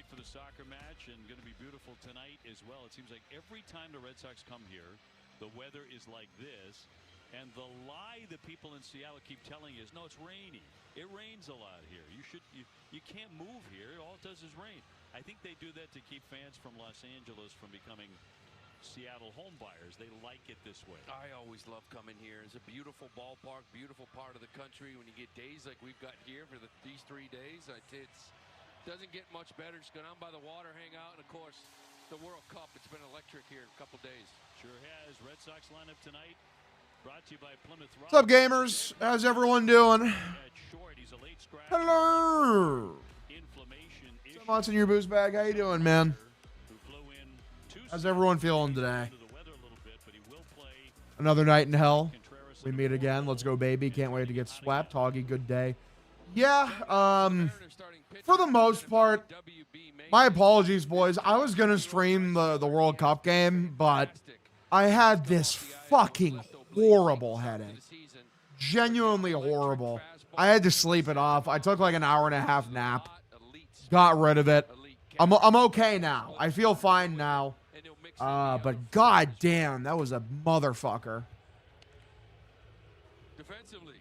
great for the soccer match and going to be beautiful tonight as well. It seems like every time the Red Sox come here, the weather is like this. And the lie that people in Seattle keep telling you is, no, it's rainy. It rains a lot here. You can't move here. All it does is rain. I think they do that to keep fans from Los Angeles from becoming Seattle home buyers. They like it this way. I always love coming here. It's a beautiful ballpark, beautiful part of the country. When you get days like we've got here for these 3 days, it doesn't get much better. Just go down by the water, hang out, and of course, the World Cup. It's been electric here in a couple days. Sure has. Red Sox lineup tonight. Brought to you by Plymouth Rock. What's up, gamers? How's everyone doing? Hello. What's in your booze bag? How you doing, man? How's everyone feeling today? Another night in hell. We meet again. Let's go, baby. Can't wait to get swept. Hoggy, good day. Yeah, for the most part, my apologies, boys. I was going to stream the World Cup game, but I had this fucking horrible headache. Genuinely horrible. I had to sleep it off. I took like an hour-and-a-half nap. Got rid of it. I'm okay now. I feel fine now. But goddamn, that was a motherfucker. Defensively,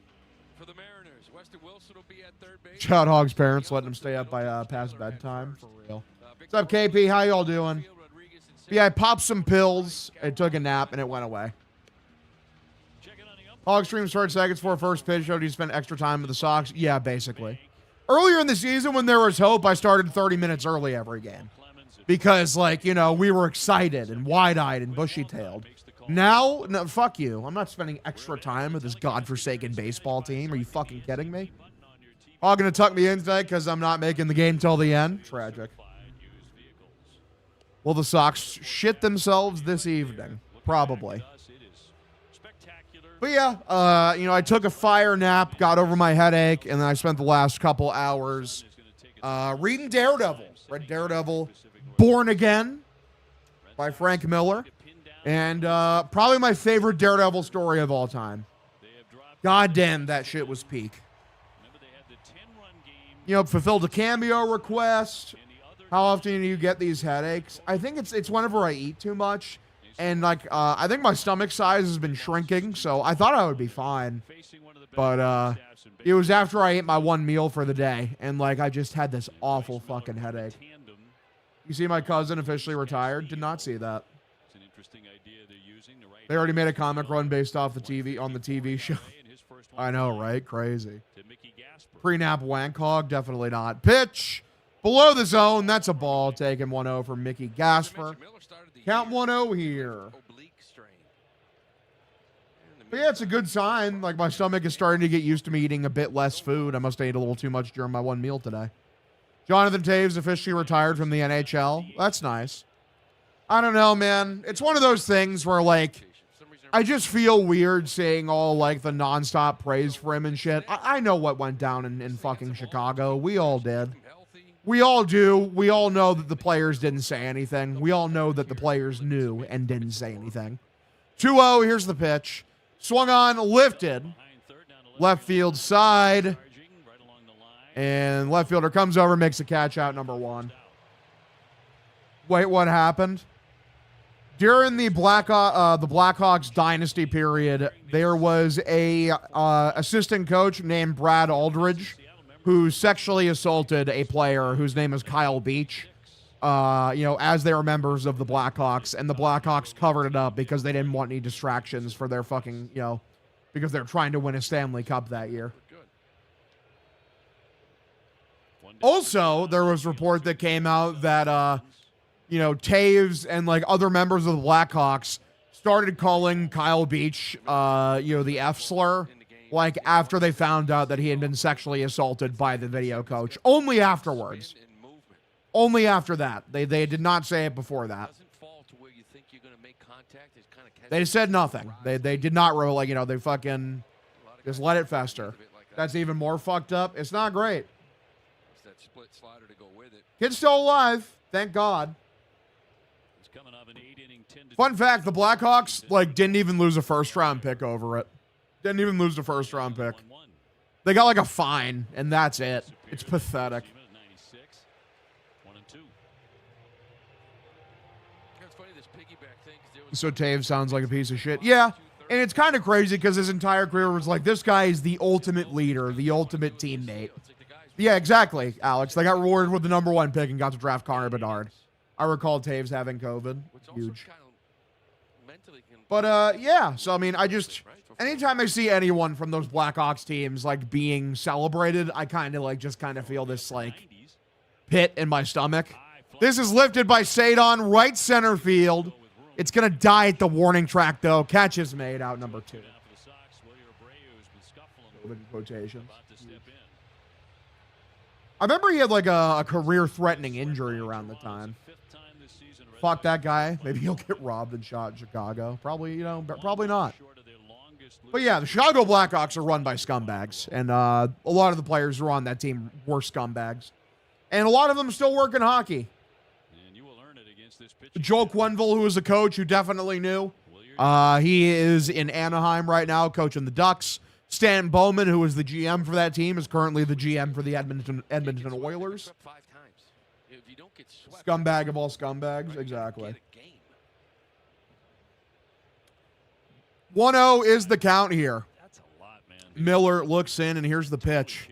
for the Mariners, Weston Wilson will be at third base. Shout Hog's parents letting him stay up by past bedtime. For real. What's up, KP? How y'all doing? Yeah, I popped some pills. I took a nap, and it went away. Hogstream started seconds for first pitch. Showed he spent extra time with the Sox. Yeah, basically. Earlier in the season, when there was hope, I started 30 minutes early every game. Because, like, you know, we were excited and wide-eyed and bushy-tailed. Now, no, fuck you. I'm not spending extra time with this godforsaken baseball team. Are you fucking kidding me? All gonna tuck me in today because I'm not making the game till the end. Tragic. Will the Sox shit themselves this evening? Probably. But yeah, you know, I took a fire nap, got over my headache, and then I spent the last couple hours reading Daredevil. Read Daredevil, Born Again by Frank Miller. And probably my favorite Daredevil story of all time. God damn, that shit was peak. You know, fulfilled a cameo request. How often do you get these headaches? I think it's whenever I eat too much. And, like, I think my stomach size has been shrinking, so I thought I would be fine. But it was after I ate my one meal for the day, and, like, I just had this awful fucking headache. You see my cousin officially retired? Did not see that. They already made a comic run based off the TV show. I know, right? Crazy. Pre-nap wank hog? Definitely not. Pitch! Below the zone. That's a ball. Taking 1-0 from Mickey Gasper. Count 1-0 here. But yeah, it's a good sign. Like, my stomach is starting to get used to me eating a bit less food. I must have ate a little too much during my one meal today. Jonathan Taves officially retired from the NHL. That's nice. I don't know, man. It's one of those things where, like, I just feel weird saying all, like, the nonstop praise for him and shit. I know what went down in fucking Chicago. We all did. We all do. We all know that the players didn't say anything. We all know that the players knew and didn't say anything. 2-0, here's the pitch. Swung on, lifted. Left field side. And left fielder comes over, makes a catch out, number 1. Wait, what happened? During the Blackhawks dynasty period, there was a assistant coach named Brad Aldridge who sexually assaulted a player whose name is Kyle Beach, you know, as they were members of the Blackhawks, and the Blackhawks covered it up because they didn't want any distractions for their fucking, you know, because they're trying to win a Stanley Cup that year. Also, there was a report that came out that, you know, Taves and, like, other members of the Blackhawks started calling Kyle Beach, you know, the F slur, like, after they found out that he had been sexually assaulted by the video coach. Only afterwards. Only after that. They did not say it before that. They said nothing. They did not roll, like, you know, they fucking just let it fester. That's even more fucked up. It's not great. Kid's still alive. Thank God. Fun fact, the Blackhawks, like, didn't even lose a first-round pick over it. Didn't even lose the first-round pick. They got, like, a fine, and that's it. It's pathetic. 2. It's funny, this piggyback thing, 'cause there was So Taves sounds like a piece of shit. Yeah, and it's kind of crazy because his entire career was like, this guy is the ultimate leader, the ultimate teammate. Yeah, exactly, Alex. They got rewarded with the #1 pick and got to draft Connor Bedard. I recall Taves having COVID. Huge. But, yeah. So, I mean, anytime I see anyone from those Blackhawks teams, like, being celebrated, I kind of, like, just kind of feel this, like, pit in my stomach. This is lifted by Sadon, right center field. It's going to die at the warning track, though. Catch is made, out number 2. In quotations. I remember he had, like, a career-threatening injury around the time. Fuck that guy. Maybe he'll get robbed and shot in Chicago. Probably, probably not. But yeah, the Chicago Blackhawks are run by scumbags. And a lot of the players who are on that team were scumbags. And a lot of them still work in hockey. Joel Quenneville, who was a coach who definitely knew. He is in Anaheim right now, coaching the Ducks. Stan Bowman, who was the GM for that team, is currently the GM for the Edmonton Oilers. Scumbag of all scumbags, exactly. 1-0 is the count here. Miller looks in, and here's the pitch.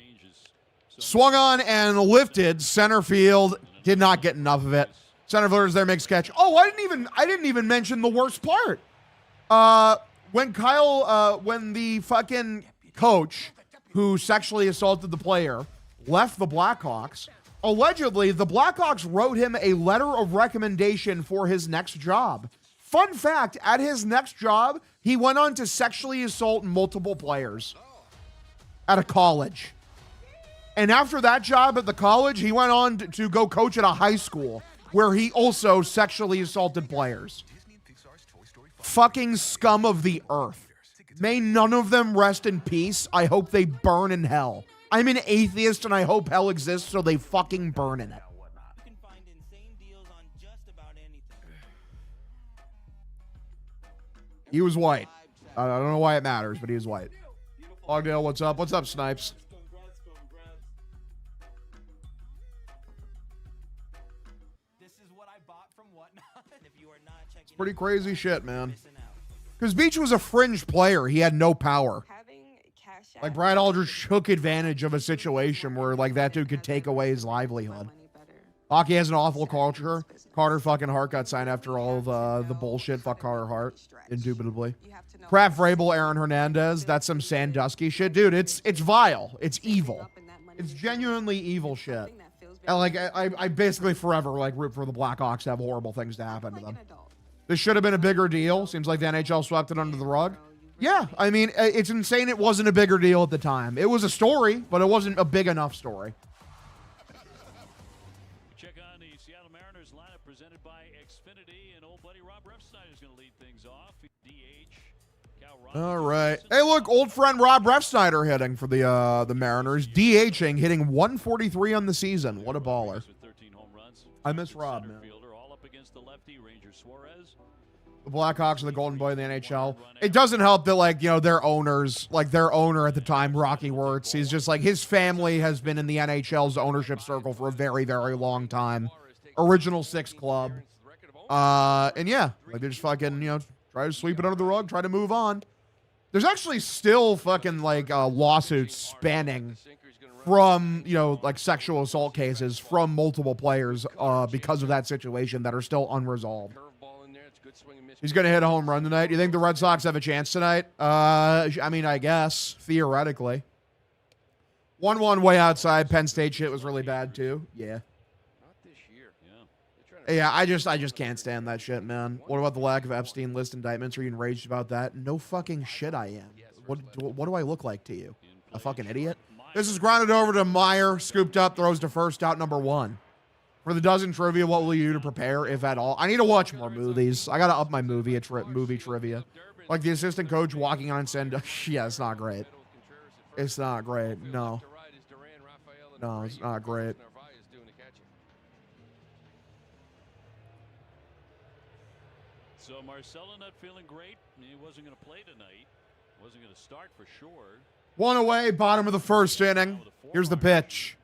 Swung on and lifted. Center field did not get enough of it. Center fielder's there, makes catch. Oh, I didn't even mention the worst part. When the fucking coach who sexually assaulted the player left the Blackhawks, allegedly the Blackhawks wrote him a letter of recommendation for his next job. Fun fact, at his next job, he went on to sexually assault multiple players at a college. And after that job at the college, he went on to go coach at a high school where he also sexually assaulted players. Fucking scum of the earth. May none of them rest in peace. I hope they burn in hell. I'm an atheist and I hope hell exists so they fucking burn in it. You can find insane deals on just about anything. He was white. I don't know why it matters, but he was white. Ogdale, what's up? What's up, Snipes? It's pretty crazy shit, man. Because Beach was a fringe player. He had no power. Like, Brad Aldridge took advantage of a situation where, like, that dude could take away his livelihood. Hockey has an awful culture. Carter fucking Hart got signed after all the bullshit. Fuck Carter Hart, indubitably. Kraft Vrabel, Aaron Hernandez. That's some Sandusky shit. Dude, it's vile. It's evil. It's genuinely evil shit. And, like, I basically forever, like, root for the Blackhawks to have horrible things to happen to them. This should have been a bigger deal. Seems like the NHL swept it under the rug. Yeah, I mean, it's insane it wasn't a bigger deal at the time. It was a story, but it wasn't a big enough story. Check on the Seattle Mariners lineup presented by Xfinity, and old buddy Rob Refsnyder is going to lead things off. DH. All right. Hey, look, old friend Rob Refsnyder hitting for the Mariners. DHing, hitting 143 on the season. What a baller. I miss Rob, man. All up against the lefty, Ranger Suarez. The Blackhawks are the golden boy of the NHL. It doesn't help that, like, their owners, like their owner at the time, Rocky Wirtz, he's just like, his family has been in the NHL's ownership circle for a very, very long time. Original Six Club. And yeah, like, they just fucking, try to sweep it under the rug, try to move on. There's actually still fucking, like, lawsuits spanning from, like, sexual assault cases from multiple players because of that situation that are still unresolved. He's going to hit a home run tonight. You think the Red Sox have a chance tonight? I mean, I guess, theoretically. 1-1 way outside. Penn State shit was really bad, too. Yeah. Not this year. Yeah. Yeah, I just can't stand that shit, man. What about the lack of Epstein list indictments? Are you enraged about that? No fucking shit I am. What do I look like to you? A fucking idiot? This is grounded over to Meyer. Scooped up, throws to first, out number 1. For the dozen trivia, what will you do to prepare, if at all? I need to watch more movies. I got to up my movie trivia. Like the assistant coach walking on Sandusky. Yeah, it's not great. It's not great. No. No, it's not great. So Marcelo not feeling great. He wasn't going to play tonight. Wasn't going to start for sure. 1 away, bottom of the first inning. Here's the pitch.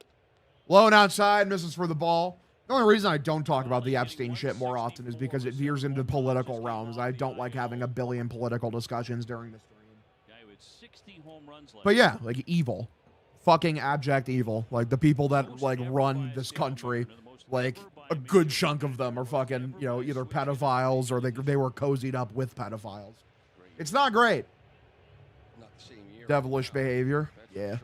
Low and outside, misses for the ball. The only reason I don't talk about the Epstein shit more often is because it veers into political realms. I don't like having a billion political discussions during the stream. But yeah, like evil. Fucking abject evil. Like the people that like run this country, like a good chunk of them are fucking, you know, either pedophiles or they were cozied up with pedophiles. It's not great. Devilish behavior. Yeah.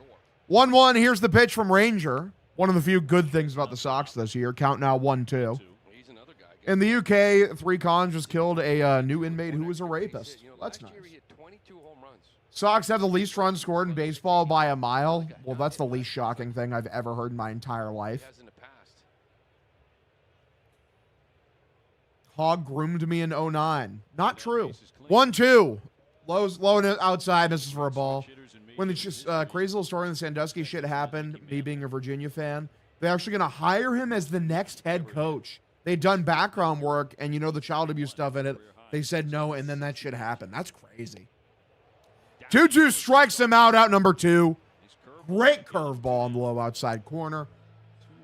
1-1. Here's the pitch from Ranger. One of the few good things about the Sox this year. Count now 1-2. In the UK, 3 cons just killed a new inmate who was a rapist. That's nice. Sox have the least runs scored in baseball by a mile. Well, that's the least shocking thing I've ever heard in my entire life. Hog groomed me in 09. Not true. 1-2. Low and outside. This is for a ball. When the crazy little story in the Sandusky shit happened, me being a Virginia fan, they're actually going to hire him as the next head coach. They'd done background work and, you know, the child abuse stuff in it. They said no, and then that shit happened. That's crazy. 2-2 strikes him out number 2. Great curveball on the low outside corner.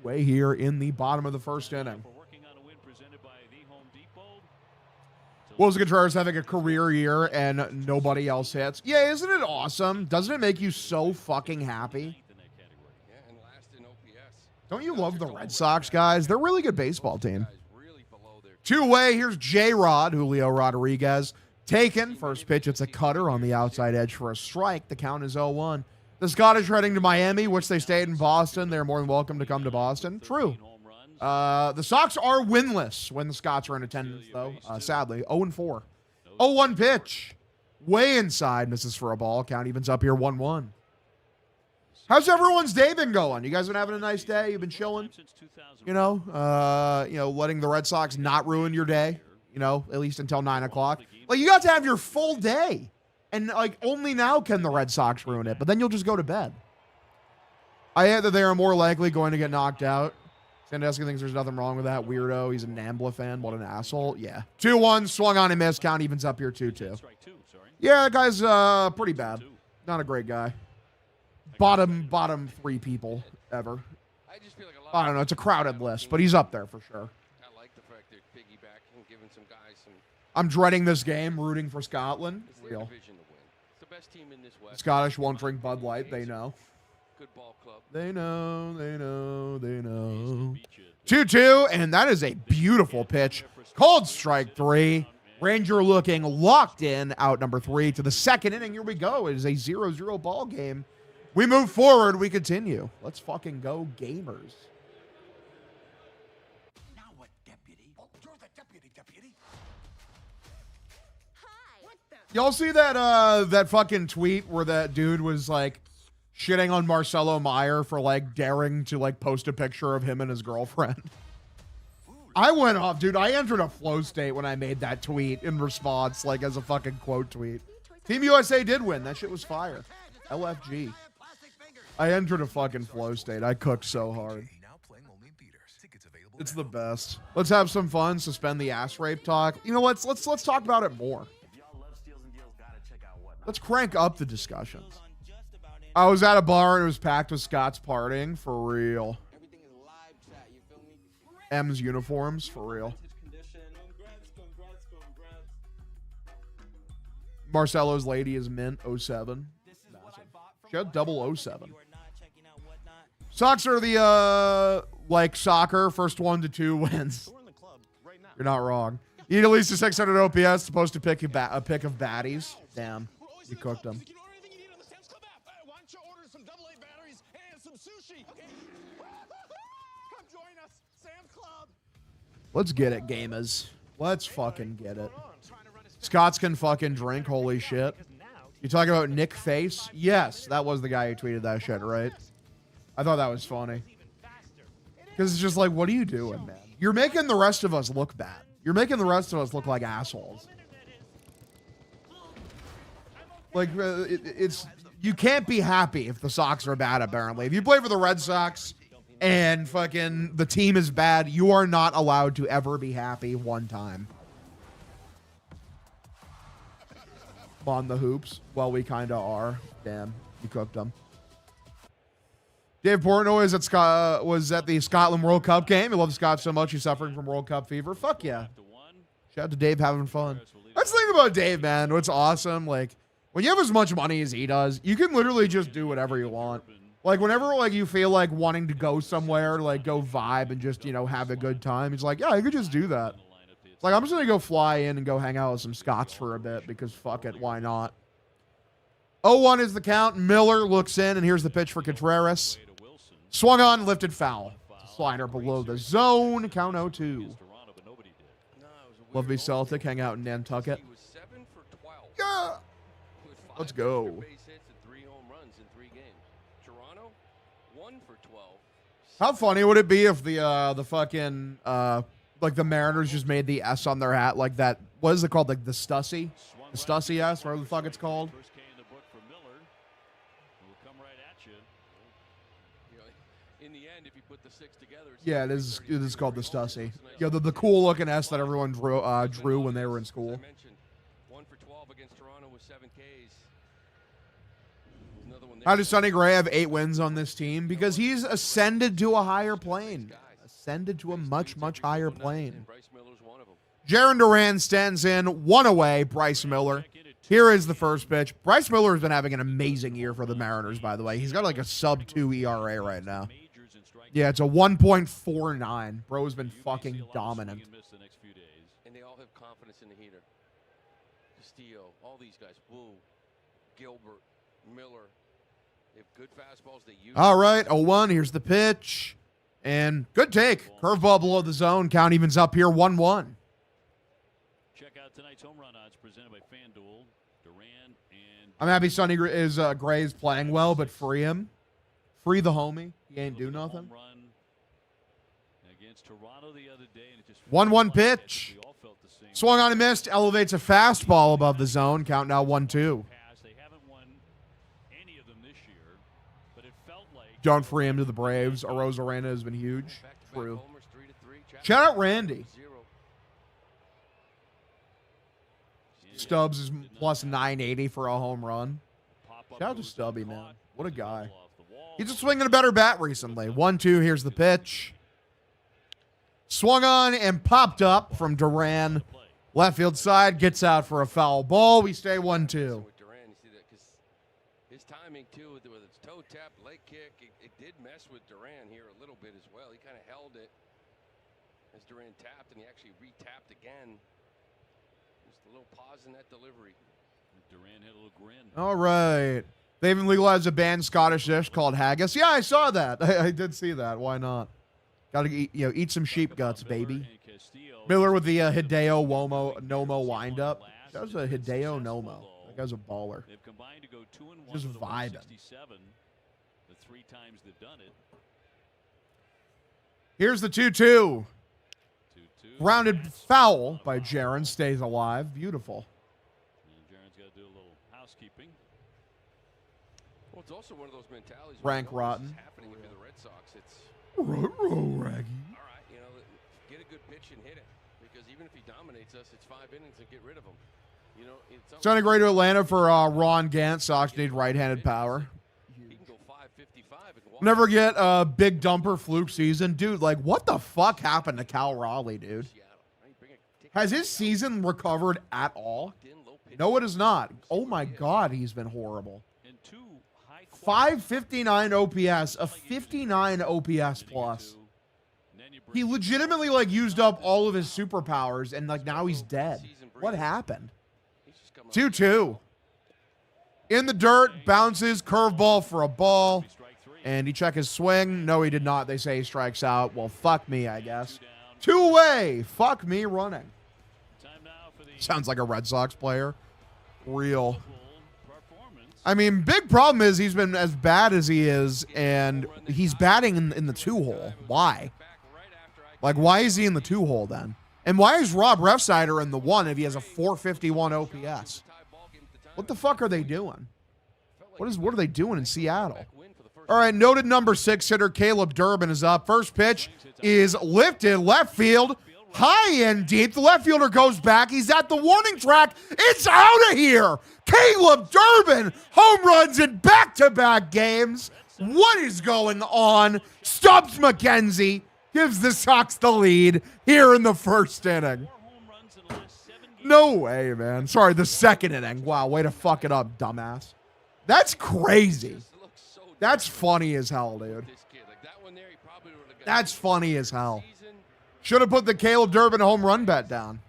Way here in the bottom of the first inning. Willson Contreras having a career year and nobody else hits. Yeah, isn't it awesome? Doesn't it make you so fucking happy? Don't you love the Red Sox, guys? They're a really good baseball team. 2-way, here's J-Rod, Julio Rodriguez. Taken. First pitch, it's a cutter on the outside edge for a strike. The count is 0-1. The Scottish heading to Miami, which they stayed in Boston. They're more than welcome to come to Boston. True. The Sox are winless when the Scots are in attendance, though. Sadly, 0-4. 0-1 pitch. Way inside. Misses for a ball. Count evens up here 1-1. How's everyone's day been going? You guys been having a nice day? You've been chilling? You know, letting the Red Sox not ruin your day, you know, at least until 9 o'clock. Like, you got to have your full day. And, like, only now can the Red Sox ruin it. But then you'll just go to bed. I hate that they are more likely going to get knocked out. Sandusky thinks there's nothing wrong with that. Weirdo. He's a NAMBLA fan. What an asshole. Yeah. 2-1. Swung on and missed. Count evens up here 2-2. Yeah, that guy's pretty bad. Not a great guy. Bottom 3 people ever. I don't know. It's a crowded list, but he's up there for sure. I like the fact they're piggybacking and giving some guys some. I'm dreading this game, rooting for Scotland. Real. It's the best team in this West. Scottish won't drink Bud Light. They know. Good ball club. They know. 2-2, and that is a beautiful pitch. Called strike 3. Ranger looking locked in, out number 3 to the second inning. Here we go. It is a 0-0 ball game. We move forward. We continue. Let's fucking go, Gamers. Now what, deputy? Oh, you're the deputy. Hi. What the? Y'all see that that fucking tweet where that dude was like shitting on Marcelo Meyer for like daring to like post a picture of him and his girlfriend? I went off, dude. I entered a flow state when I made that tweet in response, like as a fucking quote tweet. Team USA did win. That shit was fire. LFG. I entered a fucking flow state. I cooked so hard. It's the best. Let's have some fun. Suspend the ass rape talk. You know, let's talk about it more. Let's crank up the discussions. I was at a bar and it was packed with Scots partying for real. M's uniforms for real. Marcelo's lady is mint 07. She had double 07. Sox are the like soccer, first 1 to 2 wins. You're not wrong. You need at least a 600 OPS supposed to pick a pick of baddies. Damn, you cooked them. Let's get it, gamers. Let's fucking get it. Scots can fucking drink. Holy shit. You talking about Nick Face? Yes, that was the guy who tweeted that shit, right? I thought that was funny. Because it's just like, what are you doing, man? You're making the rest of us look bad. You're making the rest of us look like assholes. Like, it's... You can't be happy if the Sox are bad, apparently. If you play for the Red Sox and fucking the team is bad, you are not allowed to ever be happy one time. On the hoops. Well, we kind of are. Damn, you cooked them. Dave Portnoy was at the Scotland World Cup game. He loves Scott so much he's suffering from World Cup fever. Fuck yeah. Shout out to Dave having fun. That's the thing about Dave, man. What's awesome, like, when you have as much money as he does, you can literally just do whatever you want. Like, whenever, like, you feel like wanting to go somewhere, like, go vibe and just, you know, have a good time, he's like, yeah, you could just do that. Like, I'm just going to go fly in and go hang out with some Scots for a bit because fuck it, why not? 0-1 is the count. Miller looks in, and here's the pitch for Contreras. Swung on, lifted foul. Slider below the zone. Count 0-2. Lovely Celtic hang out in Nantucket. Yeah. Let's go. How funny would it be if the fucking like the Mariners just made the S on their hat like that? What is it called? Like the Stussy? The Stussy S, whatever the fuck it's called. Yeah, it is. It is called the Stussy. Yeah, the cool looking S that everyone drew when they were in school. 1 for 12 against Toronto with 7 Ks. How does Sonny Gray have 8 wins on this team? Because he's ascended to a higher plane. Ascended to a much, much higher plane. Jaron Duran stands in, 1 away, Bryce Miller. Here is the first pitch. Bryce Miller has been having an amazing year for the Mariners, by the way. He's got like a sub-2 ERA right now. Yeah, it's a 1.49. Bro's been fucking dominant. And they all have confidence in the heater. Castillo, all these guys. Wu, Gilbert, Miller. They have good fastballs. They use. All right, 0-1. Here's the pitch. And good take. Curveball below the zone. Count evens up here, 1-1. Check out tonight's home run odds presented by FanDuel. Duran and I'm happy Sonny Gray is playing well, but free him. Free the homie. He ain't do nothing. 1-1 pitch. Swung on and missed. Elevates a fastball above the zone. Count now 1-2. Don't free him to the Braves. Arozarena has been huge. True. Shout out Randy. Stubbs is plus 980 for a home run. Shout out to Stubby, man. What a guy. He's just swinging a better bat recently. 1-2, here's the pitch. Swung on and popped up from Duran. Left field side, gets out for a foul ball. We stay 1-2. His timing, too, with its toe tap, leg kick, it did mess with Duran here a little bit as well. He kind of held it as Duran tapped, and he actually re-tapped again. Just a little pause in that delivery. Duran had a little grin. All right. They even legalized a banned Scottish dish called haggis. Yeah, I saw that. I did see that. Why not? Got to eat some sheep guts, baby. Miller with the Hideo Nomo windup. That was a Hideo Nomo. That guy's a baller. They've combined to go 2-1 just vibing. The 3 times they've done it. Here's the 2-2. Rounded foul by Jaron. Stays alive. Beautiful. Jaron's got to do a little housekeeping. Well, it's also one of those mentalities. Rank rotten. Happening if you're the Red Sox, it's Raggy. all right. You know, get a good pitch and hit it, because even if he dominates us, it's 5 innings and get rid of him. You know, it's Sending Gray to Atlanta for Ron Gant. Sox need right-handed power. He can go 555. Never get a big dumper fluke season, dude. Like, what the fuck happened to Cal Raleigh, dude? Has his season recovered at all? No, it is not. Oh my God, he's been horrible. 559 OPS, a 59 OPS plus. He legitimately like used up all of his superpowers, and like now he's dead. What happened? 2-2. In the dirt, bounces, curveball for a ball. And he checked his swing. No, he did not. They say he strikes out. Well, fuck me, I guess. 2-away. Fuck me running. Sounds like a Red Sox player. Real. I mean, big problem is he's been as bad as he is, and he's batting in the 2-hole. Why? Like, why is he in the 2-hole then? And why is Rob Refsnyder in the 1 if he has a 451 OPS? What the fuck are they doing? What are they doing in Seattle? All right, noted number 6 hitter Caleb Durbin is up. First pitch is lifted left field, high and deep. The left fielder goes back. He's at the warning track. It's out of here. Caleb Durbin, home runs in back-to-back games. What is going on? Stubbs McKenzie gives the Sox the lead here in the first inning. No way, man. Sorry, the second inning. Wow, way to fuck it up, dumbass. That's crazy. That's funny as hell, dude. That's funny as hell. Should have put the Caleb Durbin home run bet down.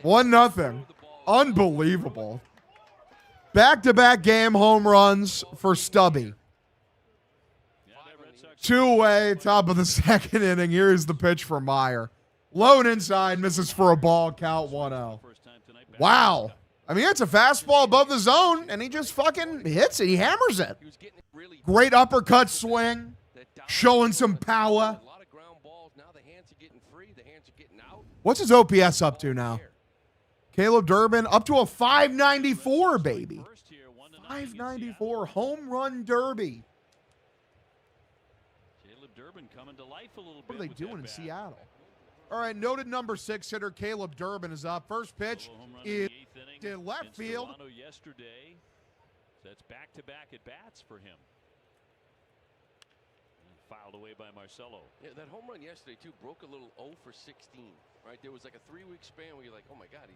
1-0. Unbelievable. Back-to-back game home runs for Stubby. 2-away, top of the second inning. Here's the pitch for Meyer. Low and inside, misses for a ball, count 1-0. Wow. I mean, it's a fastball above the zone, and he just fucking hits it. He hammers it. Great uppercut swing, showing some power. What's his OPS up to now? Caleb Durbin up to a 594, baby. 594 home run derby. Caleb Durbin coming to life a little bit. What are they doing in Seattle? All right, noted number 6 hitter Caleb Durbin is up. First pitch is to left field. Yesterday, so that's back-to-back at bats for him. And filed away by Marcelo. Yeah, that home run yesterday too broke a little 0 for 16. Right, there was like a 3-week span where you're like, oh my God,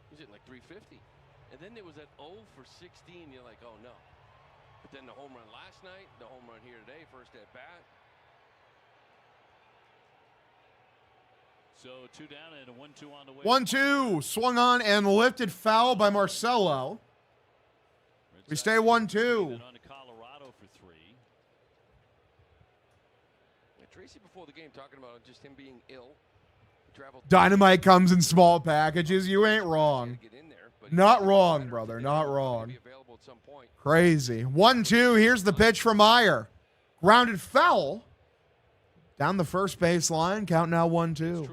he's hitting like 350, and then there was that 0 for 16. You're like, oh no. But then the home run last night, the home run here today, first at bat. So 2 down and a 1-2 on the way. 1-2 swung on and lifted foul by Marcelo. We stay 1-2. On to Colorado for 3. Yeah, Tracy before the game talking about just him being ill. Dynamite comes in small packages. You ain't wrong. Not wrong, brother. Not wrong. Crazy. 1-2. Here's the pitch for Meyer. Grounded foul. Down the first base line. Count now 1-2.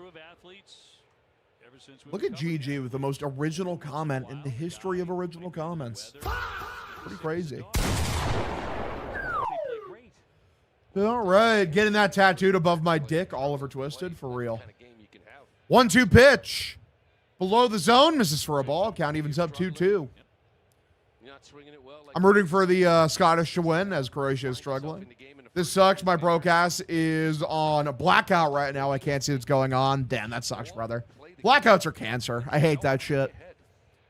Look at GG with the most original comment in the history of original comments. Pretty crazy. All right. Getting that tattooed above my dick. Oliver Twisted. For real. 1-2 pitch. Below the zone. Misses for a ball. Count evens up 2-2. I'm rooting for the Scottish to win as Croatia is struggling. This sucks. My broadcast is on a blackout right now. I can't see what's going on. Damn, that sucks, brother. Blackouts are cancer. I hate that shit.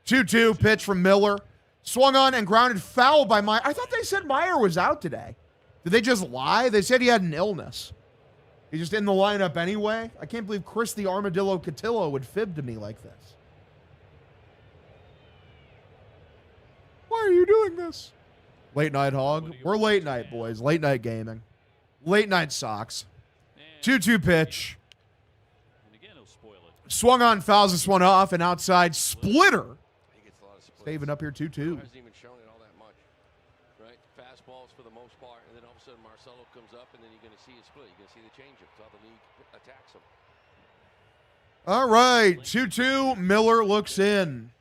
2-2 pitch from Miller. Swung on and grounded foul by Meyer. I thought they said Meyer was out today. Did they just lie? They said he had an illness. He's just in the lineup anyway. I can't believe Chris the Armadillo Cotillo would fib to me like this. Why are you doing this? Late night hog. We're late night, boys. Late night gaming. Late night Sox. 2-2 pitch. Swung on, fouls this one off. An outside splitter. Saving up here 2-2. Hasn't even shown it all that much. Right? Fastballs for the most part, and then all of a sudden Marcelo comes up, and then you're going to see a split. You're going to see the changeup. That's how the league attacks him. All right, 2-2. Miller looks in.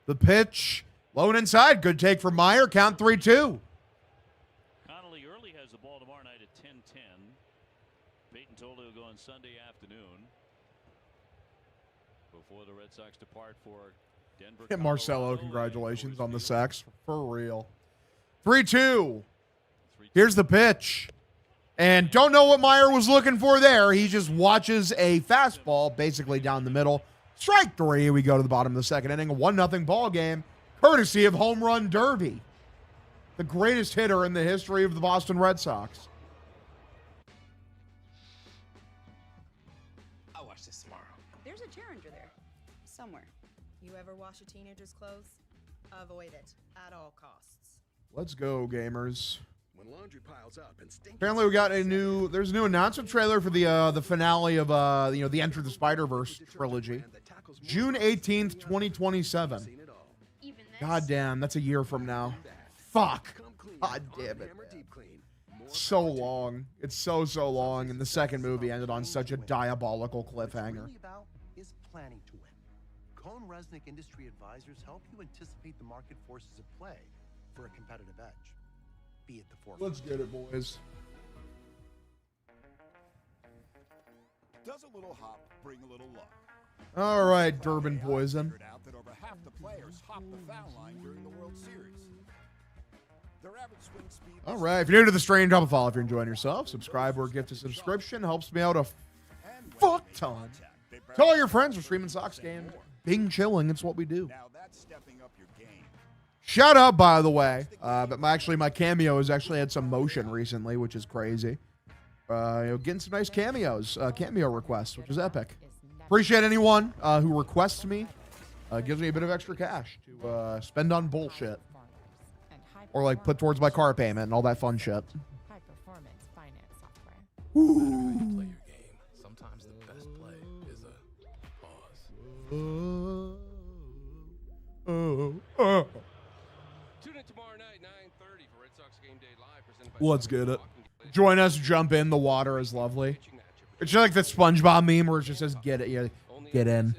The pitch, low and inside. Good take from Meyer. Count 3-2. Connolly early has the ball tomorrow night at 10:10. Peyton told he'll go on Sunday afternoon before the Red Sox depart for Denver. Hit Marcelo, congratulations on the sacks. For real. 3-2. Here's the pitch. And don't know what Meyer was looking for there. He just watches a fastball basically down the middle. Strike 3. We go to the bottom of the second inning. A 1-0 ball game, courtesy of Home Run Derby. The greatest hitter in the history of the Boston Red Sox. I'll watch this tomorrow. There's a Challenger there. Somewhere. You ever wash a teenager's clothes? Avoid it at all costs. Let's go, gamers. When laundry piles up and stinks. Apparently, we got there's a new announcement trailer for the finale of the Enter the Spider-Verse trilogy. June 18th, 2027. Even this. God damn, that's a year from now. Fuck. God damn it. So long. It's so long, and the second movie ended on such a diabolical cliffhanger. About is planning to win. Cohn Resnick Industry Advisors help you anticipate the market forces at play for a competitive edge. Be at the forefront. Let's get it, boys. Does a little hop bring a little luck? All right, Durbin Poison. Figured out that over half the players hop the foul line during the World Series. Their average swing speed. All right. If you're new to the stream, drop a follow if you're enjoying yourself. Subscribe or gift a subscription. Helps me out a fuck ton. Tell all your friends we're streaming Sox games. Being chilling, it's what we do. Now that's stepping up your game. Shout out, by the way. But my cameo has actually had some motion recently, which is crazy. Getting some nice cameos, cameo requests, which is epic. Appreciate anyone who requests me. Gives me a bit of extra cash to spend on bullshit. Or like put towards my car payment and all that fun shit. High performance finance software. Ooh. Play your game. Sometimes the best play is a pause. Tune in tomorrow night, 9:30 for Red Sox Game Day Live, presented by Let's get it. Join us, jump in. The water is lovely. It's just like that SpongeBob meme where it just says, get it. Yeah, get in.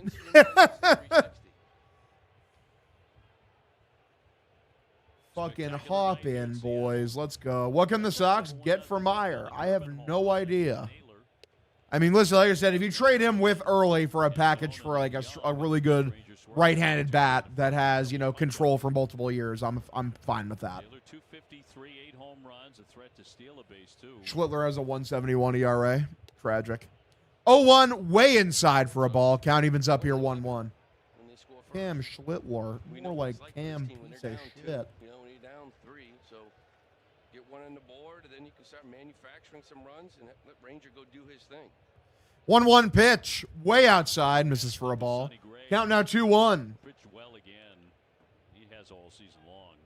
Fucking hop in, boys. Let's go. What can the Sox get for Meyer? I have no idea. I mean, listen, like I said, if you trade him with early for a package for like a really good right-handed bat that has, control for multiple years, I'm fine with that. 253, 8 home runs, a threat to steal a base too. Schlittler has a 171 ERA. Tragic. 0-1, way inside for a ball. Count evens up here 1-1. Cam Schlittler, more like Cam piece of shit. When you're down 3, so get one on the board, and then you can start manufacturing some runs and let Ranger go do his thing. 1-1 pitch, way outside, misses for a ball. Count now 2-1. Pitched well again. He has all season long.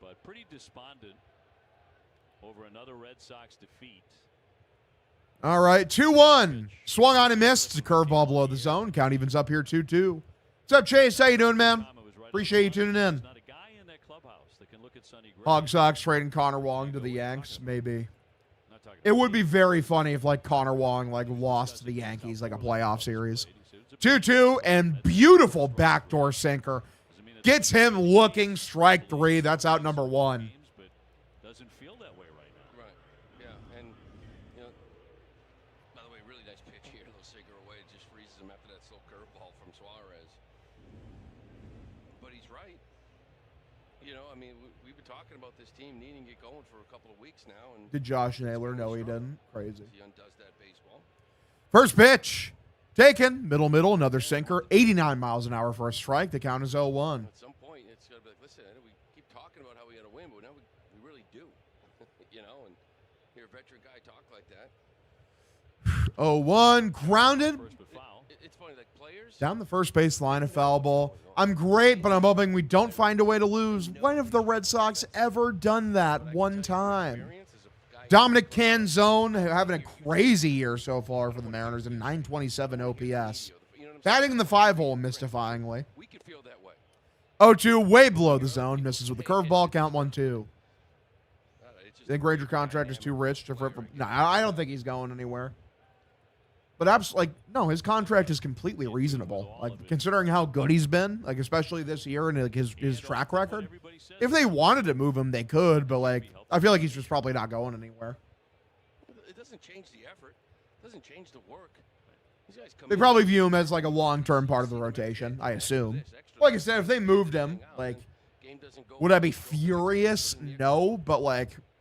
But pretty despondent over another Red Sox defeat. All right, 2-1. Swung on and missed. It's a curveball below the zone. Count evens up here 2-2. What's up, Chase? How you doing, man? Appreciate you tuning in. Hog Sox trading Connor Wong to the Yanks, maybe. It would be very funny if Connor Wong lost to the Yankees a playoff series. 2-2 and beautiful backdoor sinker. Gets him looking, strike 3. That's out number 1. Doesn't feel that way right now. Right. Yeah, and by the way, really nice pitch here. Little sinker away, just freezes him after that slow curveball from Suarez. But he's right. We've been talking about this team needing to get going for a couple of weeks now. And did Josh Naylor? No, he didn't. Crazy. He undoes that baseball. First pitch. Taken. Middle. Another sinker. 89 miles an hour for a strike. The count is 0-1. At some point, it's got to be like, listen, I know we keep talking about how we got to win, but now we really do. And hear a veteran guy talk like that. 0-1. Grounded. It's funny, players. Down the first base line, a foul ball. I'm great, but I'm hoping we don't find a way to lose. When have the Red Sox ever done that one time? Dominic Canzone having a crazy year so far for the Mariners, and 927 OPS. Batting in the 5-hole, mystifyingly. 0-2, way below the zone. Misses with the curveball. Count 1-2. Think Ranger contract is too rich to for? No, I don't think he's going anywhere. But no, his contract is completely reasonable. Considering how good he's been, especially this year and his track record. If they wanted to move him, they could. But I feel like he's just probably not going anywhere. It doesn't change the effort. It doesn't change the work. These guys come they probably view him as a long-term part of the rotation, I assume. Like I said, if they moved him, would I be furious? No, but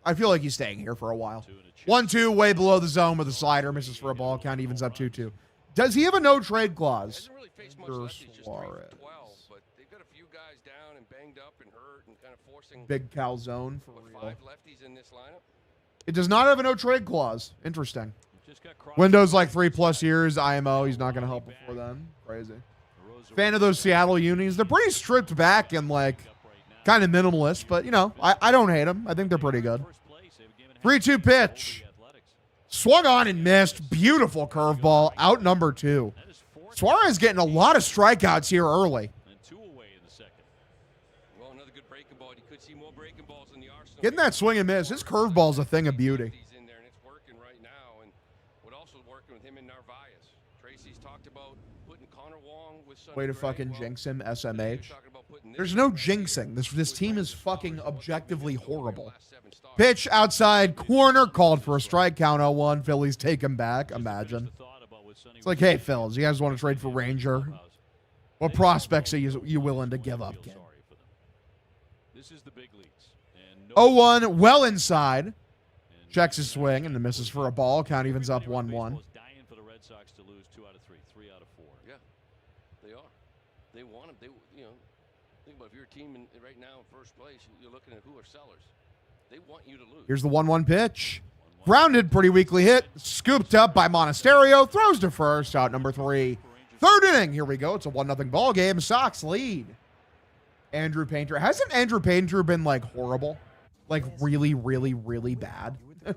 I feel like he's staying here for a while. 1-2, way below the zone with a slider, misses for a ball. Count evens up 2-2. Does he have a no-trade clause? Really faced much lefties, just 12, but they've got a few guys down and banged up and hurt and kind of forcing big calzone for real. 5 lefties in this lineup. It does not have a no-trade clause. Interesting. Window's 3+ years. IMO, he's not going to help before then. Crazy. Fan of those Seattle unis. They're pretty stripped back and kind of minimalist, but I don't hate them. I think they're pretty good. 3-2 pitch. Swung on and missed. Beautiful curveball. Out number 2. Suarez getting a lot of strikeouts here early. Well, another good breaking ball. You could see more breaking balls in the arsenal. Getting that swing and miss. His curveball's a thing of beauty. He's in there and it's working right now. And what also working with him and Narvaez. Tracy's talked about putting Connor Wong with Sonny Way to Gray. fucking jinx him, SMH. There's no jinxing. This team is fucking objectively horrible. Pitch outside corner, called for a strike. Count 0-1. Phillies take him back. Imagine. It's like, hey, Phils, you guys want to trade for Ranger? What prospects are you willing to give up, kid? This is the big leagues. 0-1, well inside. Checks his swing and misses for a ball. Count evens up 1-1. Dying for the Red Sox to lose 2 out of 3, 3 out of 4. Yeah, they are. They want them. Think about if you're a team right now in first place, you're looking at who are sellers. They want you to lose. Here's the 1-1 pitch. Grounded, pretty weakly hit. Scooped up by Monasterio. Throws to first. Out number 3. Third inning. Here we go. It's a 1-0 ball game. Sox lead. Andrew Painter. Hasn't Andrew Painter been like horrible? Like really, really, really bad? You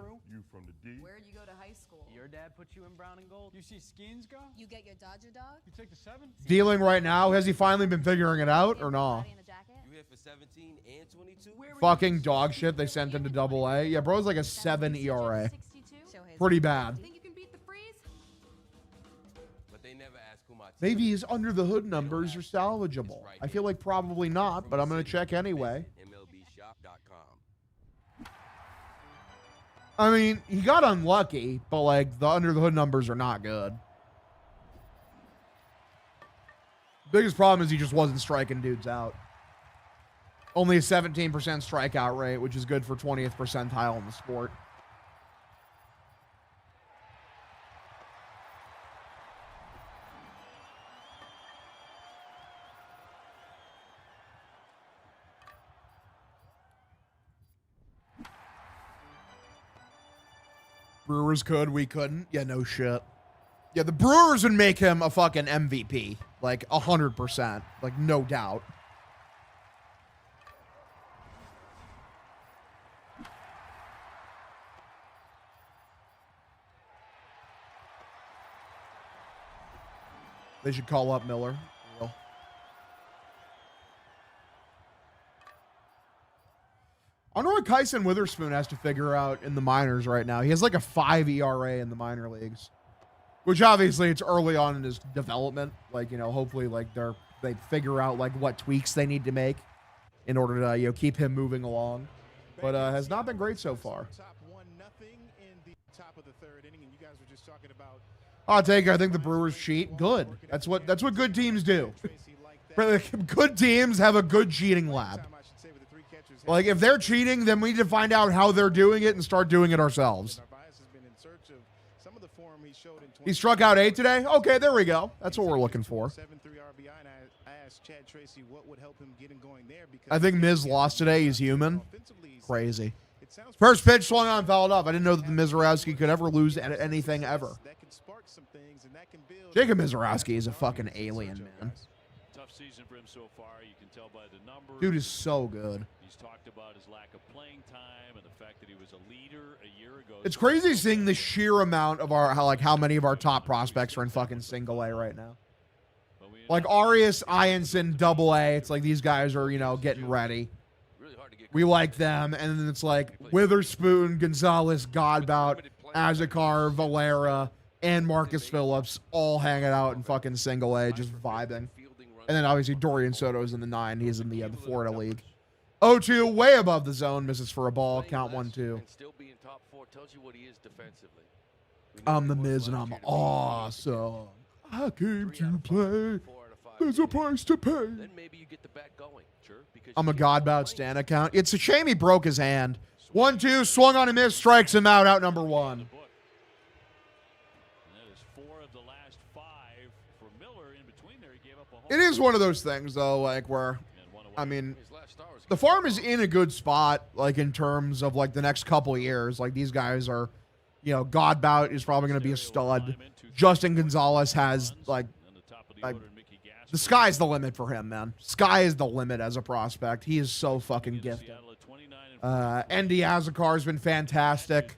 from the D. Where'd you go to high school? Your dad put you in brown and gold. You see skins go? You get your Dodger dog? You take the 7? Dealing right now. Has he finally been figuring it out or not? You hit for 17 and 22? Fucking dog shit. They sent him to AA. Yeah, bro's like a 7 ERA. Pretty bad. Think you can beat the freeze? But they never ask who my team Maybe his under the hood numbers are salvageable. I feel like probably not, but I'm going to check anyway. MLBshop.com. I mean, he got unlucky, but like the under the hood numbers are not good. Biggest problem is he just wasn't striking dudes out. Only a 17% strikeout rate, which is good for 20th percentile in the sport. Brewers could, we couldn't. Yeah, no shit. Yeah, the Brewers would make him a fucking MVP. Like, 100%. Like, no doubt. They should call up Miller. Real. I wonder what Kyson Witherspoon has to figure out in the minors right now. He has like a 5 ERA in the minor leagues, which obviously it's early on in his development. Like, you know, hopefully like they figure out like what tweaks they need to make in order to, you know, keep him moving along. But has not been great so far. I'll take it. I think the Brewers cheat. Good. That's what good teams do. Good teams have a good cheating lab. Like, if they're cheating, then we need to find out how they're doing it and start doing it ourselves. He struck out 8 today? Okay, there we go. That's what we're looking for. I think Miz lost today. He's human. Crazy. First pitch swung on, fouled off. I didn't know that the Mizorowski could ever lose at anything ever. Jacob Mizorowski is a fucking alien, man. Tough season for him so far. You can tell by the numbers. Dude is so good. He's talked about his lack of playing time and the fact that he was a leader a year ago. It's crazy seeing the sheer amount of how many of our top prospects are in fucking single A right now. Like Arias, Ianson, double A. It's like these guys are, you know, getting ready. We like them. And then it's like Witherspoon, Gonzalez, Godbout, Azekar, Valera, and Marcus Phillips all hanging out in fucking single A, just vibing. And then obviously Dorian Soto's in the 9. He's in the Florida League. 0-2, way above the zone, misses for a ball. Count 1-2. I'm the Miz and I'm awesome. I came to play. There's a price to pay. I'm a Godbout Stan account. It's a shame he broke his hand. 1-2, swung on a miss, strikes him out number 1. It is one of those things, though, like where, I mean, the farm is in a good spot, like in terms of like the next couple of years. Like these guys are, you know, Godbout is probably going to be a stud. Justin Gonzalez has like the sky's the limit for him, man. Sky is the limit as a prospect. He is so fucking gifted. Andy Azekar has been fantastic.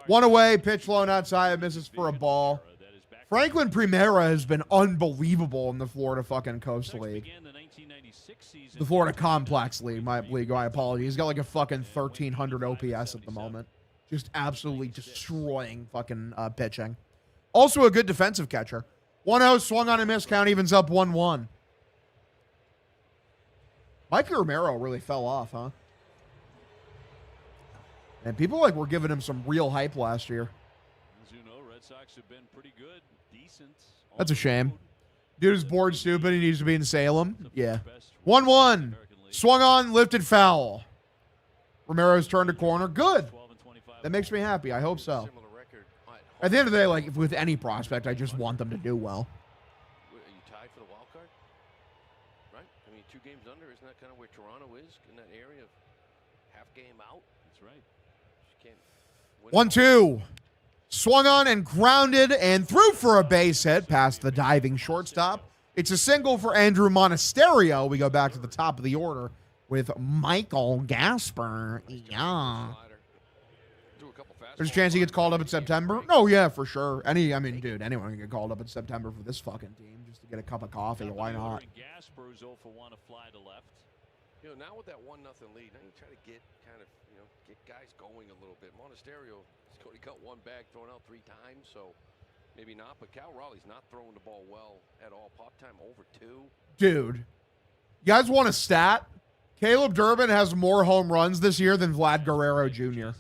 One away, pitch blown outside, misses for a ball. Franklin Primera has been unbelievable in the Florida fucking Coast League. The Florida Complex League, my apologies. He's got like a fucking 1,300 OPS at the moment. Just absolutely destroying fucking pitching. Also a good defensive catcher. 1-0, swung on a miss, count evens up 1-1. Mikey Romero really fell off, huh? And people like were giving him some real hype last year. As you know, Red Sox have been pretty good, decent. That's a shame. Dude is bored stupid. He needs to be in Salem. Yeah. 1-1. Swung on, lifted foul. Romero's turned a corner. Good. That makes me happy. I hope so. At the end of the day, like with any prospect, I just want them to do well. Are you tied for the wild card? Right? I mean, 2 games under, isn't that kind of where Toronto is in that area of half game out? That's right. Just can't win. 1-2. Swung on and grounded and threw for a base hit past the diving shortstop. It's a single for Andrew Monasterio. We go back to the top of the order with Michael Gasper. Yeah. There's a chance he gets called up in September. Oh, yeah, for sure. Anyone can get called up in September for this fucking team just to get a cup of coffee. Why not? Gasper's 0 for 1 to fly to left. You know, now with that 1-0 lead, now you try to get kind of, get guys going a little bit. Monasterio, he's only got 1 bag thrown out 3 times, so maybe not. But Cal Raleigh's not throwing the ball well at all. Pop time over 2. Dude, you guys want a stat? Caleb Durbin has more home runs this year than Vlad Guerrero Jr.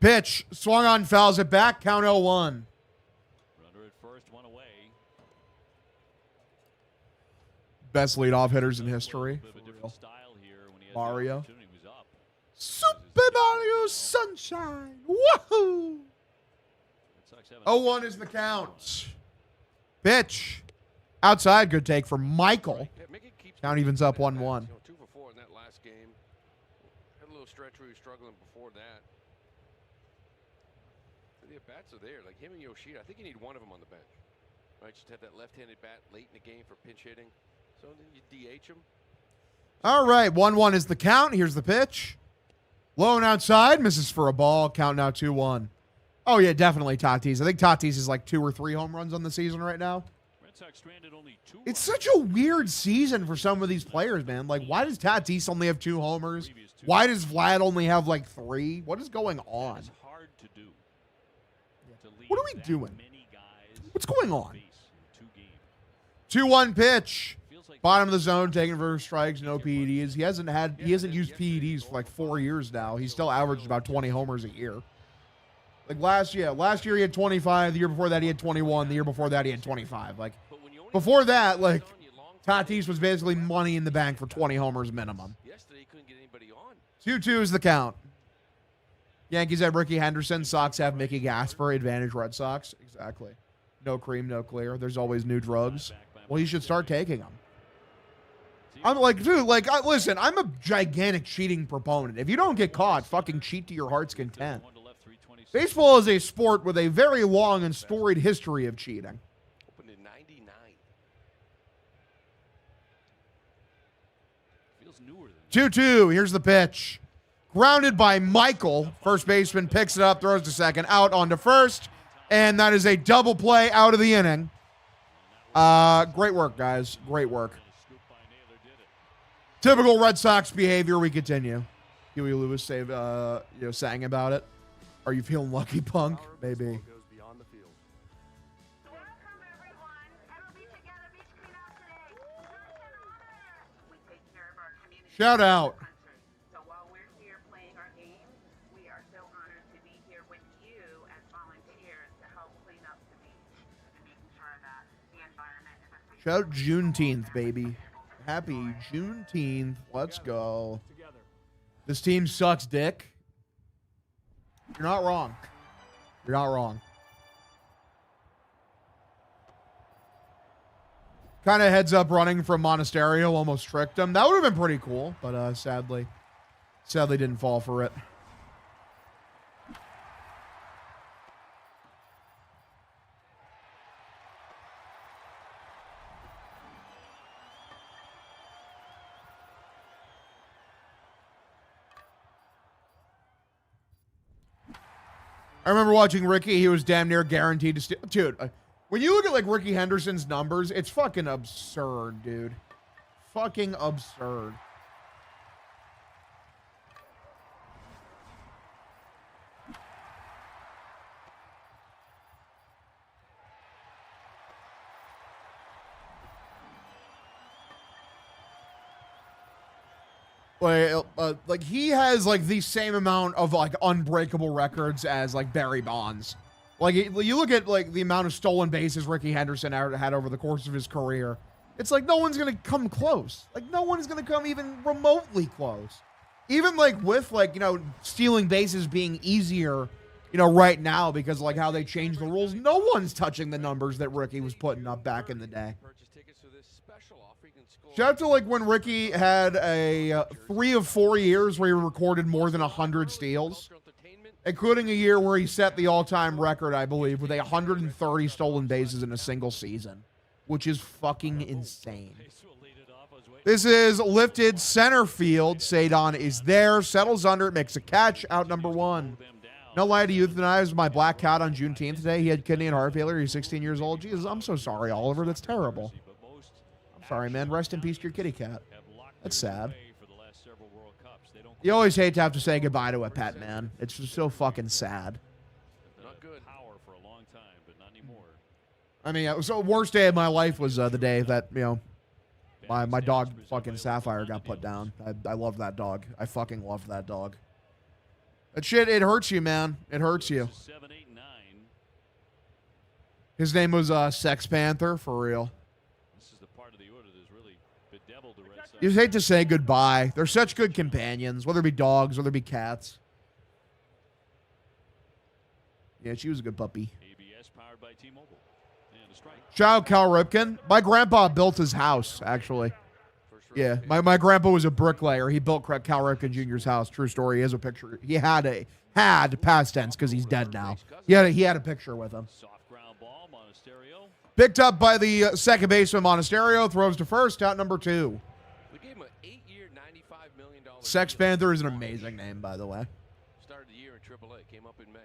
Pitch, swung on, fouls it back, count 0-1. Runner at first, 1 away. Best leadoff hitters in history. Mario. Super Mario Sunshine. Woohoo! 0-1 is the count. Pitch. Outside, good take for Michael. Count evens up 1-1. 2 for 4 in that last game. Had a little stretch where he was struggling before that. The bats are there. Like him and Yoshida, I think you need one of them on the bench. Right? Just have that left-handed bat late in the game for pinch hitting. So then you DH him. All right, 1-1 is the count. Here's the pitch. Low and outside, misses for a ball. Count now 2-1. Oh, yeah, definitely Tatis. I think Tatis is like 2 or 3 home runs on the season right now. Red Sox stranded only 2. It's such a weird season for some of these players, man. Like, why does Tatis only have 2 homers? Why does Vlad only have like 3? What is going on? It's hard to do. What are we doing? What's going on? 2-1 pitch. Bottom of the zone, taking for strikes, no PEDs. He hasn't used PEDs for like 4 years now. He's still averaged about 20 homers a year. Like last year he had 25. The year before that he had 21. The year before that he had 25. Like before that, like Tatis was basically money in the bank for 20 homers minimum. 2-2 is the count. Yankees have Ricky Henderson. Sox have Mickey Gasper. Advantage Red Sox. Exactly. No cream, no clear. There's always new drugs. Well, he should start taking them. I'm like, dude, like, listen, I'm a gigantic cheating proponent. If you don't get caught, fucking cheat to your heart's content. Baseball is a sport with a very long and storied history of cheating. Opened in 99. Feels newer than 2-2. Here's the pitch. Grounded by Michael. First baseman picks it up, throws to second, out onto first. And that is a double play out of the inning. Great work, guys. Great work. Typical Red Sox behavior. We continue. Huey Lewis sang about it. Are you feeling lucky, punk? Maybe. Shout out. So while we're here playing our game, we are so honored to be here with you as volunteers to help clean up the beach and making sure that the environment is a safe. Shout out Juneteenth, baby. Happy Juneteenth. Let's go. This team sucks dick. You're not wrong. You're not wrong. Kind of heads up running from Monasterio, almost tricked him. That would have been pretty cool, but sadly didn't fall for it. I remember watching Ricky. He was damn near guaranteed to steal. Dude, when you look at like Ricky Henderson's numbers, it's fucking absurd, dude. Fucking absurd. Like he has like the same amount of like unbreakable records as like Barry Bonds. Like you look at like the amount of stolen bases Ricky Henderson had over the course of his career. It's like no one's gonna come close. Like no one is gonna come even remotely close. even like with like, you know, stealing bases being easier, you know, right now because like how they changed the rules, no one's touching the numbers that Ricky was putting up back in the day. Shout out to like when Ricky had a 3 of 4 years where he recorded more than 100 steals, including a year where he set the all-time record, I believe, with 130 stolen bases in a single season, which is fucking insane. This is lifted center field. Sadon is there, settles under it, makes a catch, out number 1. No lie to euthanized my black cat on Juneteenth today. He had kidney and heart failure. He's 16 years old. Jesus, I'm so sorry, Oliver. That's terrible. I'm sorry, man. Rest in peace to your kitty cat. That's sad. You always hate to have to say goodbye to a pet, man. It's just so fucking sad. Not good. Power for a long time, but not anymore. I mean, so worst day of my life was the day that, you know, my dog fucking Sapphire got put down. I love that dog. I fucking love that dog. That shit, it hurts you, man. It hurts you. 7, 8, 9. His name was Sex Panther, for real. This is the part of the order that's really bedeviled the Red Sox. You just hate to say goodbye. They're such good companions, whether it be dogs, whether it be cats. Yeah, she was a good puppy. ABS powered by T-Mobile. And a strike. Shout out Cal Ripken. My grandpa built his house, actually. Yeah, my grandpa was a bricklayer. He built Cal Ripken Jr.'s house. True story. He has a picture. He had past tense because he's dead now. He had a picture with him. Soft ground ball, Monasterio. Picked up by the second baseman Monasterio. Throws to first. Out number 2. We gave him an 8-year, $95 million. Sex Panther is an amazing name, by the way. Started the year in AAA. Came up in May.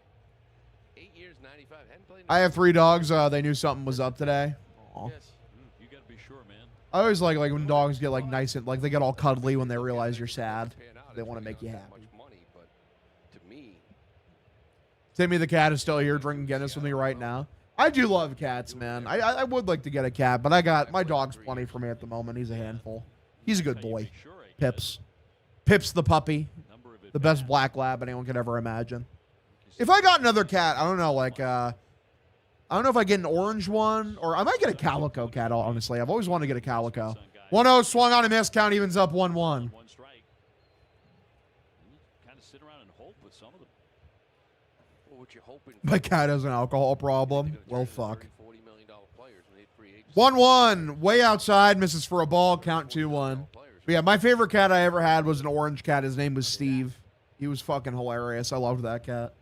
8 years, 95. Hadn't played. I have 3 dogs. They knew something was up today. Aw. Yes. You got to be sure, man. I always like when dogs get like nice and like they get all cuddly when they realize you're sad. They want to make you happy. Timmy the cat is still here drinking Guinness with me right now. I do love cats, man. I would like to get a cat, but I got my dog's plenty for me at the moment. He's a handful. He's a good boy. Pips. Pips the puppy. The best black lab anyone could ever imagine. If I got another cat, I don't know, like I don't know if I get an orange one, or I might get a calico cat, honestly. I've always wanted to get a calico. 1-0, swung on a miss, count evens up 1-1. One strike. Kind of sit around and hope with some of them. What you hoping? My cat has an alcohol problem. Well, fuck. 1-1, way outside, misses for a ball, count 2-1. But yeah, my favorite cat I ever had was an orange cat. His name was Steve. He was fucking hilarious. I loved that cat.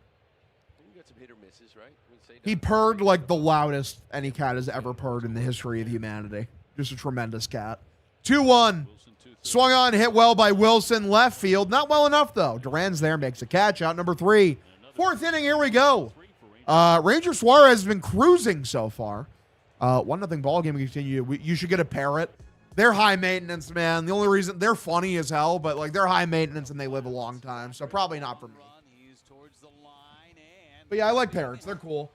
He purred like the loudest any cat has ever purred in the history of humanity. Just a tremendous cat. 2-1. Swung on, hit well by Wilson. Left field. Not well enough, though. Duran's there, makes a catch. Out number 3. 4th inning, here we go. Ranger Suarez has been cruising so far. 1-0 ball game continue. You should get a parrot. They're high maintenance, man. The only reason they're funny as hell, but like they're high maintenance and they live a long time. So probably not for me. But yeah, I like parrots. They're cool.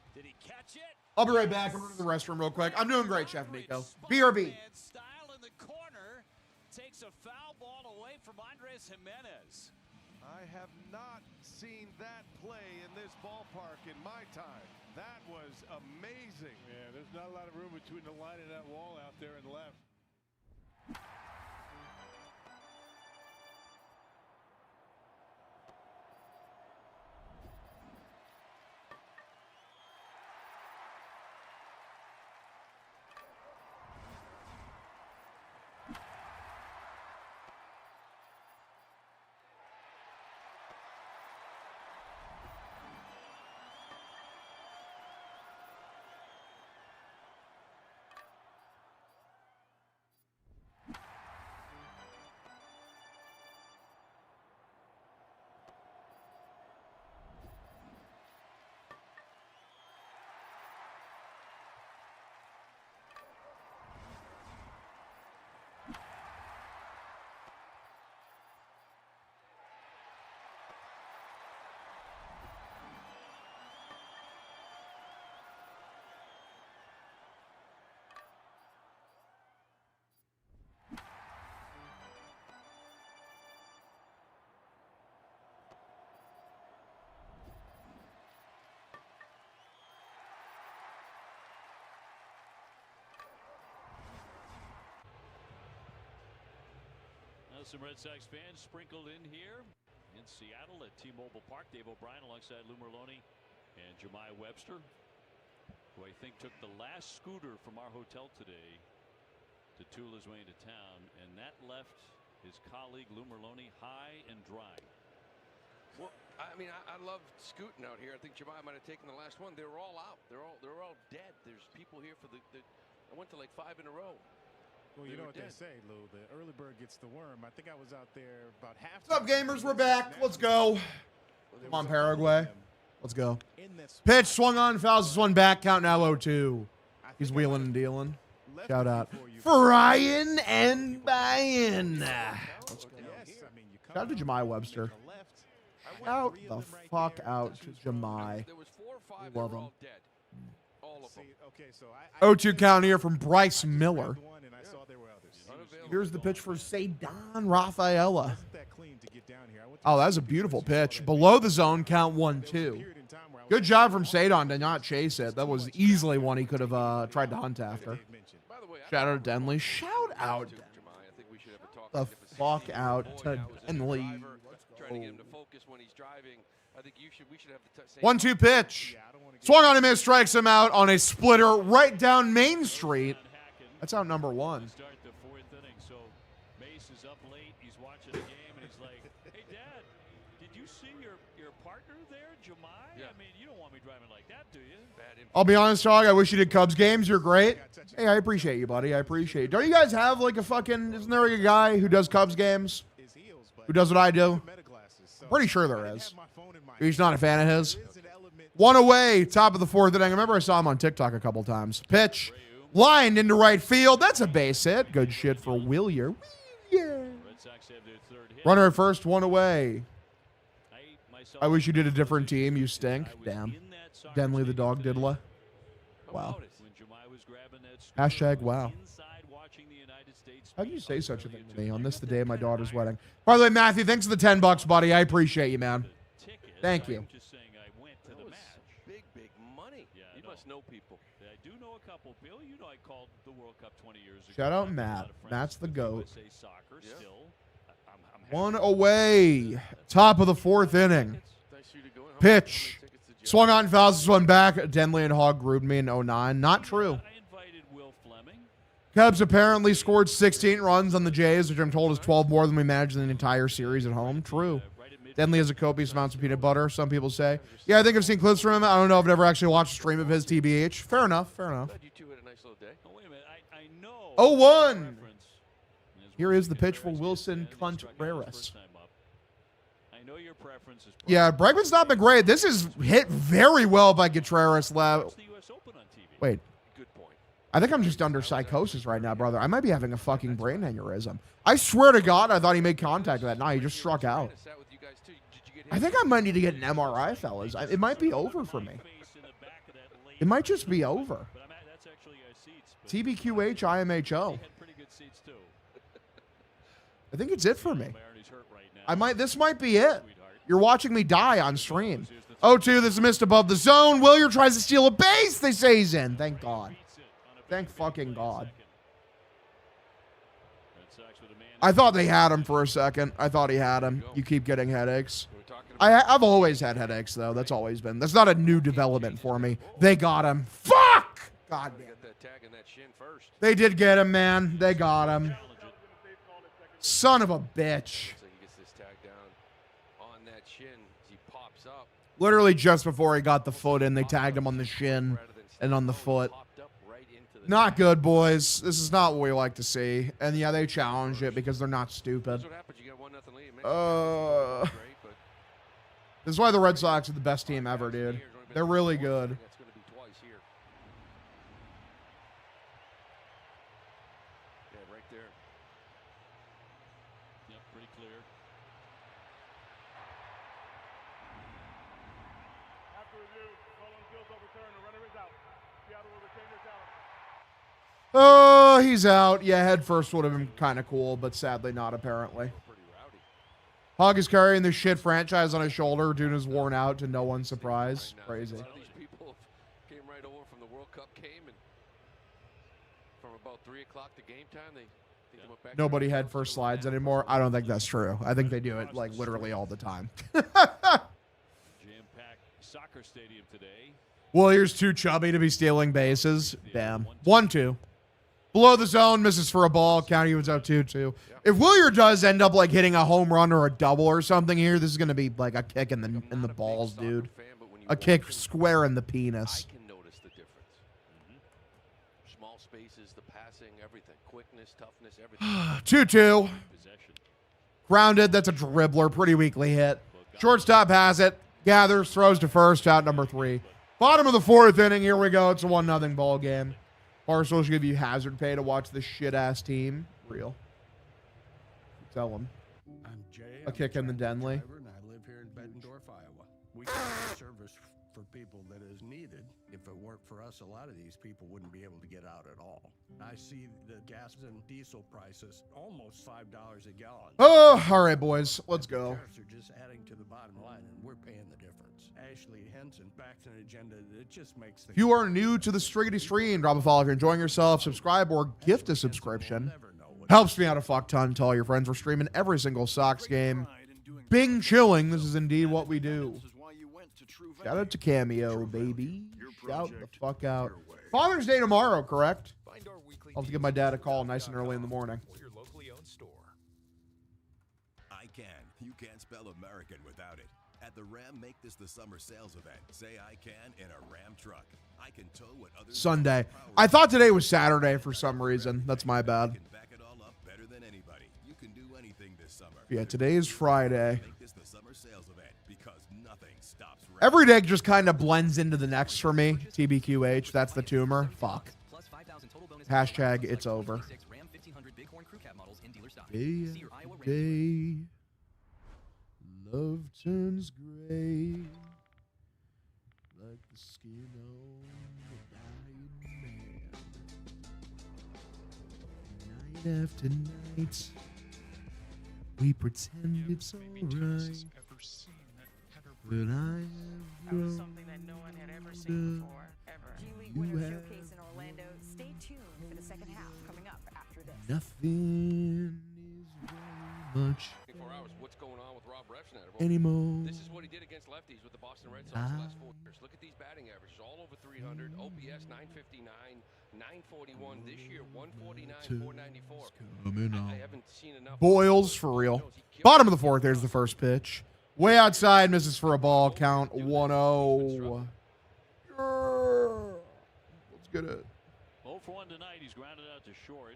I'll be right back. I'm going to the restroom real quick. I'm doing great, Chef Nico. BRB. Style in the corner takes a foul ball away from Andres Jimenez. I have not seen that play in this ballpark in my time. That was amazing. Yeah, there's not a lot of room between the line and that wall out there and left. Some Red Sox fans sprinkled in here in Seattle at T-Mobile Park. Dave O'Brien alongside Lou Merlone and Jemai Webster, who I think took the last scooter from our hotel today to tool his way into town, and that left his colleague Lou Merlone high and dry. Well, I mean, I love scooting out here. I think Jemai might have taken the last one. They were all out. They're all dead. There's people here for the I went to like 5 in a row. Well, you know what they say, Lou. The early bird gets the worm. I think I was out there about half. What's up, gamers? We're back. Let's go. Come on, Paraguay. Let's go. Pitch swung on, fouls this one back. Count now 0-2. He's wheeling and dealing. Shout out. Brian and Brian. Let's go. Shout out to Jemai Webster. Shout the fuck out to Jemai. Love him. 0-2 count here from Bryce Miller. Here's the pitch for Cedar Rafaela. Oh, that was a beautiful pitch. Below the zone, count 1-2. Good job from Cedar to not chase it. That was easily one he could have tried to hunt after. Shout out to Denley. Shout out the fuck out to Denley. 1-2 pitch. Swung on him and strikes him out on a splitter right down Main Street. That's out number 1. Start the 4th inning. So Mace is up late. He's watching the game and he's like, "Hey, Dad, did you see your partner there, Jemai? Yeah. I mean, you don't want me driving like that, do you?" I'll be honest, dog. I wish you did Cubs games. You're great. Hey, I appreciate you, buddy. I appreciate it. Don't you guys have like a fucking? Isn't there like a guy who does Cubs games? Who does what I do? I'm pretty sure there is. He's not a fan of his. One away, top of the 4th inning. I remember I saw him on TikTok a couple times. Pitch. Lined into right field. That's a base hit. Good shit for Willier. Runner at first, 1 away. I wish you did a different team. You stink. Damn. Denley the dog diddler. Wow. Hashtag wow. How can you say such a thing to me on this, the day of my daughter's wedding? By the way, Matthew, thanks for the $10, buddy. I appreciate you, man. Thank you. Big money. You must know people. I do know a couple. Bill, you know I called the World Cup 20 years ago. Shout out Matt. Matt's the GOAT. 1 away. Top of the 4th inning. Pitch. Swung on, fouls this one back. Denley and Hogg groomed me in 09. Not true. Cubs apparently scored 16 runs on the Jays, which I'm told is 12 more than we managed in the entire series at home. True. Denley has a copious amounts of peanut butter, some people say. Yeah, I think I've seen clips from him. I don't know if I've ever actually watched a stream of his, TBH. Fair enough, fair enough. You two had a nice little day. Oh, wait a minute. I know. 0-1. Here is the pitch for Wilson Contreras. I know your preference is. Yeah, Bregman's not been great. This is hit very well by Contreras. Wait. Good point. I think I'm just under psychosis right now, brother. I might be having a fucking brain aneurysm. I swear to God, I thought he made contact that night. He just struck out. I think I might need to get an MRI, fellas. It might be over for me. It might just be over. TBQH IMHO. I think it's it for me. This might be it. You're watching me die on stream. 0-2, this is missed above the zone. Willier tries to steal a base. They say he's in. Thank God. Thank fucking God. I thought they had him for a second. I thought he had him. You keep getting headaches. I've always had headaches, though. That's always been. That's not a new development for me. They got him. Fuck! God damn. They did get him, man. They got him. Son of a bitch. Literally just before he got the foot in, they tagged him on the shin and on the foot. Not good, boys. This is not what we like to see. And yeah, they challenged it because they're not stupid. This is why the Red Sox are the best team ever, dude. They're really good. Oh, he's out. Yeah, head first would have been kind of cool, but sadly not, apparently. Hogg is carrying the shit franchise on his shoulder. Dude is worn out to no one's surprise. Crazy. These people came right over from the World Cup game, and from about 3 o'clock to game time, they nobody head first slides anymore. I don't think that's true. I think they do it like literally all the time. Jam-packed soccer stadium today. Well, here's too chubby to be stealing bases. Damn. 1-2. Below the zone, misses for a ball. Count evens out 2-2. If Willier does end up like hitting a home run or a double or something here, this is gonna be like a kick in the balls, dude. A kick square in the penis. I can notice the difference. Small spaces, the passing, everything. Quickness, toughness, everything. 2-2. Grounded. That's a dribbler. Pretty weakly hit. Shortstop has it. Gathers. Throws to first. Out number 3. Bottom of the 4th inning. Here we go. It's a 1-0 ball game. Barstool should give you hazard pay to watch this shit-ass team. Real. Tell them. I'm Jay. A kick in the Denley. And I live here in Bettendorf, Iowa. We provide service for people that is needed. If it weren't for us, a lot of these people wouldn't be able to get out at all. I see the gas and diesel prices almost $5 a gallon. Oh, all right, boys. Let's go. Tariffs are just adding to the bottom line, and we're paying the difference. Ashley Henson, back to an agenda that just makes If you are new to the Striggity Stream, drop a follow if you're enjoying yourself, subscribe or gift a subscription. Helps me out a fuck ton. Tell all your friends we're streaming every single Sox game. Bing chilling. This is indeed what we do. Shout out to Cameo, baby. Shout the fuck out. Father's Day tomorrow, correct? I'll have to give my dad a call nice and early in the morning. I can. You can't spell American without it. At the Ram Make This the Summer Sales Event, say I can in a Ram truck. I can tow what others Sunday. I thought today was Saturday for some reason. That's my bad. back it all up better than anybody. You can do anything this summer. Yeah, today is Friday. Make this the summer sales event because nothing stops Ram. Every day just kind of blends into the next for me. TBQH, that's the tumor. Fuck. Hashtag it's over. Day after day, love turns gray like the skin on a dying man. Night after night, we pretend it's alright, but I have grown Something that no one had ever seen before, ever. G-League Winter Showcase in Orlando. Stay tuned for the second half coming up after this. Nothing is very much 24 hours. What's going on with Rob Refsnyder? anymore. This is what he did against lefties with the Boston Red Sox the last 4 years. Look at these batting averages, all over 300. OPS 959, 941 this year, 149, 494. I haven't seen enough. Boils for real. Bottom of the 4th. There's the first pitch. Way outside, misses for a ball. Count 1-0. Let's get it. 0 for 1 tonight. He's grounded out to short.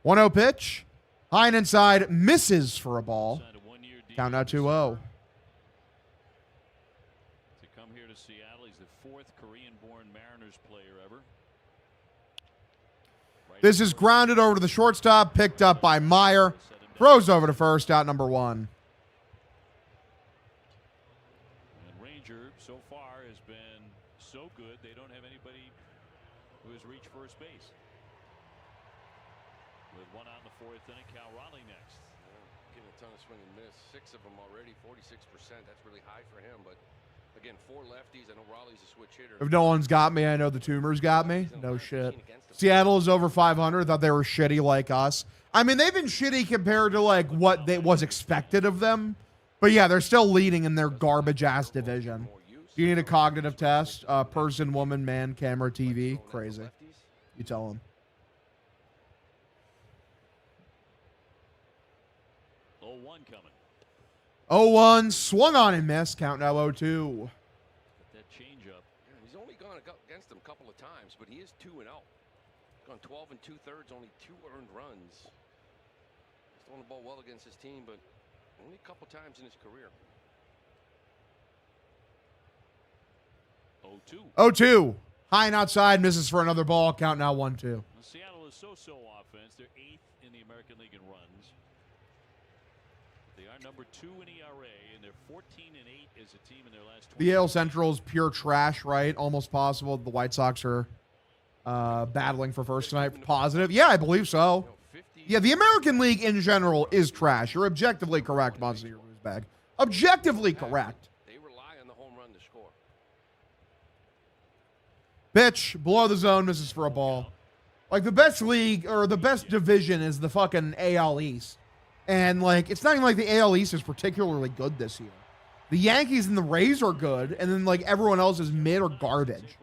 1-0 pitch. High and inside, misses for a ball. Count now 2-0. To come here to Seattle, he's the 4th Korean-born Mariners player ever. This is grounded over to the shortstop, picked up by Meyer. Throws over to first, out number 1. And Ranger so far has been so good, they don't have anybody who has reached first base. With 1 out in the 4th inning, Cal Raleigh next. Getting a ton of swing and miss. 6 of them already, 46%. That's really high for him. But again, 4 lefties. I know Raleigh's a switch hitter. If no one's got me, I know the tumor's got me. No shit. Seattle is over 500. Thought they were shitty like us. I mean, they've been shitty compared to like what was expected of them. But yeah, they're still leading in their garbage-ass division. Do you need a cognitive test? Person, woman, man, camera, TV. Crazy. You tell them. 0-1 coming. 0-1, swung on and missed. Count now 0-2. That changeup. Yeah, he's only gone against them a couple of times, but he is 2-0. Gone 12 2/3, only 2 earned runs. He's throwing the ball well against his team, but only a couple times in his career. 0-2. 0-2. High and outside, misses for another ball. Count now 1-2. Seattle is so-so offense. They're 8th in the American League in runs. They are number 2 in ERA, and they're 14-8 as a team in their last 20. The AL Central is pure trash, right? Almost possible the White Sox are battling for first tonight. Positive. Yeah, I believe so. Yeah, the American League in general is trash. You're objectively correct, Monsignor Roosbag. Objectively correct. They rely on the home run to score. Pitch, below the zone, misses for a ball. Like, the best league or the best division is the fucking AL East. And, like, it's not even like the AL East is particularly good this year. The Yankees and the Rays are good, and then, like, everyone else is mid or garbage.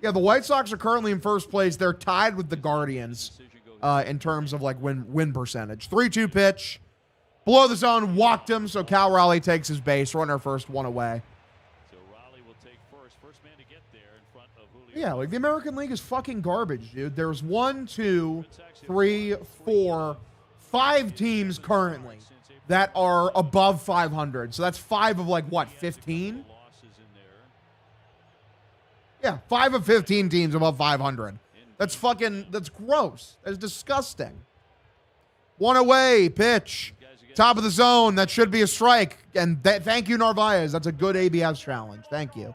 Yeah, the White Sox are currently in first place. They're tied with the Guardians in terms of, like, win percentage. 3-2 pitch. Below the zone, walked him, so Cal Raleigh takes his base. Runner first, one away. So Raleigh will take first man to get there in front of Julio. Yeah, like, the American League is fucking garbage, dude. There's 1, 2, 3, 4, 5 teams currently that are above 500. So that's 5 of, like, what, 15? Yeah, 5 of 15 teams above 500. That's gross. That's disgusting. One away, pitch. Top of the zone. That should be a strike. And thank you, Narvaez. That's a good ABS challenge. Thank you.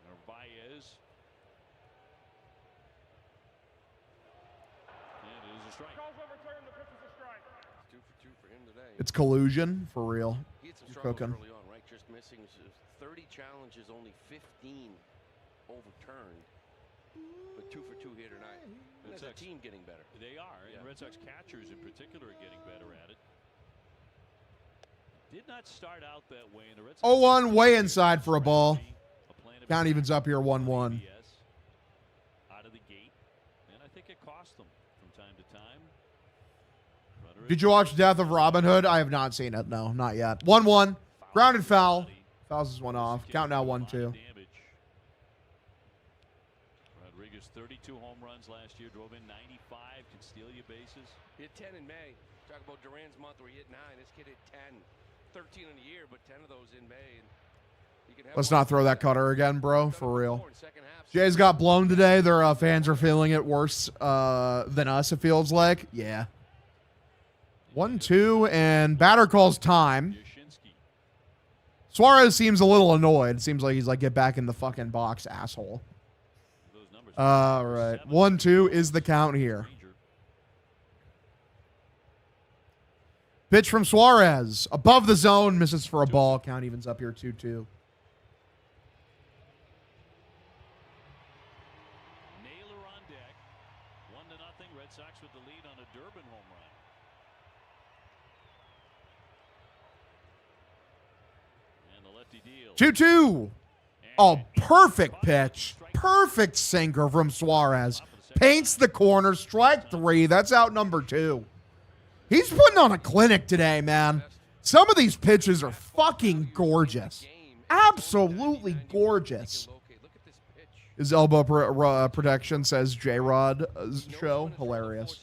Narvaez. And it is a strike. It's 2 for 2 for him today. It's collusion, for real. He had some You're struggles cooking. early on, right? Just missing 30 challenges, only 15 overturned. But 2 for 2 here tonight. And as a team getting better. They are, and Red Sox catchers in particular are getting better at it. Did not start out that way. And the Red Sox 0-1, way inside for a ball. Count evens up here, 1-1. Out of the gate, and I think it cost them from time to time. Did you watch Death of Robin Hood? I have not seen it. No, not yet. 1-1. Grounded foul. Fouls this one off. Count now 1-2. Rodriguez, 32 home runs last year, drove in 95, can steal you bases. He hit 10 in May. Talk about Duran's month where he hit 9. This kid hit 10. 13 in a year, but 10 of those in May. And he can have Let's not throw that cutter again, bro. For real. Jays got blown today. Their fans are feeling it worse than us, it feels like. Yeah. 1-2, and batter calls time. Suarez seems a little annoyed. Seems like he's like, get back in the fucking box, asshole. All right. 1-2 is the count here. Pitch from Suarez. Above the zone. Misses for a ball. Count evens up here 2-2. Naylor on deck. 1-0. Red Sox with the lead on a Durbin home run. And the lefty deal. 2-2. Oh, perfect pitch. Perfect sinker from Suarez. Paints the corner. Strike 3. That's out number 2. He's putting on a clinic today, man. Some of these pitches are fucking gorgeous. Absolutely gorgeous. His elbow protection, says J-Rod show. Hilarious.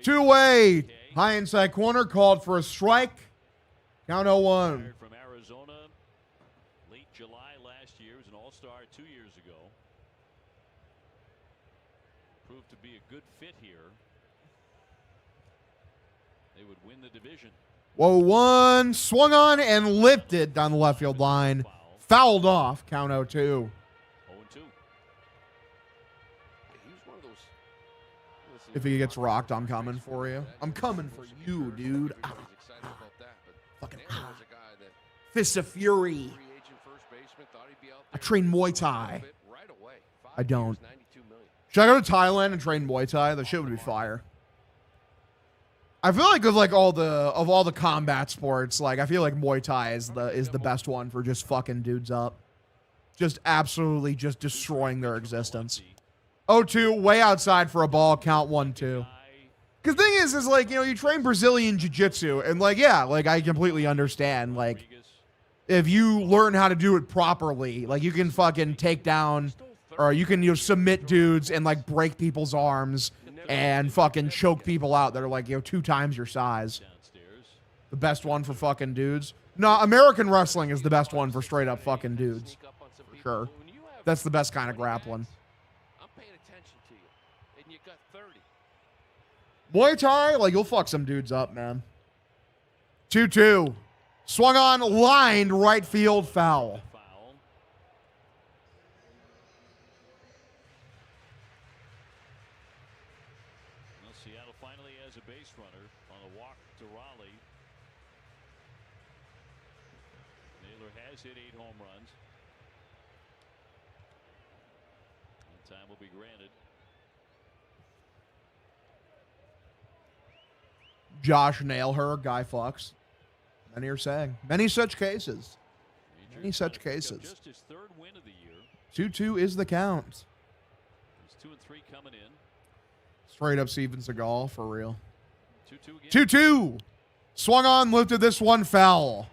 Two-way. High inside corner. Called for a strike. Count 0-1. From Arizona, late July last year. He was an all-star 2 years ago. Proved to be a good fit here. They would win the division. 0-1. Swung on and lifted down the left field line. Fouled off. Count 0-2. 0-2. If he gets rocked, I'm coming for you. I'm coming for you, dude. Fucking Fist of Fury. I train Muay Thai. I don't. Should I go to Thailand and train Muay Thai? That shit would be fire. I feel like of all the combat sports, like I feel like Muay Thai is the best one for just fucking dudes up. Just absolutely just destroying their existence. 0-2, way outside for a ball, count 1-2. Because the thing is like, you know, you train Brazilian Jiu-Jitsu, and like, yeah, like I completely understand, like, if you learn how to do it properly, like you can fucking take down, or you can, you know, submit dudes and like break people's arms and fucking choke people out that are like, you know, 2 times your size. The best one for fucking dudes. No, American wrestling is the best one for straight up fucking dudes. For sure. That's the best kind of grappling. Muay Thai, like, you'll fuck some dudes up, man. 2-2. Swung on, lined, right field, foul. Well, Seattle finally has a base runner on a walk to Raleigh. Chandler has hit 8 home runs. And time will be granted. Josh Nailher, guy fucks. Many are saying. Many such cases. Many such cases. Just his 3rd win of the year. 2-2 is the count. He's 2 and 3 coming in. Straight up Steven Seagal, for real. 2-2 again. 2-2. Swung on, lifted this one, foul.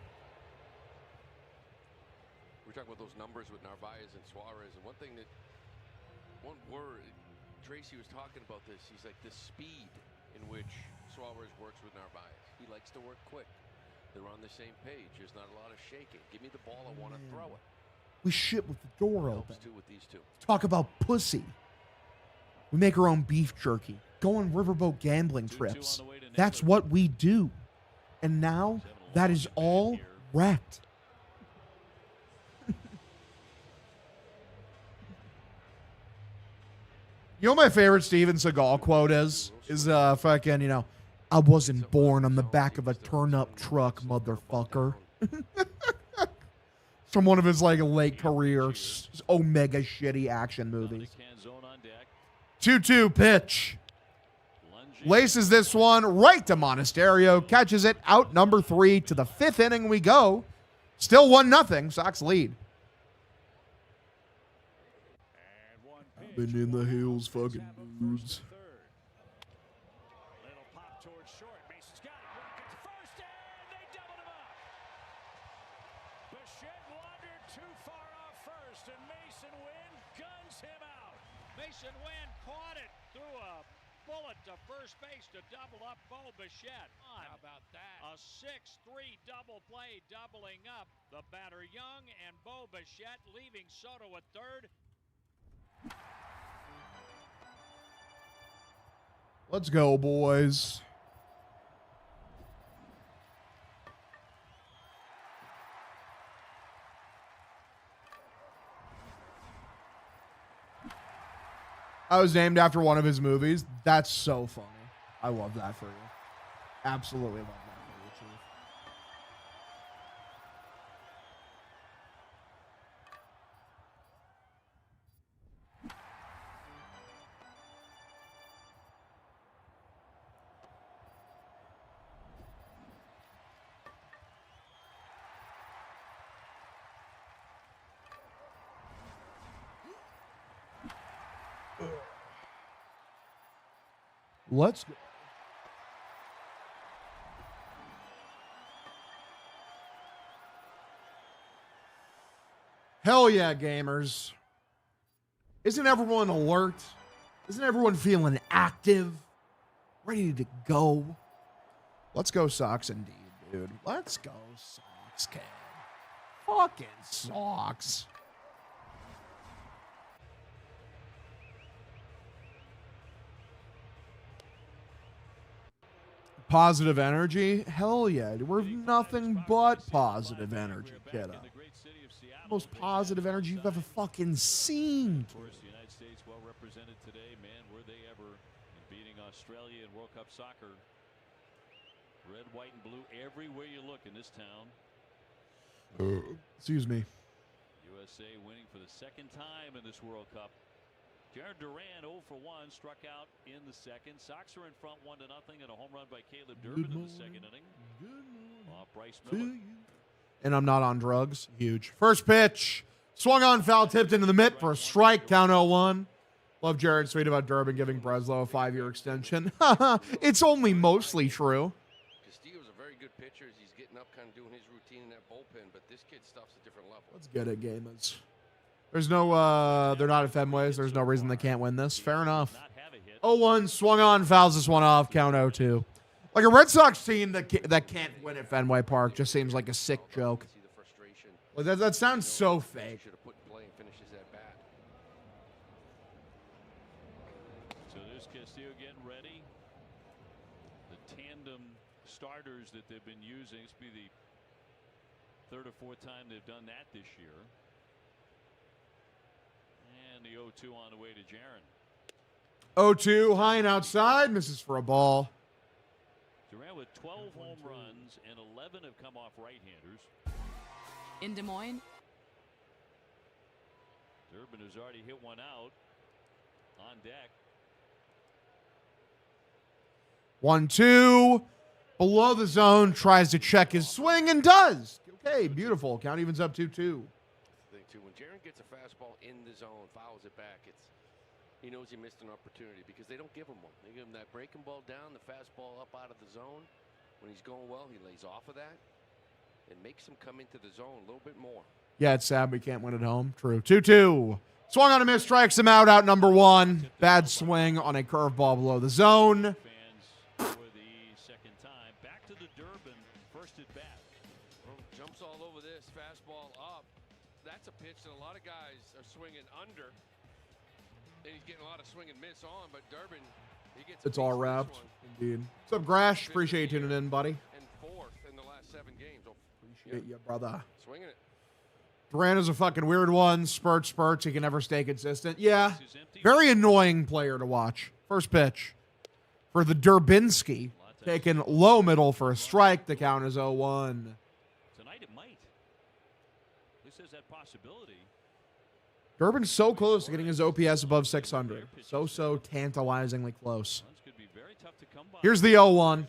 We're talking about those numbers with Narvaez and Suarez, and one word, Tracy was talking about this. He's like the speed in which Suarez works with Narvaez. He likes to work quick. They're on the same page. There's not a lot of shaking. Give me the ball. I want to throw it. We shit with the door open. Helps too with these two. Talk about pussy. We make our own beef jerky. Go on riverboat gambling trips. That's what we do. And now that is all wrecked. You know what my favorite Steven Seagal quote is? Fucking, you know, I wasn't born on the back of a turn-up truck, motherfucker. From one of his, like, late career omega shitty action movies. 2-2 pitch. Laces this one right to Monasterio. Catches it out number 3 to the 5th inning we go. Still 1-0. Sox lead. Been in the hills, fucking dudes. Little pop towards short. Mason's got it. Rockets first, and they doubled him up. Bichette wandered too far off first, and Mason Wynn guns him out. Mason Wynn caught it through a bullet to first base to double up Bo Bichette. How about that? A 6-3 double play, doubling up the batter Young and Bo Bichette, leaving Soto at third. Let's go, boys. I was named after one of his movies. That's so funny. I love that for you. Absolutely love that for you, Chief. Let's go. Hell yeah, gamers. Isn't everyone alert? Isn't everyone feeling active? Ready to go? Let's go Sox indeed, dude. Let's go Sox, kid. Fucking Sox. Positive energy? Hell yeah. We're nothing but positive energy, kiddo. Most positive energy you've ever fucking seen. Of course, the United States well represented today. Man, were they ever in beating Australia in World Cup soccer. Red, white, and blue everywhere you look in this town. Excuse me. USA winning for the 2nd time in this World Cup. Jared Duran 0 for 1, struck out in the 2nd. Sox are in front 1-0, and a home run by Caleb Durbin in the 2nd inning. Off Bryce Miller. And I'm not on drugs. Huge. First pitch. Swung on, foul, tipped into the mitt for a strike. Count 0-1. Love Jared's tweet about Durbin giving Breslow a 5-year extension. It's only mostly true. Castillo's a very good pitcher as he's getting up, kind of doing his routine in that bullpen, but this kid stuff's a different level. Let's get it, gamers. There's no, they're not at Fenway's. There's no reason they can't win this. Fair enough. 0-1, swung on, fouls this one off. Count 0-2. Like a Red Sox team that can't win at Fenway Park just seems like a sick joke. Like that sounds so fake. So there's Castillo getting ready. The tandem starters that they've been using. This will be the 3rd or 4th time they've done that this year. And the 0-2 on the way to Jaron. 0-2, high and outside, misses for a ball. Duran with 12 home runs and 11 have come off right-handers. In Des Moines, Durbin has already hit one out on deck. 1-2. Below the zone, tries to check his swing and does. Okay, beautiful. Count evens up 2-2. Thing too, when Jaron gets a fastball in the zone, fouls it back, he knows he missed an opportunity because they don't give him one. They give him that breaking ball down, the fastball up out of the zone. When he's going well, he lays off of that and makes him come into the zone a little bit more. Yeah, it's sad we can't win at home. True. 2-2. Swung on a miss, strikes him out number 1. Bad swing on a curveball below the zone. For the second time. Back to the Durbin, first at bat. Well, jumps all over this, fastball up. That's a pitch that a lot of guys are swinging under. And he's getting a lot of swing and miss on, but Durbin, he gets It's all wrapped. Indeed. What's up, Grash? Appreciate you tuning in, buddy. And 4th in the last 7 games. Oh, Appreciate you, brother. Swinging it. Duran is a fucking weird one. Spurts. He can never stay consistent. Yeah. Very annoying player to watch. First pitch for the Durbinski. Taken low middle for a strike. The count is 0-1. Tonight it might. This is that possibility. Durbin's so close to getting his OPS above 600. So tantalizingly close. Here's the 0-1.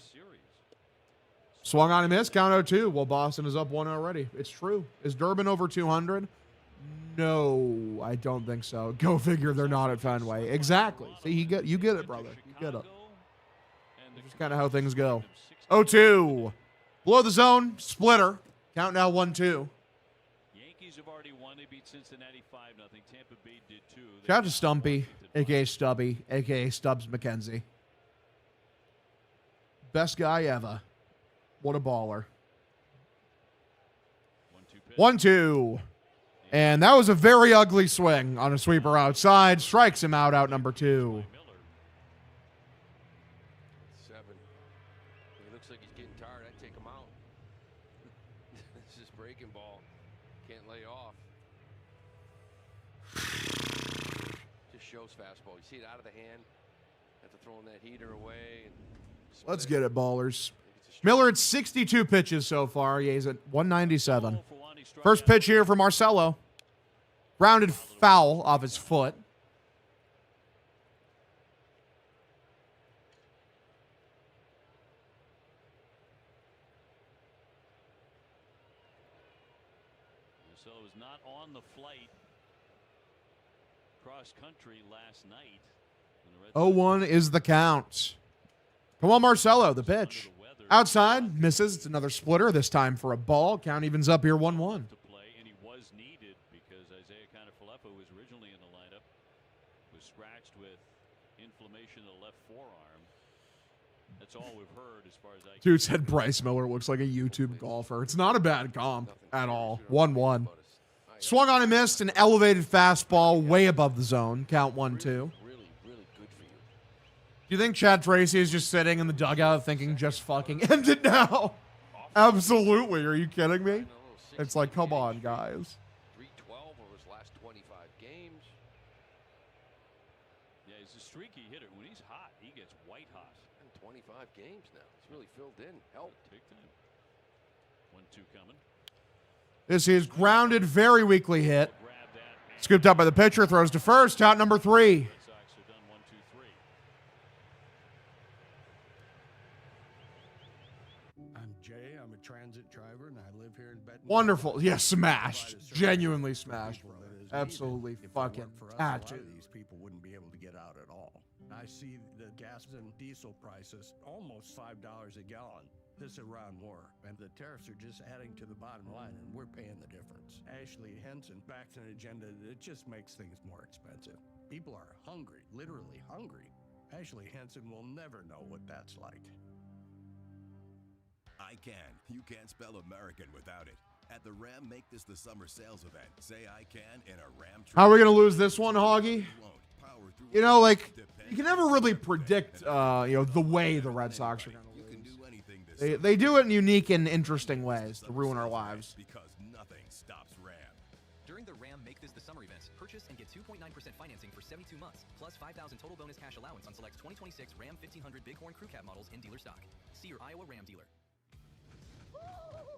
Swung on a miss, count 0-2. Well, Boston is up 1 already. It's true. Is Durbin over 200? No, I don't think so. Go figure, they're not at Fenway. Exactly. See, you get it, brother. You get it. That's just kind of how things go. 0-2. Below the zone, splitter. Count now 1-2. Yankees have already won. They beat Cincinnati 5-0. Tampa Bay did too. Shout out to Stumpy, a.k.a. Stubby, a.k.a. Stubbs McKenzie. Best guy ever. What a baller. 1-2. And that was a very ugly swing on a sweeper outside. Strikes him out number 2. 7. He looks like he's getting tired. I'd take him out. This is breaking ball. Can't lay off. Just shows fastball. You see it out of the hand. After throwing that heater away. And let's get it, ballers. Miller at 62 pitches so far. Yeah, he's at 197. First pitch here for Marcelo. Grounded foul off his foot. Marcelo was not on the flight cross country last night. 0-1 is the count. Come on, Marcelo, the pitch. Outside, misses. It's another splitter, this time for a ball. Count evens up here 1-1. To play, and he was needed because Isaiah Canafalefa, who was originally in the lineup, was scratched with inflammation of the left forearm. That's all we've heard as far as I Dude said Bryce Miller looks like a YouTube golfer. It's not a bad comp at all. 1-1. Swung on and missed, an elevated fastball way above the zone. Count 1-2. Do you think Chad Tracy is just sitting in the dugout thinking just fucking end it now? Absolutely. Are you kidding me? It's like, come on, guys. 312 over his last 25 games. Yeah, he's a streaky hitter. When he's hot, he gets white hot. 25 games now. He's really filled in. Help. Big time. 1-2 coming. This is grounded, very weakly hit. Scooped up by the pitcher, throws to first. Out number 3. Transit driver, and I live here in Benton. Wonderful. Yeah, smashed. Genuinely smashed. Absolutely fucking tattooed. These people wouldn't be able to get out at all. I see the gas and diesel prices almost $5 a gallon. This Iran war, and the tariffs are just adding to the bottom line, and we're paying the difference. Ashley Henson backs an agenda that just makes things more expensive. People are hungry, literally hungry. Ashley Henson will never know what that's like. I can. You can't spell American without it. At the Ram, make this the summer sales event. Say I can in a Ram truck. How are we going to lose this one, Hoggy? You know, like, you can never really predict, the way the Red Sox are going to lose. They do it in unique and interesting ways to ruin our lives. Because nothing stops Ram. During the Ram Make This the Summer event, purchase and get 2.9% financing for 72 months, plus $5,000 total bonus cash allowance on select 2026 Ram 1500 Bighorn Crew Cab models in dealer stock. See your Iowa Ram dealer.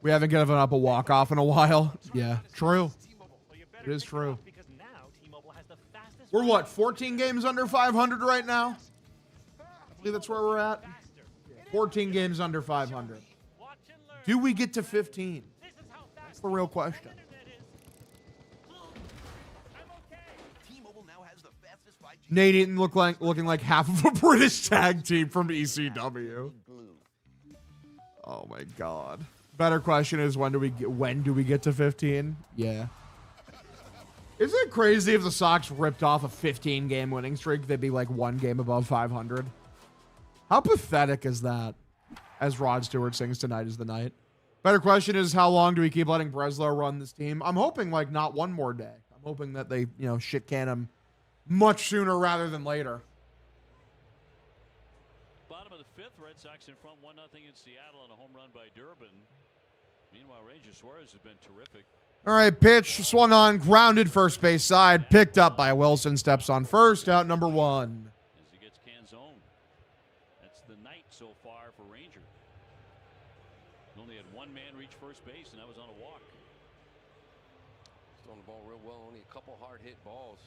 We haven't given up a walk-off in a while. Yeah, true. It is true. We're what, 14 games under 500 right now? I believe that's where we're at. 14 games under 500. Do we get to 15? That's the real question. Nate Eaton looking like half of a British tag team from ECW. Oh my God. Better question is when do we get to 15? Yeah. Isn't it crazy if the Sox ripped off a 15-game winning streak, they'd be like one game above 500? How pathetic is that? As Rod Stewart sings "Tonight Is the Night." Better question is how long do we keep letting Breslow run this team? I'm hoping like not one more day. I'm hoping that they, shit can him much sooner rather than later. Bottom of the fifth, Red Sox in front 1-0 in Seattle on a home run by Durbin. Meanwhile, Ranger Suarez has been terrific. All right, pitch swung on, grounded first base side, picked up by Wilson, steps on first, out number 1. As he gets Canzone. That's the night so far for Ranger. He only had one man reach first base, and that was on a walk. Throwing the ball real well, only a couple hard hit balls.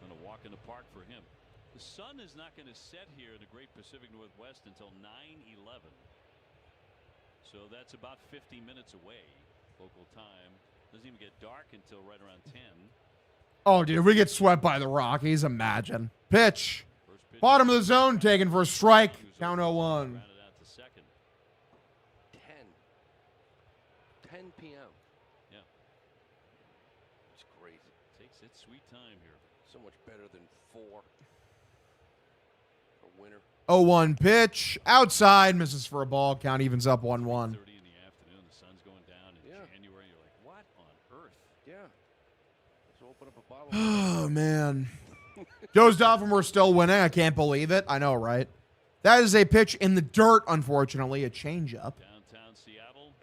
And a walk in the park for him. The sun is not going to set here in the Great Pacific Northwest until 9/11. So that's about 50 minutes away, local time. Doesn't even get dark until right around 10. Oh, dude, we get swept by the Rockies. Imagine. Pitch. Bottom of the zone, taken for a strike. Count 0-1. Rounded out to second. 10 p.m. Yeah. It's great. Takes its sweet time here. So much better than 4 for winter. 0-1 pitch. Outside. Misses for a ball. Count evens up 1-1. 30 in the afternoon. The sun's going down in January. You're like, what on earth? Yeah. Let's open up a bottle. Oh, man. Dozed off and we're still winning. I can't believe it. I know, right? That is a pitch in the dirt, unfortunately. A changeup. Downtown Seattle.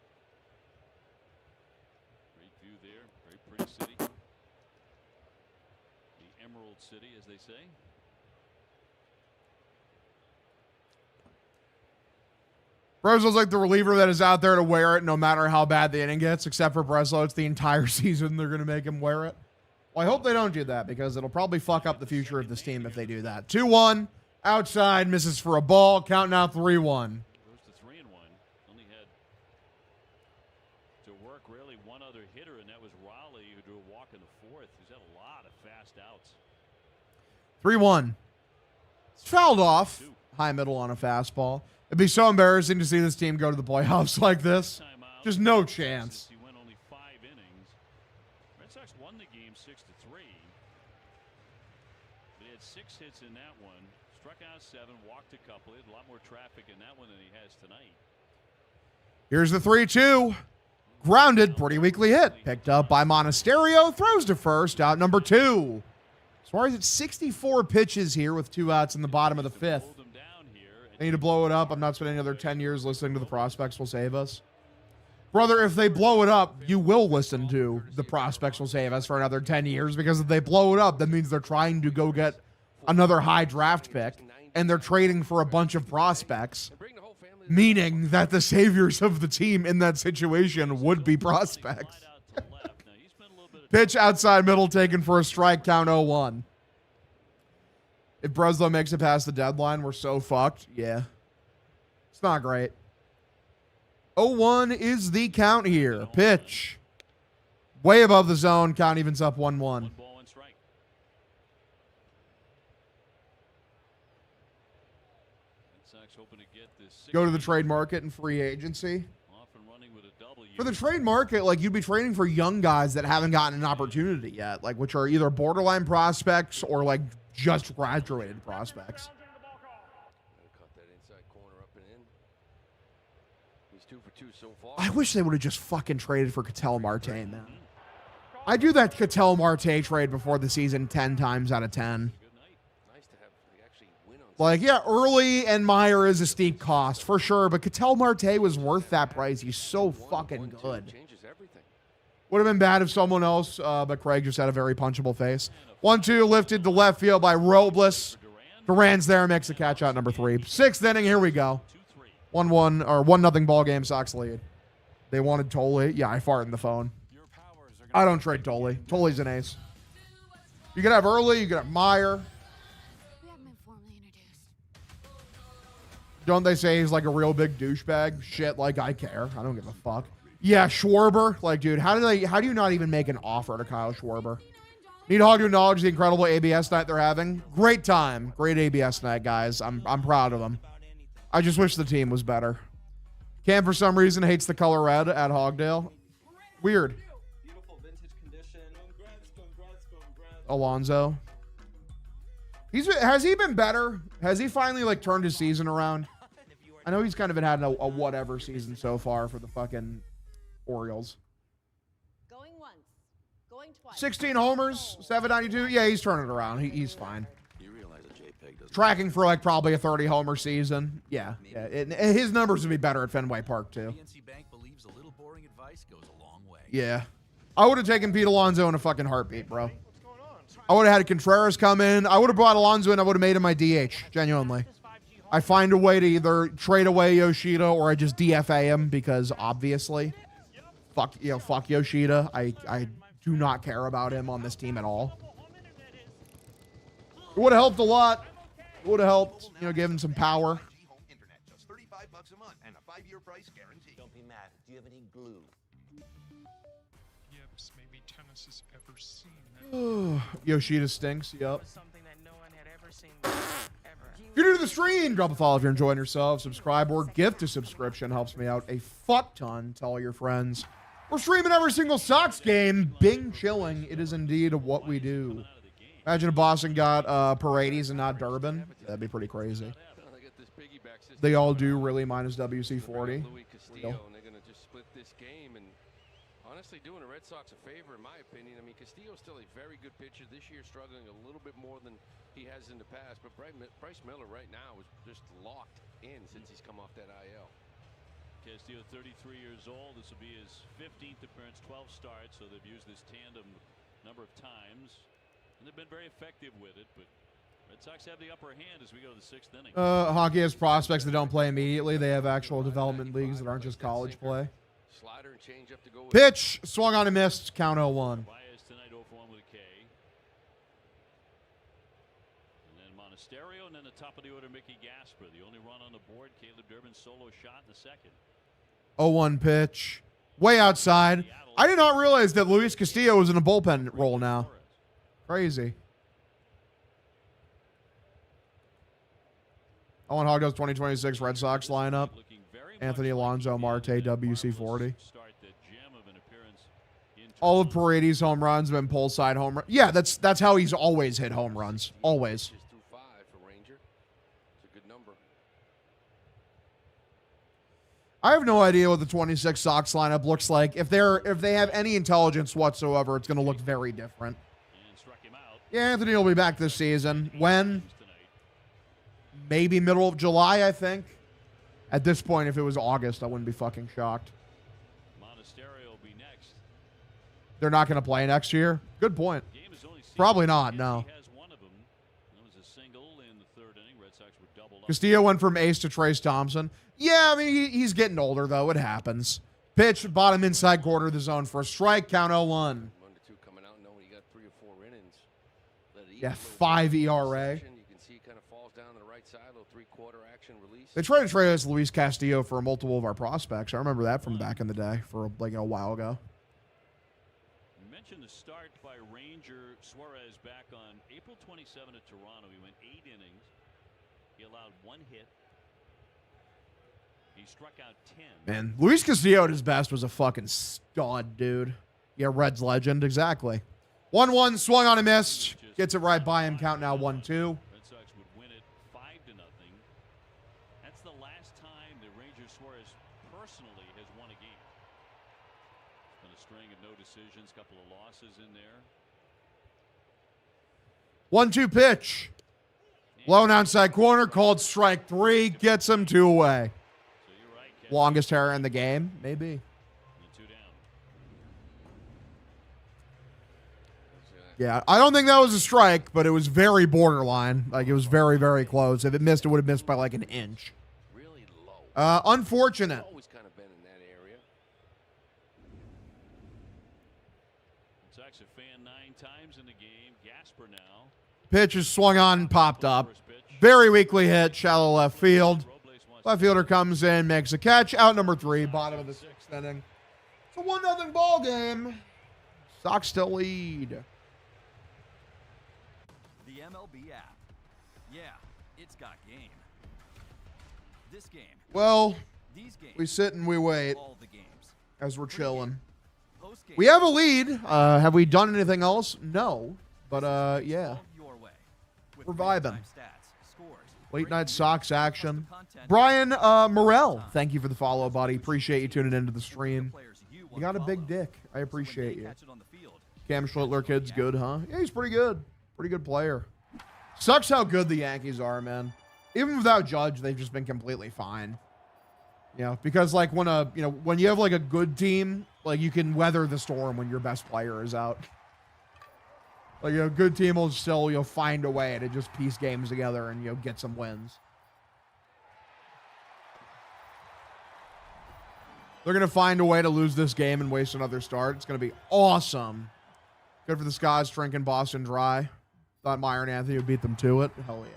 Great view there. Very pretty city. The Emerald City, as they say. Breslow's like the reliever that is out there to wear it no matter how bad the inning gets, except for Breslow. It's the entire season they're going to make him wear it. Well, I hope they don't do that because it'll probably fuck up the future of this team if they do that. 2-1. Outside. Misses for a ball. Count now 3-1. Goes to 3-1. Only had to work really one other hitter, and that was Raleigh, who drew a walk in the fourth. He's had a lot of fast outs. 3-1. It's fouled off. High middle on a fastball. It'd be so embarrassing to see this team go to the playoffs like this. Just no chance. He went only 5 innings. Red Sox won the game 6-3. But he had 6 hits in that one. Struck out 7, walked a couple. He had a lot more traffic in that one than he has tonight. Here's the 3-2. Grounded, pretty weakly hit. Picked up by Monasterio. Throws to first, out number 2. Suarez at 64 pitches here with 2 outs in the bottom of the 5th. They need to blow it up. I'm not spending another 10 years listening to the prospects will save us. Brother, if they blow it up, you will listen to the prospects will save us for another 10 years because if they blow it up, that means they're trying to go get another high draft pick and they're trading for a bunch of prospects, meaning that the saviors of the team in that situation would be prospects. Pitch outside middle taken for a strike, count 0-1. If Breslow makes it past the deadline, we're so fucked. Yeah. It's not great. 0-1 is the count here. Pitch. Way above the zone. Count evens up 1-1. 1 ball and strike. Red Sox hoping to get this. Go to the trade market and free agency. Off and running with a W. For the trade market, like you'd be trading for young guys that haven't gotten an opportunity yet, like which are either borderline prospects or like just graduated prospects. Cut that inside corner up and in. He's 2 for 2 so far. I wish they would have just fucking traded for Ketel Marte, man. I do that Ketel Marte trade before the season 10 times out of 10. Nice to have actually win on. Like, yeah, Early and Meyer is a steep cost for sure, but Ketel Marte was worth that price. He's so fucking good. Changes everything. Would have been bad if someone else, but Craig just had a very punchable face. 1-2 lifted to left field by Robles. Duran's there, makes a catch out number 3. 6th inning, here we go. 1-1 or 1-0 ball game, Sox lead. They wanted Tolle. Yeah, I farted in the phone. I don't trade Tolle. Tolle's an ace. You could have Early, you could have Meyer. Don't they say he's like a real big douchebag? Shit, like I care. I don't give a fuck. Yeah, Schwarber. Like, dude, how do you not even make an offer to Kyle Schwarber? Need Hog to acknowledge the incredible ABS night they're having. Great time. Great ABS night, guys. I'm proud of them. I just wish the team was better. Cam, for some reason, hates the color red at Hogdale. Weird. Alonzo. Has he been better? Has he finally like turned his season around? I know he's kind of been had a whatever season so far for the fucking Orioles. Going once, going twice. 16 homers, 792. Yeah, he's turning it around. He's fine. You realize a JPEG doesn't Tracking for like probably a 30 homer season. Yeah. His numbers would be better at Fenway Park too. PNC Bank believes a little boring advice goes a long way. Yeah. I would have taken Pete Alonso in a fucking heartbeat, bro. I would have had Contreras come in. I would have brought Alonso in. I would have made him my DH, genuinely. I find a way to either trade away Yoshida or I just DFA him because obviously, fuck Yoshida. I do not care about him on this team at all. It would have helped a lot. It would have helped, give him some power. Just $35 a month and a 5-year price guarantee. Don't be mad. Do you have any glue? Yips, maybe tennis has ever seen. Yoshida stinks. Yep. If you're new to the stream, drop a follow if you're enjoying yourself. Subscribe or gift a subscription. Helps me out a fuck ton. Tell all your friends. We're streaming every single Sox game. Bing chilling. It is indeed what we do. Imagine if Boston got Paredes and not Durbin. That'd be pretty crazy. They all do really minus WC40. Honestly, doing the Red Sox a favor, in my opinion. I mean, Castillo's still a very good pitcher. This year, struggling a little bit more than he has in the past. But Bryce Miller right now is just locked in since he's come off that IL. Castillo, 33 years old. This will be his 15th appearance, 12 starts. So they've used this tandem a number of times, and they've been very effective with it. But Red Sox have the upper hand as we go to the 6th inning. Hockey has prospects that don't play immediately. They have actual development leagues that aren't just college play. Slider and change up to go with Pitch, swung on and missed, count 0-1. Baez tonight 0 for 1 with a K. And then Monasterio, and then the top of the order, Mickey Gasper. The only run on the board, Caleb Durbin's solo shot in the second. 0-1 pitch, way outside. I did not realize that Luis Castillo was in a bullpen role now. Crazy. Owen Hogdale's 2026 Red Sox lineup. Anthony Alonso, Marte, WC40. All of Paredes' home runs have been pull side home runs. Yeah, that's how he's always hit home runs. Always. I have no idea what the 26 Sox lineup looks like. If they have any intelligence whatsoever, it's going to look very different. Yeah, Anthony will be back this season. When? Maybe middle of July, I think. At this point, if it was August, I wouldn't be fucking shocked. Monasterio will be next. They're not going to play next year? Good point. Probably not, no. Castillo went from ace to Trace Thompson. Yeah, I mean, he's getting older, though. It happens. Pitch, bottom inside quarter of the zone for a strike, count 0-1. Yeah, 5 ERA. They tried to trade us Luis Castillo for multiple of our prospects. I remember that from back in the day, for like a while ago. You mentioned the start by Ranger Suarez back on April 27 at Toronto. He went 8 innings. He allowed 1 hit. He struck out 10. Man, Luis Castillo at his best was a fucking stud, dude. Yeah, Reds legend, exactly. 1-1, swung on a miss. Gets it right by him. Count now 1-2. Red Sox would win it 5-0. That's the last time that Ranger Suarez personally has won a game. It's been a string of no decisions, couple of losses in there. 1-2 pitch. Low and outside corner, called strike 3. Gets him 2 away. So you're right, Longest error in the game? Maybe. Yeah, I don't think that was a strike, but it was very borderline. Like, it was very, very close. If it missed, it would have missed by like an inch. Really low. Unfortunate. Always kind of been in that area. Sox have fanned 9 times in the game. Gasper now. Pitch is swung on and popped up. Very weakly hit, shallow left field. Left fielder comes in, makes a catch. Out number 3, bottom of the 6th inning. It's a 1-0 ball game. Sox still lead. The MLB app. Yeah, it's got game. This game. Well, These games. we sit and we wait All the games. as we're chilling. Post-game. We have a lead. Have we done anything else? No. But, yeah. Your way. With We're vibing. real-time stats, scores, Late breaking night news, Sox action. custom content, Brian Morell, thank you for the follow, buddy. Appreciate you tuning into the stream. You got a big dick. I appreciate you. catch it on the field. Cam Schlittler kid's good, huh? Yeah, he's pretty good. Pretty good player. Sucks how good the Yankees are, man. Even without Judge, they've just been completely fine. You know, because like when you have like a good team, like you can weather the storm when your best player is out. Like a good team will still, find a way to just piece games together and, get some wins. They're going to find a way to lose this game and waste another start. It's going to be awesome. Good for the Skies drinking Boston Dry. Thought Meyer and Anthony would beat them to it. Hell yeah.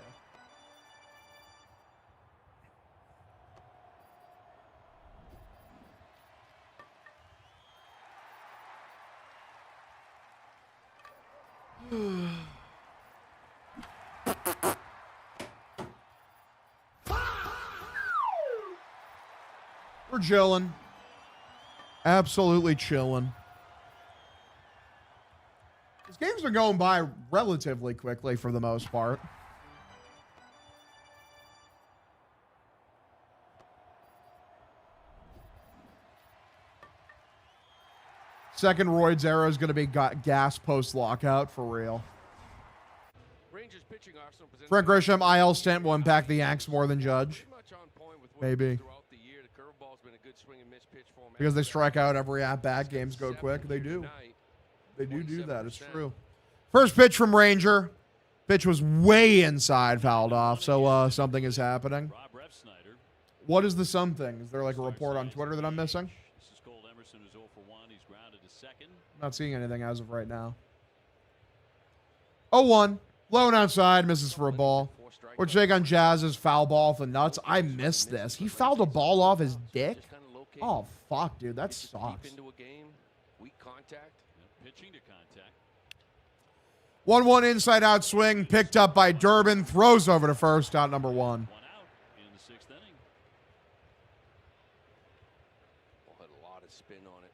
We're chilling. Absolutely chilling. These games are going by relatively quickly for the most part. Second Royd's era is going to be gas post-lockout for real. Rangers pitching arsenal presents Frank Grisham, IL stint will impact the Yanks more than Judge. Maybe. throughout the year. The curveball's been a good swing and miss pitch for him. Because they strike out every at-bat, games go quick. They do. They do that. It's true. First pitch from Ranger. Pitch was way inside, fouled off. So something is happening. What is the something? Is there like a report on Twitter that I'm missing? This is Cole Emerson, who's 0 for 1. He's grounded to second. Not seeing anything as of right now. 0-1. Low and outside. Misses for a ball. Or take on Jazz's foul ball off the nuts. I missed this. He fouled a ball off his dick? Oh, fuck, dude. That sucks. Into a game, weak contact. Pitching to contact. 1-1 inside-out swing. Picked up by Durbin. Throws over to first. Out number 1. 1 out in the 6th inning. Ball had a lot of spin on it.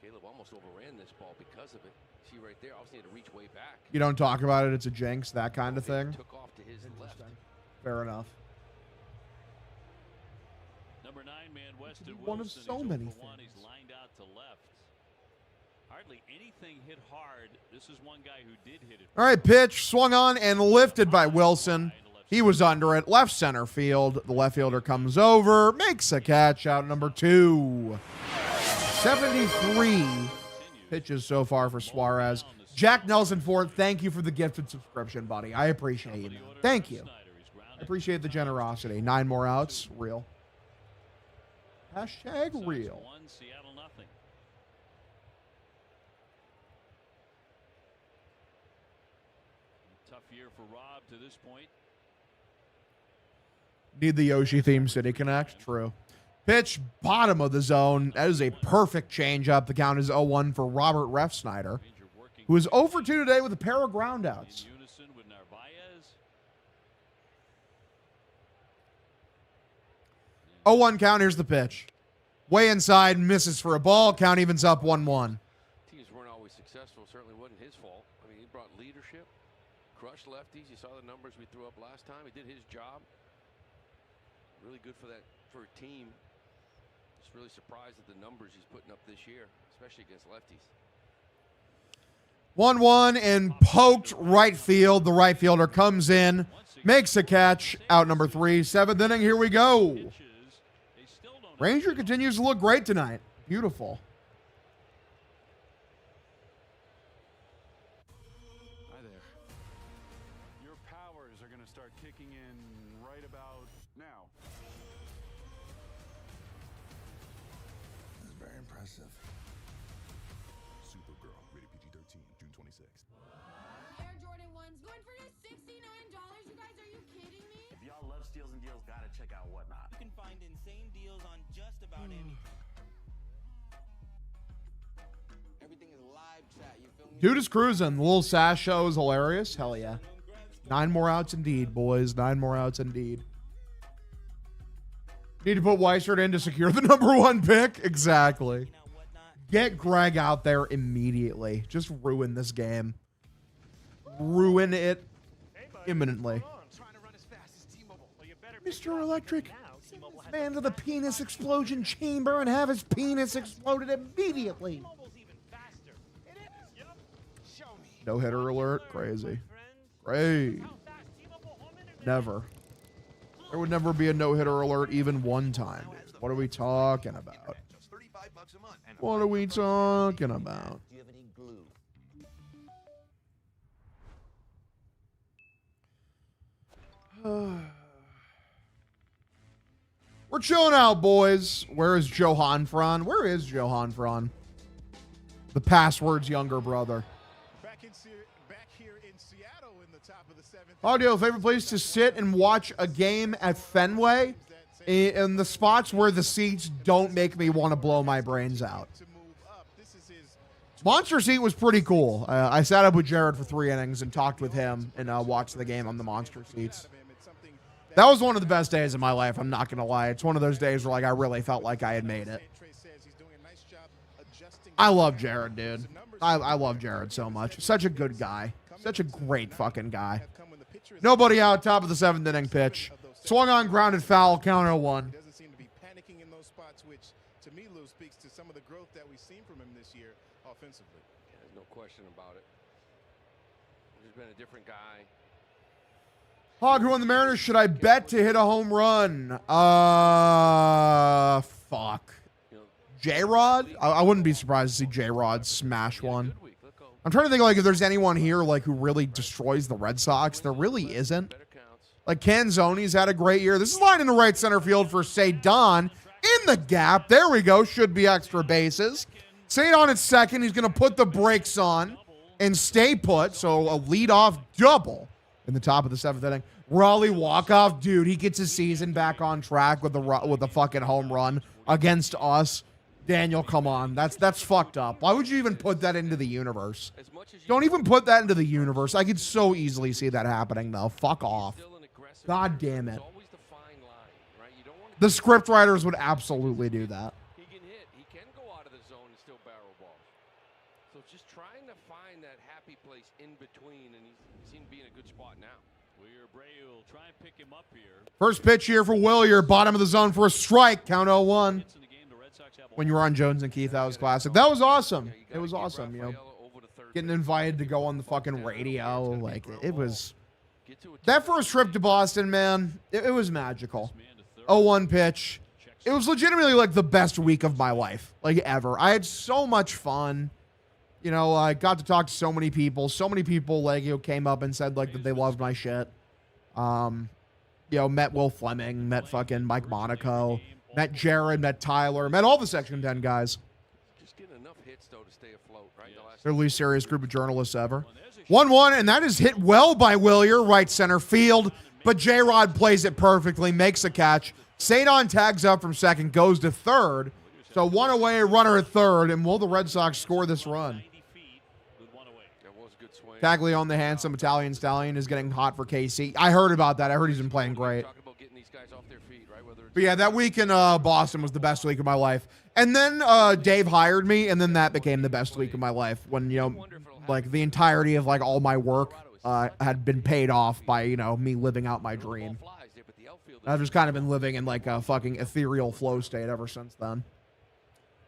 Caleb almost overran this ball because of it. See right there, I also need to reach way back. You don't talk about it. It's a jinx. That kind of thing. Took off to his left. Fair enough. Number 9 man, Weston One of Wilson. so He's many 0 for 1. things. He's lined out to left. Hardly anything hit hard. This is one guy who did hit it. All right, pitch swung on and lifted by Wilson. He was under it. Left center field. The left fielder comes over, makes a catch. Out number 2. 73 pitches so far for Suarez. Jack Nelson Ford, thank you for the gifted subscription, buddy. I appreciate you, man. Thank you. I appreciate the generosity. 9 more outs. Real. Hashtag real. 1, Seattle nothing. Tough year for Rob to this point. Need the Yoshi theme City Connect. True. Pitch, bottom of the zone. That is a perfect changeup. The count is 0-1 for Robert Refsnyder, who is 0 for 2 today with a pair of groundouts. In unison with Narvaez. 0-1 count. Here's the pitch. Way inside, misses for a ball. Count evens up 1-1. Teams weren't always successful. Certainly wasn't his fault. I mean, he brought leadership, crushed lefties. You saw the numbers we threw up last time. He did his job. Really good for a team. Just really surprised at the numbers he's putting up this year, especially against lefties. 1-1 and poked right field. The right fielder comes in, makes a catch. Out number 3. 7th inning. Here we go. Ranger continues to look great tonight. Beautiful. are going to start kicking in right about now. That's very impressive. Supergirl, rated PG-13, June 26th. Air Jordan 1s going for just $69. You guys, are you kidding me? If y'all love steals and deals, gotta check out Whatnot. You can find insane deals on just about anything. Everything is live chat, you feel me? Dude is cruising. The little sash show is hilarious. Hell yeah. 9 more outs indeed, boys. 9 more outs indeed. Need to put Weissert in to secure the #1 pick? Exactly. Get Greg out there immediately. Just ruin this game. Ruin it imminently. Mr. Electric, man to the penis explosion chamber and have his penis exploded immediately. No hitter alert. Crazy. Great. Never. There would never be a no hitter alert even one time, dude. What are we talking about? What are we talking about? Do you have any glue? We're chilling out, boys. Where is Johan Fran? Where is Johan Fran? The password's younger brother. Back here in Seattle in the top of the 7th. Audio, favorite place to sit and watch a game at Fenway? In the spots where the seats don't make me want to blow my brains out. Monster Seat was pretty cool. I sat up with Jared for 3 innings and talked with him and watched the game on the Monster Seats. That was one of the best days of my life, I'm not going to lie. It's one of those days where like I really felt like I had made it. I love Jared, dude. I love Jared so much. Such a good guy. Such a great fucking guy. Nobody out, top of the 7th inning pitch. Swung on, grounded foul, count 0-1. Doesn't seem to be panicking in those spots, which to me, Lou, speaks to some of the growth that we've seen from him this year offensively. Yeah, there's no question about it. He's been a different guy. Hog, who on the Mariners should I bet to hit a home run? Fuck. J-Rod? I wouldn't be surprised to see J-Rod smash one. I'm trying to think like if there's anyone here like who really destroys the Red Sox. There really isn't. Like Canzoni's had a great year. This is line in the right center field for Saydon. In the gap. There we go. Should be extra bases. Saydon at second. He's going to put the brakes on and stay put. So a leadoff double in the top of the 7th inning. Raleigh walk-off. Dude, he gets his season back on track with a fucking home run against us. Daniel, come on. That's fucked up. Why would you even put that into the universe? Don't even put that into the universe. I could so easily see that happening, though. Fuck off. God damn it. The script writers would absolutely do that. He can hit. He can go out of the zone and still barrel balls. So just trying to find that happy place in between, and he seems to be in a good spot now. Bray will try and pick him up here. First pitch here for Willier. Bottom of the zone for a strike. Count 0-1. When you were on Jones and Keith, that was classic. That was awesome. It was awesome, you know. Getting invited to go on the fucking radio. Like, it was... That first trip to Boston, man, it was magical. 0-1 pitch. It was legitimately like the best week of my life, like ever. I had so much fun. You know, I got to talk to so many people. So many people like, you know, came up and said like that they loved my shit. You know, met Will Fleming, met fucking Mike Monaco, met Jared, met Tyler, met all the Section 10 guys. Just getting enough hits though to stay afloat, right? They're the least serious group of journalists ever. 1-1, and that is hit well by Willier, right center field. But J-Rod plays it perfectly, makes a catch. Saydon tags up from second, goes to third. So one away, runner at third, and will the Red Sox score this run? Tagley on the handsome Italian Stallion is getting hot for KC. I heard about that. I heard he's been playing great. But yeah, that week in Boston was the best week of my life. And then Dave hired me, and then that became the best week of my life when, you know, like the entirety of like all my work had been paid off by, you know, me living out my dream. I've just kind of been living in like a fucking ethereal flow state ever since then.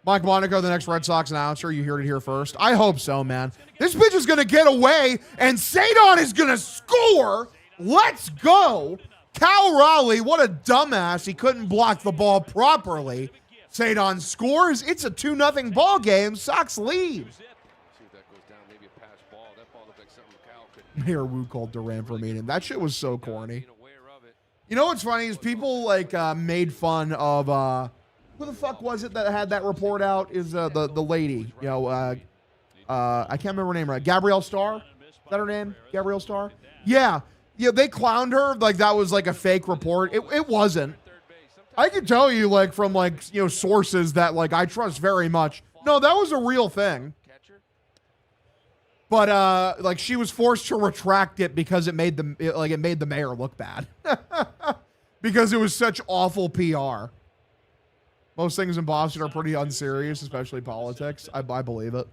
Mike Monaco, the next Red Sox announcer. You heard it here first. I hope so, man. This bitch is going to get away, and Saydon is going to score. Let's go. Cal Raleigh, what a dumbass. He couldn't block the ball properly. Saydon scores. It's a 2-0 ball game. Sox lead. See if that goes down. Maybe a pass ball. That ball looked like something Cal could Mayor Wu called Durant for a meeting. That shit was so corny. You know what's funny is people like made fun of who the fuck was it that had that report out? Is the lady? You know, I can't remember her name right. Gabrielle Starr? Is that her name? Gabrielle Starr? Yeah. Yeah, they clowned her like that was like a fake report. It wasn't. I can tell you like from like, you know, sources that like I trust very much. No, that was a real thing. But like she was forced to retract it because it made the mayor look bad. Because it was such awful PR. Most things in Boston are pretty unserious, especially politics. I believe it.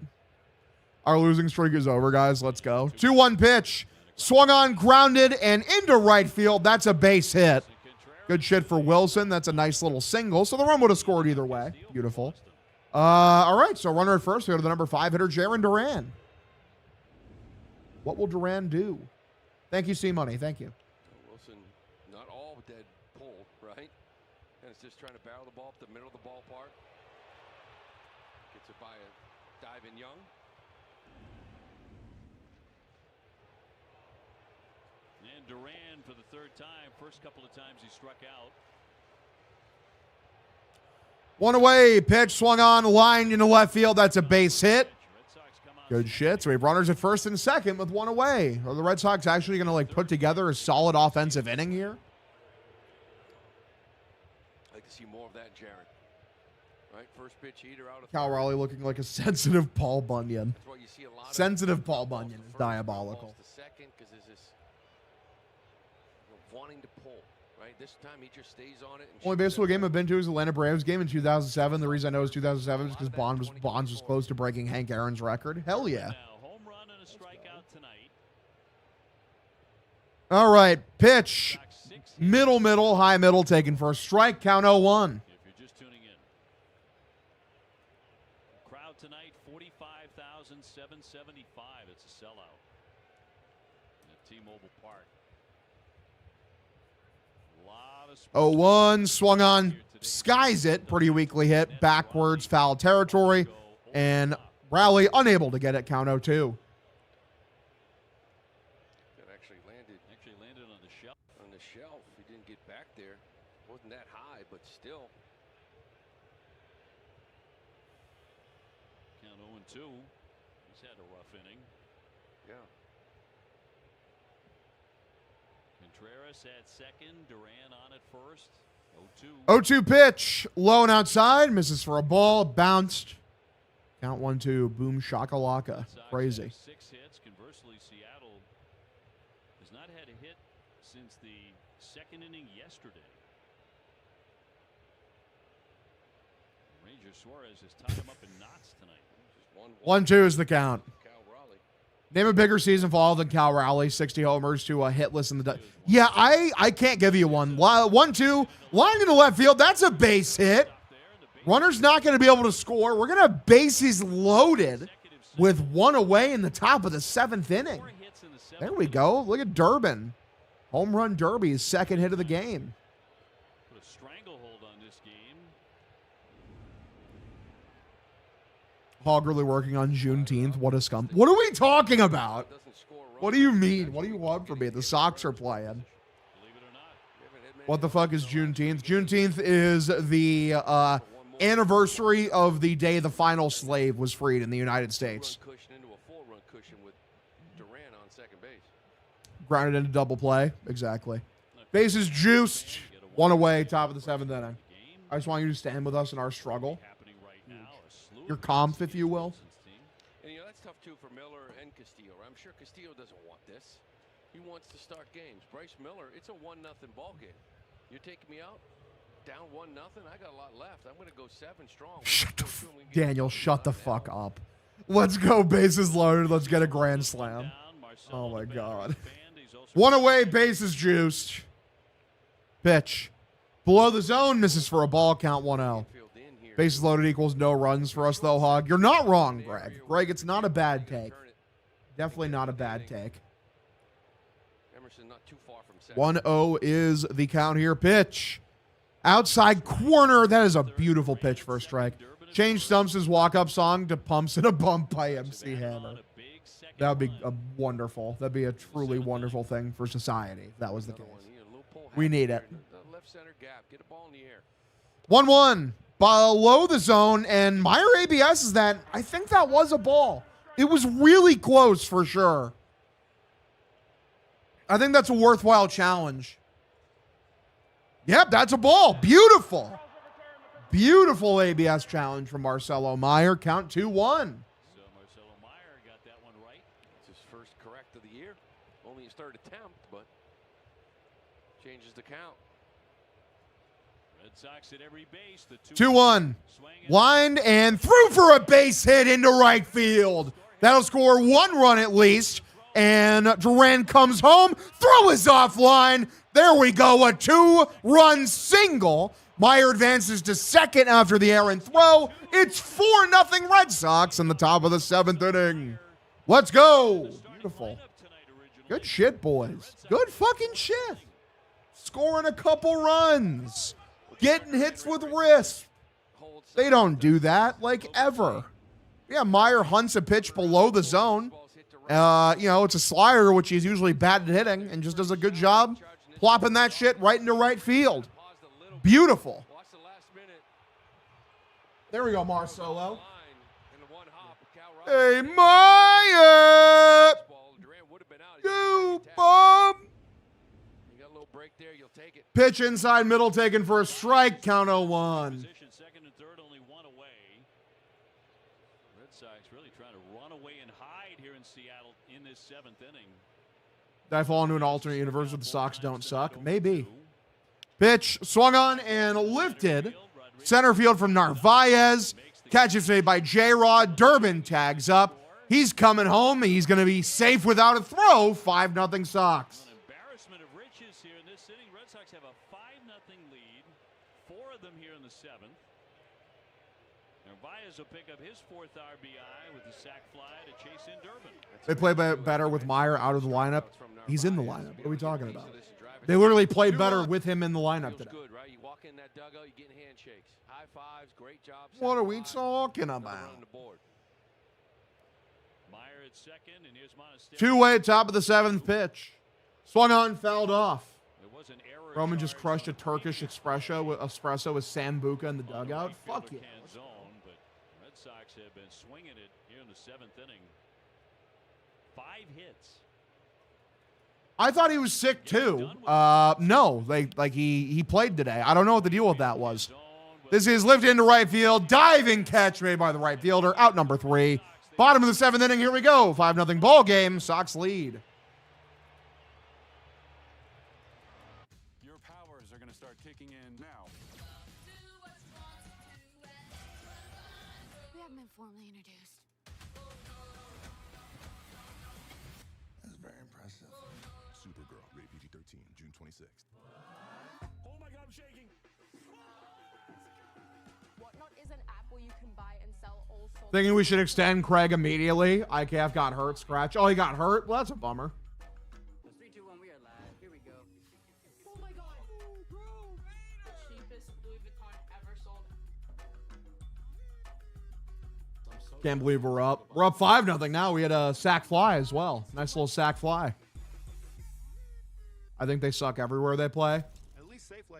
Our losing streak is over, guys. Let's go. 2-1 pitch. Swung on, grounded, and into right field. That's a base hit. Good shit for Wilson. That's a nice little single. So the run would have scored either way. Beautiful. All right, so runner at first. We go to the number 5 hitter, Jarren Duran. What will Duran do? Thank you, C-Money. Thank you. Wilson, not all dead pull, right? And it's just trying to barrel the ball up the middle of the ballpark. Gets it by a diving Young. And Duran for the third time. First couple of times he struck out. One away. Pitch swung on, lined into left field. That's a base hit. Good shit. So we have runners at first and second with one away. Are the Red Sox actually going to like put together a solid offensive inning here? I'd like to see more of that, Jarren. Right, first pitch heater out of Cal Raleigh looking like a sensitive Paul Bunyan. That's why you see a lot Sensitive Paul Bunyan is diabolical. The second, because there's this wanting to pull. Right, this time he just stays on it. And Only baseball game I've been to is Atlanta Braves game in 2007. The reason I know it's 2007 is because Bonds was close to breaking Hank Aaron's record. Hell yeah. Home run and a strikeout tonight. All right, pitch. Middle, high middle, taken for a strike. Count 0-1. If you're just tuning in. Crowd tonight, 45,775. It's a sellout at T-Mobile Park. 0-1, swung on, skies it, pretty weakly hit, backwards, foul territory, and Raleigh unable to get it, count 0-2. That actually landed on the shelf. On the shelf, he didn't get back there. Wasn't that high, but still. Count 0-2. He's had a rough inning. Yeah. Contreras at second, Duran on at first. 0-2 pitch, low and outside, misses for a ball, bounced. Count 1-2, boom shakalaka. Crazy. 6 hits. Conversely, Seattle has not had a hit since the second inning yesterday. Ranger Suarez has tied him up in knots tonight. 1-2 is the count. Name a bigger season fall than Cal Raleigh, 60 homers to a hitless in the. Yeah, I can't give you one. 1-2, line in the left field. That's a base hit. Runner's not going to be able to score. We're going to have bases loaded with one away in the top of the 7th inning. There we go. Look at Durbin. Home run derby, his second hit of the game. Put a stranglehold on this game. Hoggerly working on Juneteenth. What a scum. What are we talking about? What do you mean? What do you want from me? The Sox are playing. What the fuck is Juneteenth? Juneteenth is the anniversary of the day the final slave was freed in the United States. Grounded into double play. Exactly. Bases juiced. One away, top of the 7th inning. I just want you to stand with us in our struggle. Your comp, if you will. And, that's tough, too, for Miller and Castillo. I'm sure Castillo doesn't want this. He wants to start games. Bryce Miller, it's a 1-0 ball game. You're taking me out? Down 1-0? I got a lot left. I'm going to go 7 strong. Daniel, shut the fuck up. Let's go, bases loaded. Let's get a grand slam. Oh, my God. One away, bases juiced. Pitch. Below the zone, misses for a ball, count 1-0. Bases loaded equals no runs for us, though, Hog. You're not wrong, Greg. Greg, it's not a bad take. Definitely not a bad take. 1-0 is the count here. Pitch. Outside corner. That is a beautiful pitch for a strike. Change Stumps' walk-up song to Pumps and a Bump by MC Hammer. That would be a wonderful. That'd be a truly wonderful thing for society if that was the case. We need it. Left center gap. Get a ball in the air. 1-1 below the zone, and Meyer ABS is that. I think that was a ball. It was really close for sure. I think that's a worthwhile challenge. Yep, that's a ball. Beautiful. Beautiful ABS challenge from Marcelo Meyer. Count 2-1. So Marcelo Meyer got that one right. It's his first correct of the year. Only his third attempt, but changes the count. Red Sox at every base. The 2-1. Lined and threw for a base hit into right field. That'll score 1 run at least. And Duran comes home. Throw is offline. There we go. A 2-run single. Meyer advances to second after the errant throw. It's 4-0 Red Sox in the top of the 7th inning. Let's go. Beautiful. Good shit, boys. Good fucking shit. Scoring a couple runs. Getting hits with wrist. They don't do that, like, ever. Yeah, Meyer hunts a pitch below the zone. It's a slider, which he's usually bad at hitting, and just does a good job plopping that shit right into right field. Beautiful. There we go, Marcelo. Hey, Meyer! You bum! Pitch inside middle taken for a strike. Count 0-1. Second and third, only 1 away. Red Sox really trying to run away and hide here in Seattle in this 7th inning. Did I fall into an alternate universe where the Sox don't suck? Maybe. Pitch swung on and lifted. Center field from Narvaez. Catch is made by J-Rod. Durbin tags up. He's coming home. He's going to be safe without a throw. 5-0 Sox. Embarrassment of riches here in this inning. Red Sox have a 5-0 lead. 4 of them here in the 7th. Narvaez will pick up his 4th RBI with the sac fly to chase in Durbin. They play better with Meyer out of the lineup. He's in the lineup. What are we talking about? They literally played better with him in the lineup today. Good, right? You walk in that dugout, you're getting handshakes, high fives, great job. What are we talking about? Meyer at second, and here's Monasterio. Two-way top of the 7th pitch. Swung on, fouled off. Roman just crushed a Turkish espresso with Sambuca in the dugout. Fuck yeah. But Red Sox have been swinging it here in the 7th inning. 5 hits. I thought he was sick too. No, he played today. I don't know what the deal with that was. This is lifted into right field. Diving catch made by the right fielder. Out number 3. Bottom of the 7th inning. Here we go. 5-0 ball game. Sox lead. Your powers are going to start kicking in now. We haven't been formally introduced. That's very impressive. Supergirl, rated PG-13, June 26th. Oh my God, I'm shaking. Whatnot is an app where you can buy and sell all sorts. Thinking we should extend Craig immediately. IKF got hurt. Scratch. Oh, he got hurt? Well, that's a bummer. 3, 2, 1, we are live. Here we go. Oh my God. The cheapest Louis Vuitton ever sold. Can't believe we're up. We're up 5-0 now. We had a sac fly as well. Nice little sac fly. I think they suck everywhere they play.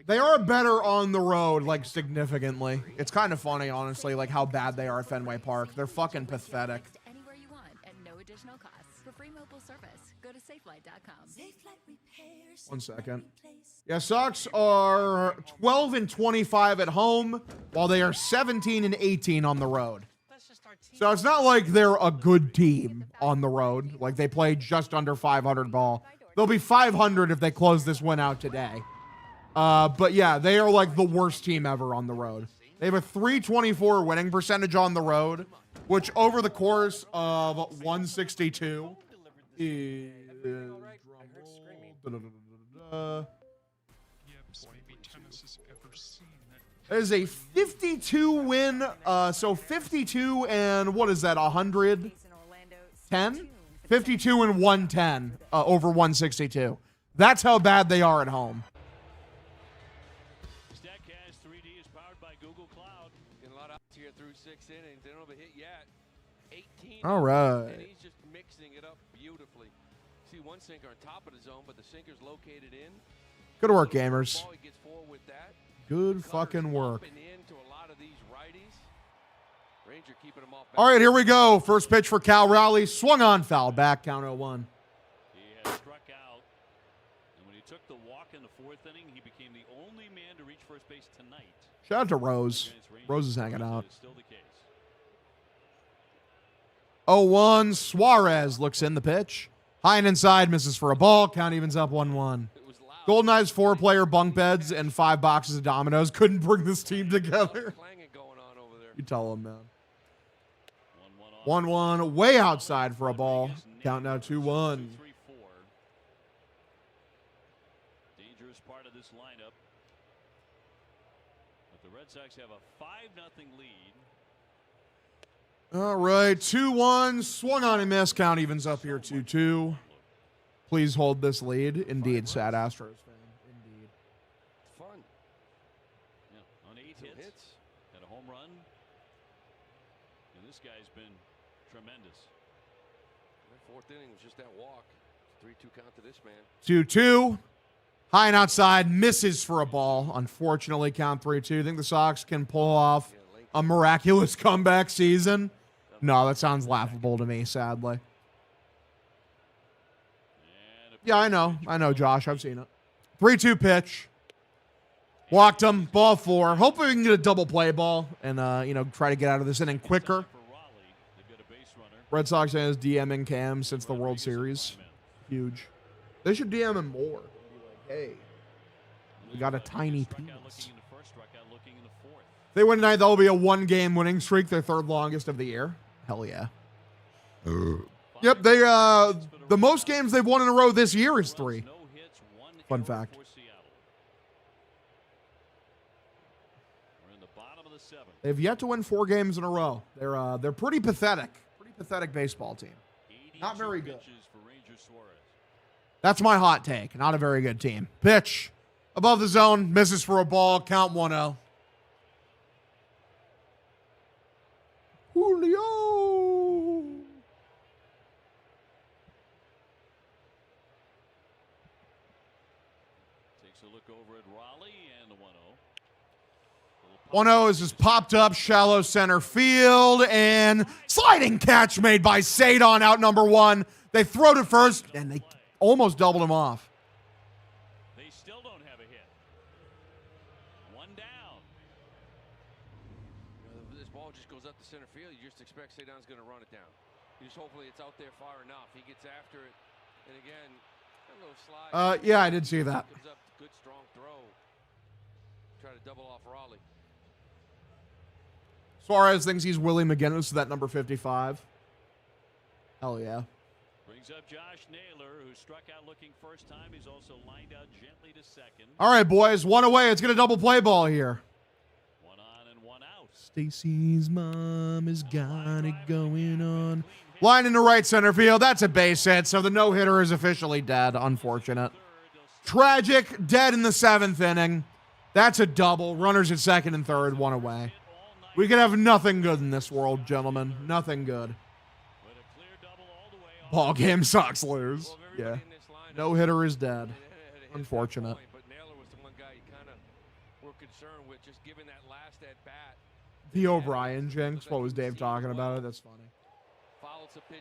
They are better on the road, like, significantly. It's kind of funny, honestly, like, how bad they are at Fenway Park. They're fucking pathetic. Anywhere you want at no additional cost. For free mobile service, go to safelight.com. Repairs. 1 second. Yeah, Sox are 12-25 at home, while they are 17-18 on the road. So it's not like they're a good team on the road. Like, they play just under 500 ball. They'll be 500 if they close this win out today. But yeah, they are like the worst team ever on the road. They have a .324 winning percentage on the road, which over the course of 162 is... That is a 52 win, so 52 and what is that, 110? 52 and 110 over 162. That's how bad they are at home. StatCast 3D is powered by Google Cloud. Getting a lot out here through 6 innings. They don't have a hit yet. 18. All right. And he's just mixing one sinker on top of the zone, but the sinker's located in. Good work, gamers. He gets forward with that. Good fucking work. Into a lot of these righties. Ranger keeping them off. All right, here we go. First pitch for Cal Raleigh. Swung on, foul back. Count 0-1. He has struck out. And when he took the walk in the fourth inning, he became the only man to reach first base tonight. Shout out to Rose. Rose is hanging out. Still the case. 0-1. Suarez looks in the pitch. High and inside, misses for a ball. Count evens up 1-1. Golden Knights 4-player bunk beds and 5 boxes of dominoes couldn't bring this team together. You tell them, man. 1-1, way outside for a ball. Count now 2-1. Dangerous part of this lineup. But the Red Sox have a 5-0 lead. All right, 2-1. Swung on and missed. Count evens up here 2-2. Please hold this lead. Indeed, sad Astros fan. Indeed. Fun. Yeah, on 8 hits. Had a home run. And this guy's been tremendous. The fourth inning was just that walk. 3-2 count to this man. 2-2. High and outside. Misses for a ball. Unfortunately, count 3-2. Think the Sox can pull off a miraculous comeback season? No, that sounds laughable to me, sadly. Yeah, I know, Josh. I've seen it. 3-2 pitch. Walked him. Ball 4. Hopefully we can get a double play ball and, try to get out of this inning quicker. Red Sox has DMing Cam since the World Series. Huge. They should DM him more. Be like, hey, we got a tiny penis. If they win tonight, that'll be a 1-game winning streak, their 3rd longest of the year. Hell yeah. Yep, they the most games they've won in a row this year is 3. Fun fact. They've yet to win 4 games in a row. They're pretty pathetic. Pretty pathetic baseball team. Not very good. That's my hot take. Not a very good team. Pitch. Above the zone. Misses for a ball. Count 1-0. Julio. Takes a look over at Raleigh and the 1-0. 1-0 is just popped up, shallow center field, and sliding catch made by Sadon out number 1. They throw to first, and they almost doubled him off. They still don't have a hit. 1 down. This ball just goes up to center field. You just expect Sadon's going to run it down. You just hopefully it's out there far enough. He gets after it, and again, a little slide. Yeah, I did see that. Comes up, good strong throw. Try to double off Raleigh. Suarez thinks he's Willie McGinnis, that number 55. Hell yeah. Brings up Josh Naylor, who struck out looking first time. He's also lined out gently to second. All right, boys, 1 away. It's going to double play ball here. 1 on and 1 out. Stacy's mom has got it going on. Line into right center field. That's a base hit, so the no-hitter is officially dead. Unfortunate. Tragic. Dead in the 7th inning. That's a double. Runners at second and third. 1 away. We could have nothing good in this world, gentlemen. Nothing good. Ball game, Sox lose. Yeah. No hitter is dead. Unfortunate. But Naylor was the one guy you kind of were concerned with, just giving that last at bat. The O'Brien jinx. What was Dave talking about it? That's funny.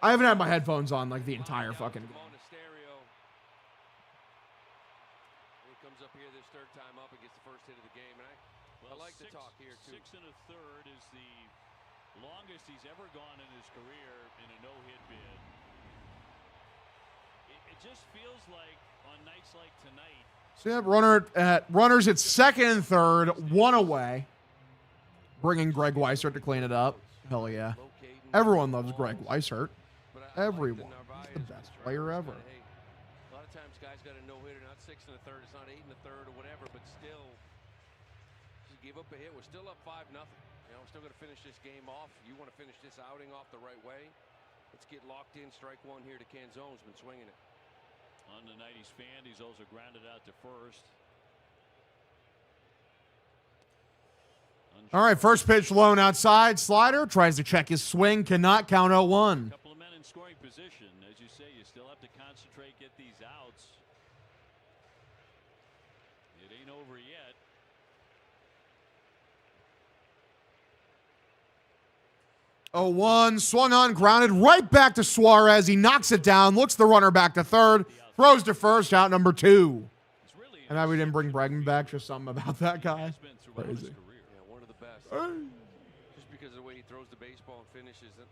I haven't had my headphones on like the entire fucking game. He comes up here this 3rd time up and gets the first hit of the game. And I like to talk here too. 6 1/3 is the longest he's ever gone in his career in a no-hit bid. It just feels like on nights like tonight. So yeah, runners at second and third, 1 away. Bringing Greg Weissert to clean it up. Hell yeah. Everyone loves Greg Weissert. Everyone. He's the best player ever. A lot of times guys got a no-hitter, not 6 1/3, it's not 8 1/3 or whatever, but still, just give up a hit. We're still up 5-0. We're still going to finish this game off. You want to finish this outing off the right way. Let's get locked in. Strike 1 here to Canzone's been swinging it. On the night he's fanned, he's also grounded out to first. All right, first pitch, lone outside. Slider tries to check his swing, cannot. Count 0-1. Couple of men in in scoring position. As you say, you still have to concentrate, get these outs. It ain't over yet. Oh, 1 swung on, grounded right back to Suarez. He knocks it down, looks the runner back to third, throws to first, out number 2. And now we didn't bring Bregman back. Just something about that guy. Crazy. Yeah, one of the best. Just because of the way he throws the baseball and finishes it.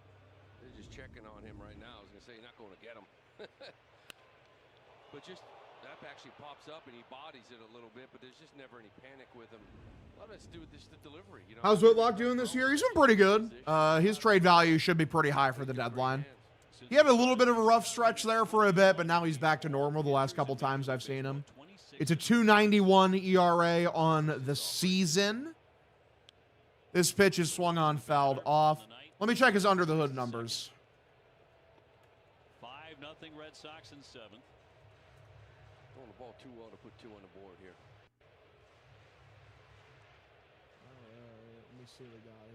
They're just checking on him right now. I was going to say, you're not going to get him. But just, that actually pops up and he bodies it a little bit, but there's just never any panic with him. A lot of it's due with the delivery. You know? How's Whitlock doing this year? He's been pretty good. His trade value should be pretty high for the deadline. He had a little bit of a rough stretch there for a bit, but now he's back to normal the last couple times I've seen him. It's a 2.91 ERA on the season. This pitch is swung on, fouled off. Let me check his under the hood numbers. 5-0 Red Sox in 7th. Throwing the ball too well to put 2 on the board here. Let me see what we got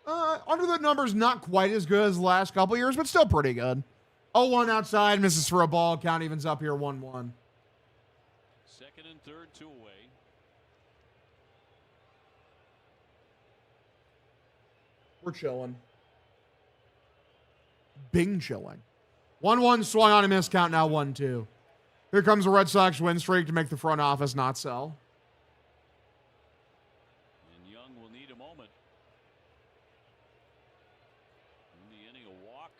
here. Under the numbers not quite as good as the last couple years, but still pretty good. 0-1 outside, misses for a ball. Count evens up here, 1-1. Second and third, 2 away. We're chilling. Bing chilling. 1-1 swung on a miss, count now 1-2. Here comes the Red Sox win streak to make the front office not sell. And Young will need a moment. In the inning, a walk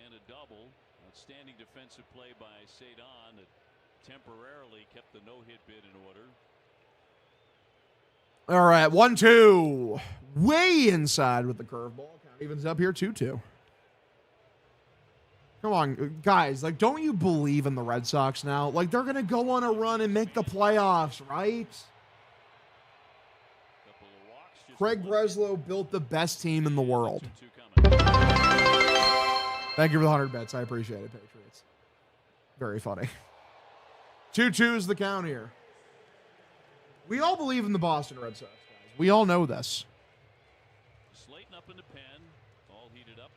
and a double. Outstanding defensive play by Cedon that temporarily kept the no-hit bid in order. All right, 1-2. Way inside with the curveball. Count evens up here, 2-2. Come on, guys. Like, don't you believe in the Red Sox now? Like, they're going to go on a run and make the playoffs, right? Craig Breslow built the best team in the world. Thank you for the 100 bets. I appreciate it, Patriots. Very funny. 2-2 is the count here. We all believe in the Boston Red Sox, guys. We all know this. Slayton up in the pen. All heated up.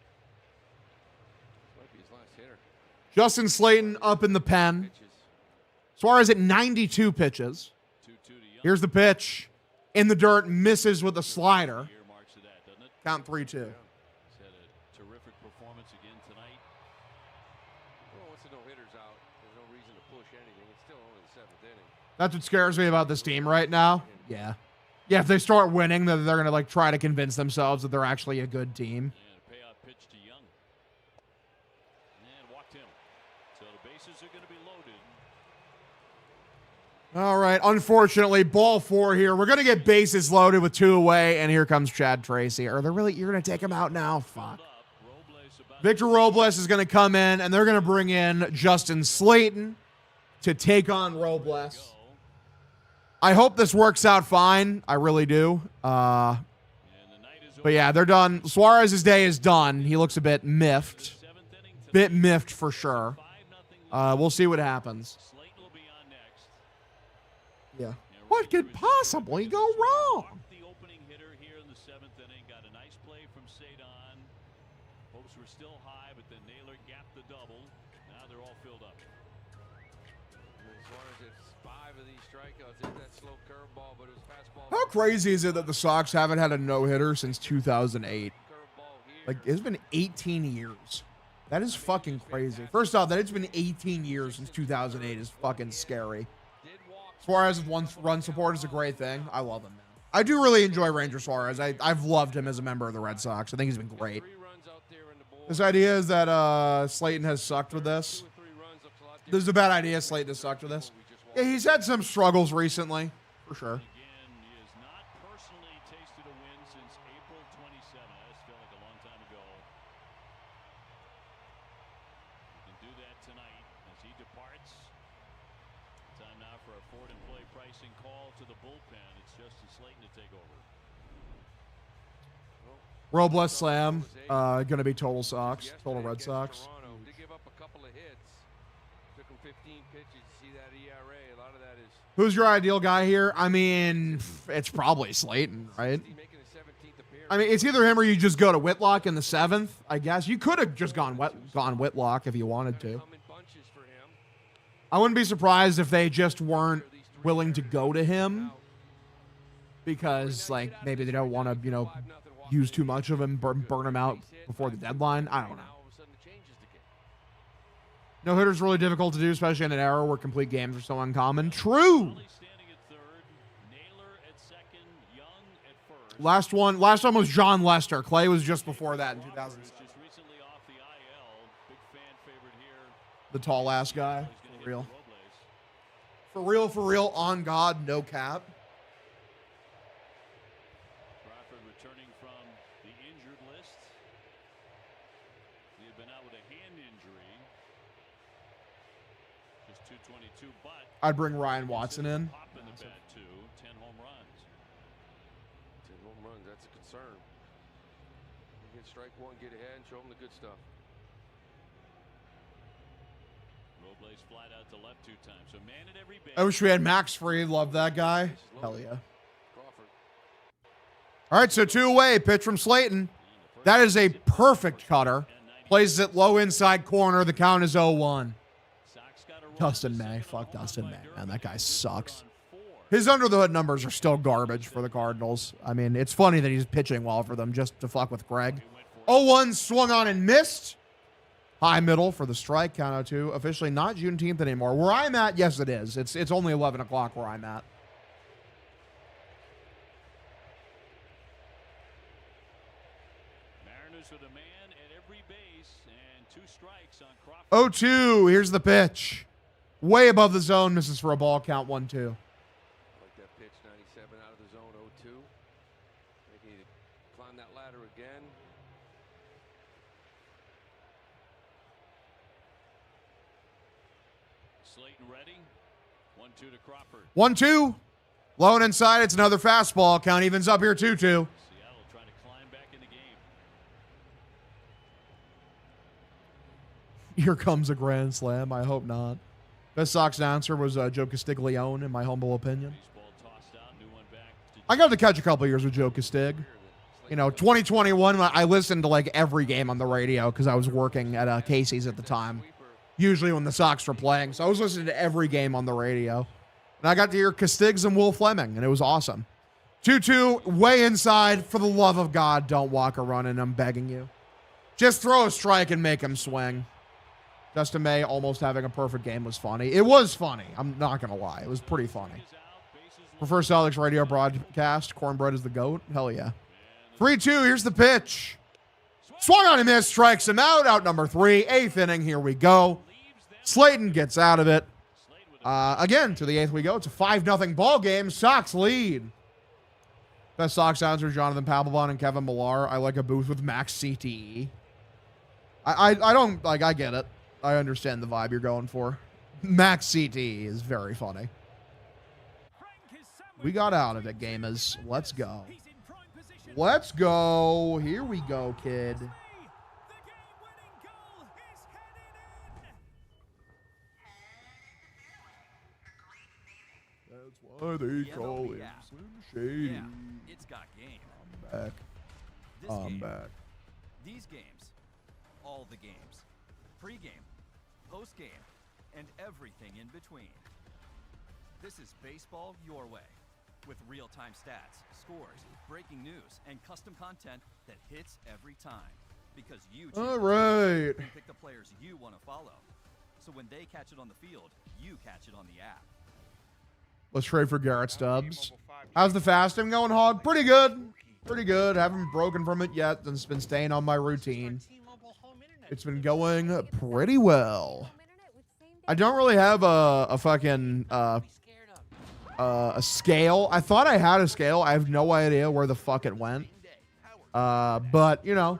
Might be his last hitter. Justin Slayton up in the pen. Suarez at 92 pitches. Here's the pitch. In the dirt, misses with a slider. Count 3-2. He's had a terrific performance again tonight. Well, once the no-hitter's out, there's no reason to push anything. It's still only the 7th inning. That's what scares me about this team right now. Yeah. Yeah, if they start winning, then they're going to like try to convince themselves that they're actually a good team. And a payoff pitch to Young. And walked him. So the bases are going to be loaded. All right. Unfortunately, ball 4 here. We're going to get bases loaded with 2 away, and here comes Chad Tracy. Are they really? You're going to take him out now? Fuck. Victor Robles is going to come in, and they're going to bring in Justin Slayton to take on Robles. I hope this works out fine. I really do. But yeah, they're done. Suarez's day is done. He looks a bit miffed. Bit miffed for sure. We'll see what happens. Yeah. What could possibly go wrong? The opening hitter here in the 7th inning got a nice play from Cedon. Hopes were still high, but then Naylor gapped the double. Now they're all filled up. As far as it's 5 of these strikeouts, hit that slow curveball, but it was fastball. How crazy is it that the Sox haven't had a no-hitter since 2008? Like, it's been 18 years. That is fucking crazy. First off, that it's been 18 years since 2008 is fucking scary. Suarez with 1 run support is a great thing. I love him, man. I do really enjoy Ranger Suarez. I've loved him as a member of the Red Sox. I think he's been great. This idea is that Slayton has sucked with this. This is a bad idea. Slayton has sucked with this. Yeah, he's had some struggles recently, for sure. Again, he has not personally tasted a win since April 27. That just felt like a long time ago. He can do that tonight as he departs. Time now for a forward and play pricing call to the bullpen. It's Justin Slayton to take over. Robles slam. Going to be total Sox. Total Red Sox. They give up a couple of hits. Took him 15 pitches. See that ERA? A lot of that is. Who's your ideal guy here? I mean, it's probably Slayton, right? Making his 17th I mean, it's either him or you just go to Whitlock in the 7th, I guess. You could have just gone Whitlock if you wanted to. I wouldn't be surprised if they just weren't willing to go to him because, like, maybe they don't want to, you know, use too much of him, burn him out before the deadline. I don't know. No hitter's really difficult to do, especially in an era where complete games are so uncommon. True. Last one was John Lester. Clay was just before that in 2007. The tall ass guy. For real. For real, on God, no cap. Crawford returning from the injured list. He had been out with a hand injury. Just 222, but I'd bring Ryan Watson in. Pop in the bat too. 10 home runs. 10 home runs, that's a concern. You get strike one, get ahead, and show them the good stuff. Robles flat out to left 2 times. So man at every base. I wish we had Max Free. Love that guy. Hell yeah. All right, so 2 away. Pitch from Slayton. That is a perfect cutter. Plays it low inside corner. The count is 0-1. Dustin May. Fuck Dustin May, man. That guy sucks. His under-the-hood numbers are still garbage for the Cardinals. I mean, it's funny that he's pitching well for them just to fuck with Greg. 0-1 swung on and missed. High middle for the strike. Count 0-2. Officially not Juneteenth anymore. Where I'm at, yes, it is. It's only 11 o'clock where I'm at. Mariners with a man at every base and 2 strikes on Crawford. 0-2. Here's the pitch. Way above the zone. Misses for a ball. Count 1-2. Like that pitch, 97 out of the zone, 0-2. Think he climb that ladder again. Slayton ready. 1-2 to Crawford. 1-2. Low and inside. It's another fastball. Count evens up here 2-2. Seattle trying to climb back in the game. Here comes a grand slam. I hope not. Best Sox announcer was Joe Castiglione, in my humble opinion. I got to catch a couple years with Joe Castig. You know, 2021, I listened to like every game on the radio because I was working at Casey's at the time. Usually when the Sox were playing. So I was listening to every game on the radio. And I got to hear Castigs and Will Fleming, and it was awesome. 2-2, way inside. For the love of God, don't walk a run, and I'm begging you. Just throw a strike and make him swing. Dustin May almost having a perfect game was funny. It was funny. I'm not going to lie. It was pretty funny. Prefer Celtics radio broadcast. Cornbread is the GOAT. Hell yeah. 3-2. Here's the pitch. Swung on and missed. Strikes him out. Out number 3. 8th inning. Here we go. Slayton gets out of it. Again, to the 8th we go. It's a 5-0 ball game. Sox lead. Best Sox announcer Jonathan Papelbon and Kevin Millar. I like a booth with Max CTE. I don't, like, I get it. I understand the vibe you're going for. Max CTE is very funny. We got out of it, gamers. Let's go. Let's go. Here we go, kid. That's why they call him Slim Shady. Yeah, it's got game. I'm back. I'm back. These games, all the games, pre-game, post-game, and everything in between. This is baseball your way, with real-time stats, scores, breaking news, and custom content that hits every time. Because you all right. pick the players you want to follow. So when they catch it on the field, you catch it on the app. Let's trade for Garrett Stubbs. How's the fasting going, Hog? Pretty good. Pretty good. Haven't broken from it yet. It's been staying on my routine. It's been going pretty well. I don't really have a fucking a scale. I thought I had a scale. I have no idea where the fuck it went. But you know,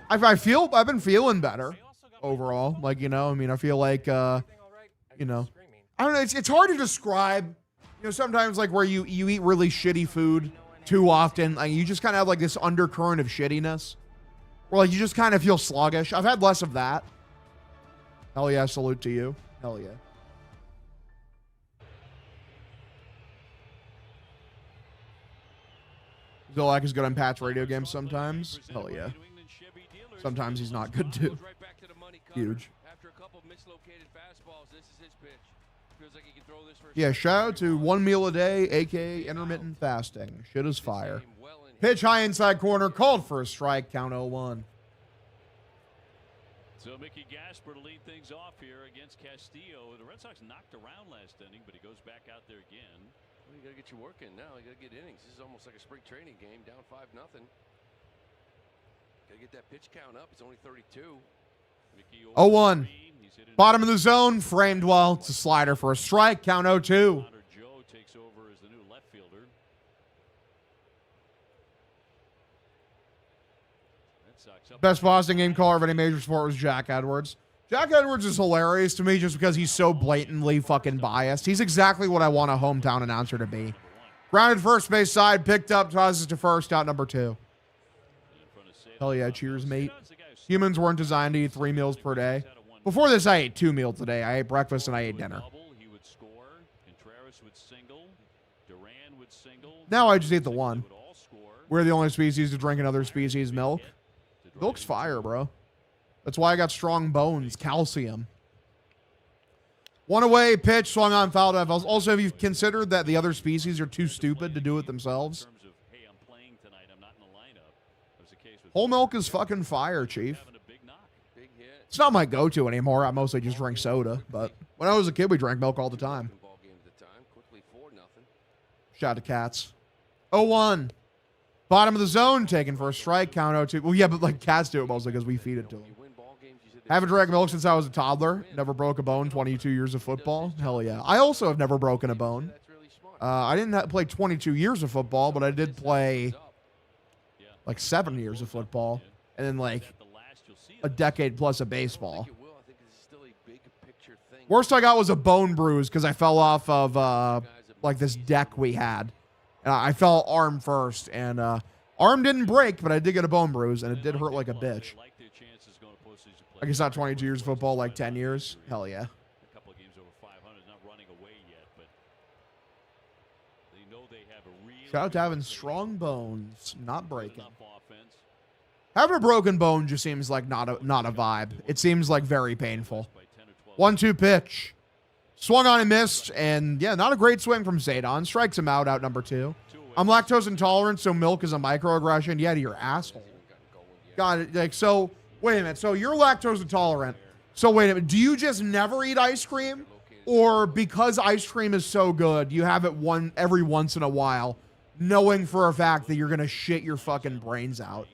I've been feeling better overall. Like, you know, I mean, I feel like you know, I don't know. It's hard to describe. You know, sometimes like where you eat really shitty food too often, like you just kind of have like this undercurrent of shittiness, where like you just kind of feel sluggish. I've had less of that. Hell yeah! Salute to you. Hell yeah. Zolak is good on Pat's radio games sometimes. Hell yeah. Sometimes he's not good too. Huge. After a couple of mislocated fastballs, this is his pitch. Feels like he can throw this for Yeah, shout out to 1 meal a day, aka intermittent fasting. Shit is fire. Pitch high inside corner, called for a strike, count 0-1. So Mickey Gasper to lead things off here against Castillo. The Red Sox knocked around last inning, but he goes back out there again. Well, you got to get your work in now. You got to get innings. This is almost like a spring training game, down 5-0. Got to get that pitch count up. It's only 32. 0-1. Bottom of the zone, framed well. It's a slider for a strike, count 0-2. Joe takes over as the new left fielder. Best Boston game caller of any major sport was Jack Edwards. Jack Edwards is hilarious to me just because he's so blatantly fucking biased. He's exactly what I want a hometown announcer to be. Grounded first base side, picked up, tosses to first, out number 2. Hell yeah, cheers, mate. Humans weren't designed to eat 3 meals per day. Before this, I ate 2 meals a day. I ate breakfast and I ate dinner. Now I just eat the one. We're the only species to drink another species' milk. Milk's fire, bro. That's why I got strong bones, calcium. One away, pitch, swung on, fouled off. Also, have you considered that the other species are too stupid to do it themselves? Whole milk is fucking fire, Chief. It's not my go-to anymore. I mostly just drink soda. But when I was a kid, we drank milk all the time. Shout out to Cats. 0-1. Bottom of the zone, taken for a strike, count 0-2. Well, yeah, but like Cats do it mostly because we feed it to them. Haven't drank milk since I was a toddler. Never broke a bone. 22 years of football. Hell yeah. I also have never broken a bone. I didn't play 22 years of football, but I did play like 7 years of football. And then like a decade plus of baseball. Worst I got was a bone bruise because I fell off of like this deck we had. And I fell arm first. And arm didn't break, but I did get a bone bruise. And it did hurt like a bitch. I guess not 22 years of football, like 10 years. Hell yeah. A couple of games over 500, not running away yet, but they know they have a real. Shout out to having strong bones, not breaking. Having a broken bone just seems like not a vibe. It seems like very painful. 1-2 pitch. Swung on and missed, and yeah, not a great swing from Zayden. Strikes him out number 2. I'm lactose intolerant, so milk is a microaggression. Yeah, to your asshole. Got it. Like, so, wait a minute. So you're lactose intolerant. So wait a minute. Do you just never eat ice cream? Or because ice cream is so good, you have it every once in a while, knowing for a fact that you're going to shit your fucking brains out?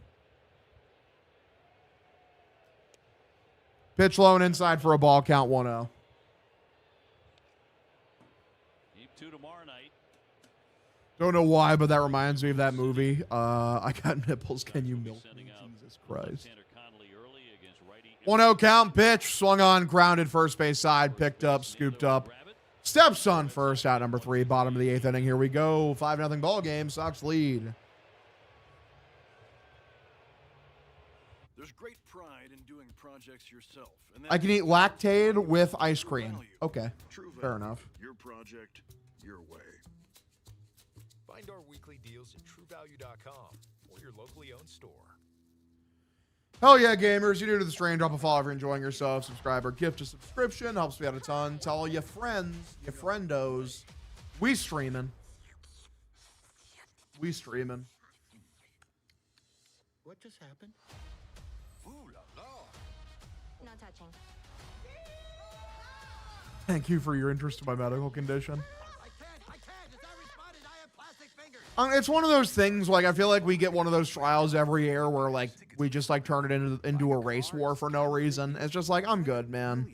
Pitch low and inside for a ball, count 1-0. Don't know why, but that reminds me of that movie. I got nipples. Can you milk me? Jesus Christ. 1-0 count, pitch, swung on, grounded first base side, picked up, scooped up. Steps on first, out number 3, bottom of the 8th inning. Here we go. 5-0 ball game. Sox lead. There's great pride in doing projects yourself. And I can eat Lactaid with ice cream. Okay, fair enough. Your project, your way. Find our weekly deals at TrueValue.com or your locally owned store. Hell yeah, gamers. You're new to the stream. Drop a follow if you're enjoying yourself. Subscribe or gift a subscription. Helps me out a ton. Tell all your friends, your friendos. We streaming. We streaming. What just happened? Ooh la la. No touching. Thank you for your interest in my medical condition. It's one of those things, like, I feel like we get one of those trials every year where, like, we just, like, turn it into a race war for no reason. It's just like, I'm good, man.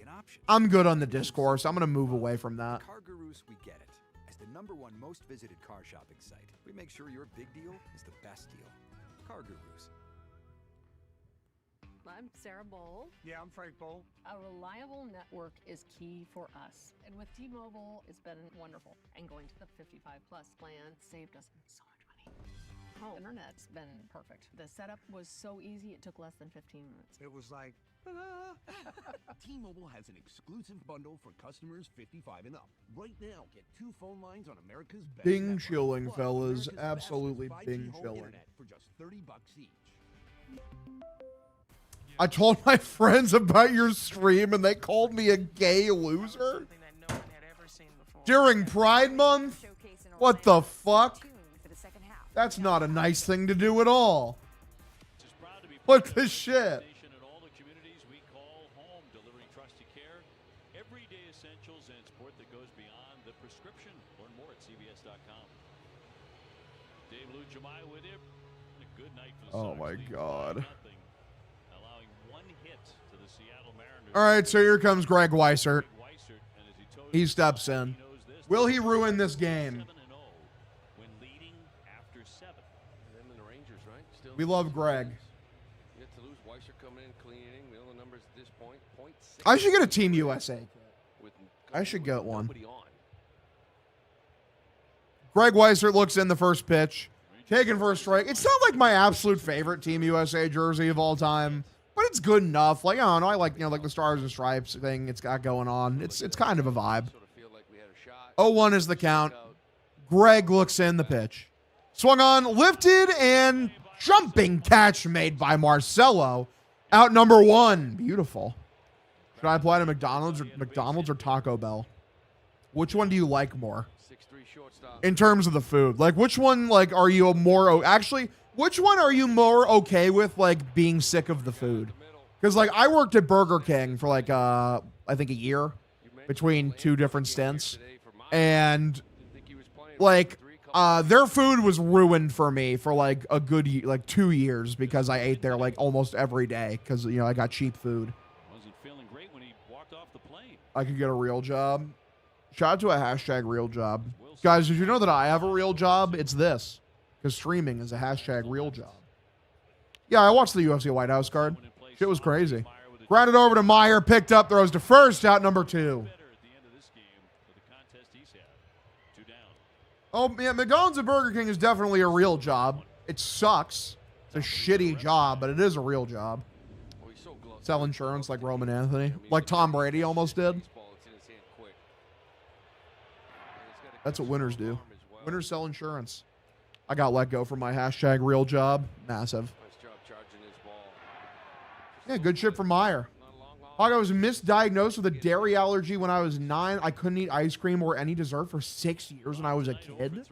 I'm good on the discourse. I'm going to move away from that. Car Gurus, we get it. As the #1 most visited car shopping site, we make sure your big deal is the best deal. Car Gurus. I'm Sarah Bowl. Yeah, I'm Frank Bowl. A reliable network is key for us. And with T-Mobile, it's been wonderful. And going to the 55 plus plan saved us so much money. Home internet's been perfect. The setup was so easy, it took less than 15 minutes. It was like T-Mobile has an exclusive bundle for customers 55 and up. Right now, get 2 phone lines on America's best Bing network, chilling, plus fellas. America's fastest Absolutely 5G bing home chilling. internet for just $30 each. I told my friends about your stream and they called me a gay loser during Pride Month. What the fuck? That's not a nice thing to do at all. What the shit? Everyday essentials and support that goes beyond the prescription. Learn more at CVS.com. Dave Lou Jemai with you. A good night for the Oh my God. Allowing 1 hit to the Seattle Mariners. All right, so here comes Greg Weissert. He steps in. Will he ruin this game? When leading after 7. Them and the Rangers, right? Still We love Greg. Yet to lose. Weissert coming in, clean inning. The other numbers at this point. 0.6. I should get a Team USA kit. With I should get one. nobody on. Greg Weissert looks in the first pitch. Taken for a strike. It's not like my absolute favorite Team USA jersey of all time, but it's good enough. Like, I don't know, I like, like the Stars and Stripes thing it's got going on. It's kind of a vibe. 0-1 is the count. Greg looks in the pitch. Swung on, lifted, and jumping catch made by Marcelo. Out number 1. Beautiful. Should I apply to McDonald's or Taco Bell? Which one do you like more? In terms of the food, like which one, like are you actually which one are you more okay with, like being sick of the food? Because like I worked at Burger King for like I think a year between 2 different stints, and like their food was ruined for me for like a good 2 years because I ate there like almost every day because I got cheap food. Wasn't feeling great when he walked off the plane. I could get a real job. Shout out to a hashtag real job. Guys, did you know that I have a real job? It's this. Because streaming is a hashtag real job. Yeah, I watched the UFC White House card. Shit was crazy. Grounded over to Meyer, picked up, throws to first, out number 2. Oh, yeah, McDonald's and Burger King is definitely a real job. It sucks. It's a shitty job, but it is a real job. Sell insurance like Roman Anthony. Like Tom Brady almost did. That's what winners do. Winners sell insurance. I got let go from my hashtag real job. Massive. Yeah, good shit from Meyer. I was misdiagnosed with a dairy allergy when I was 9. I couldn't eat ice cream or any dessert for 6 years when I was a kid.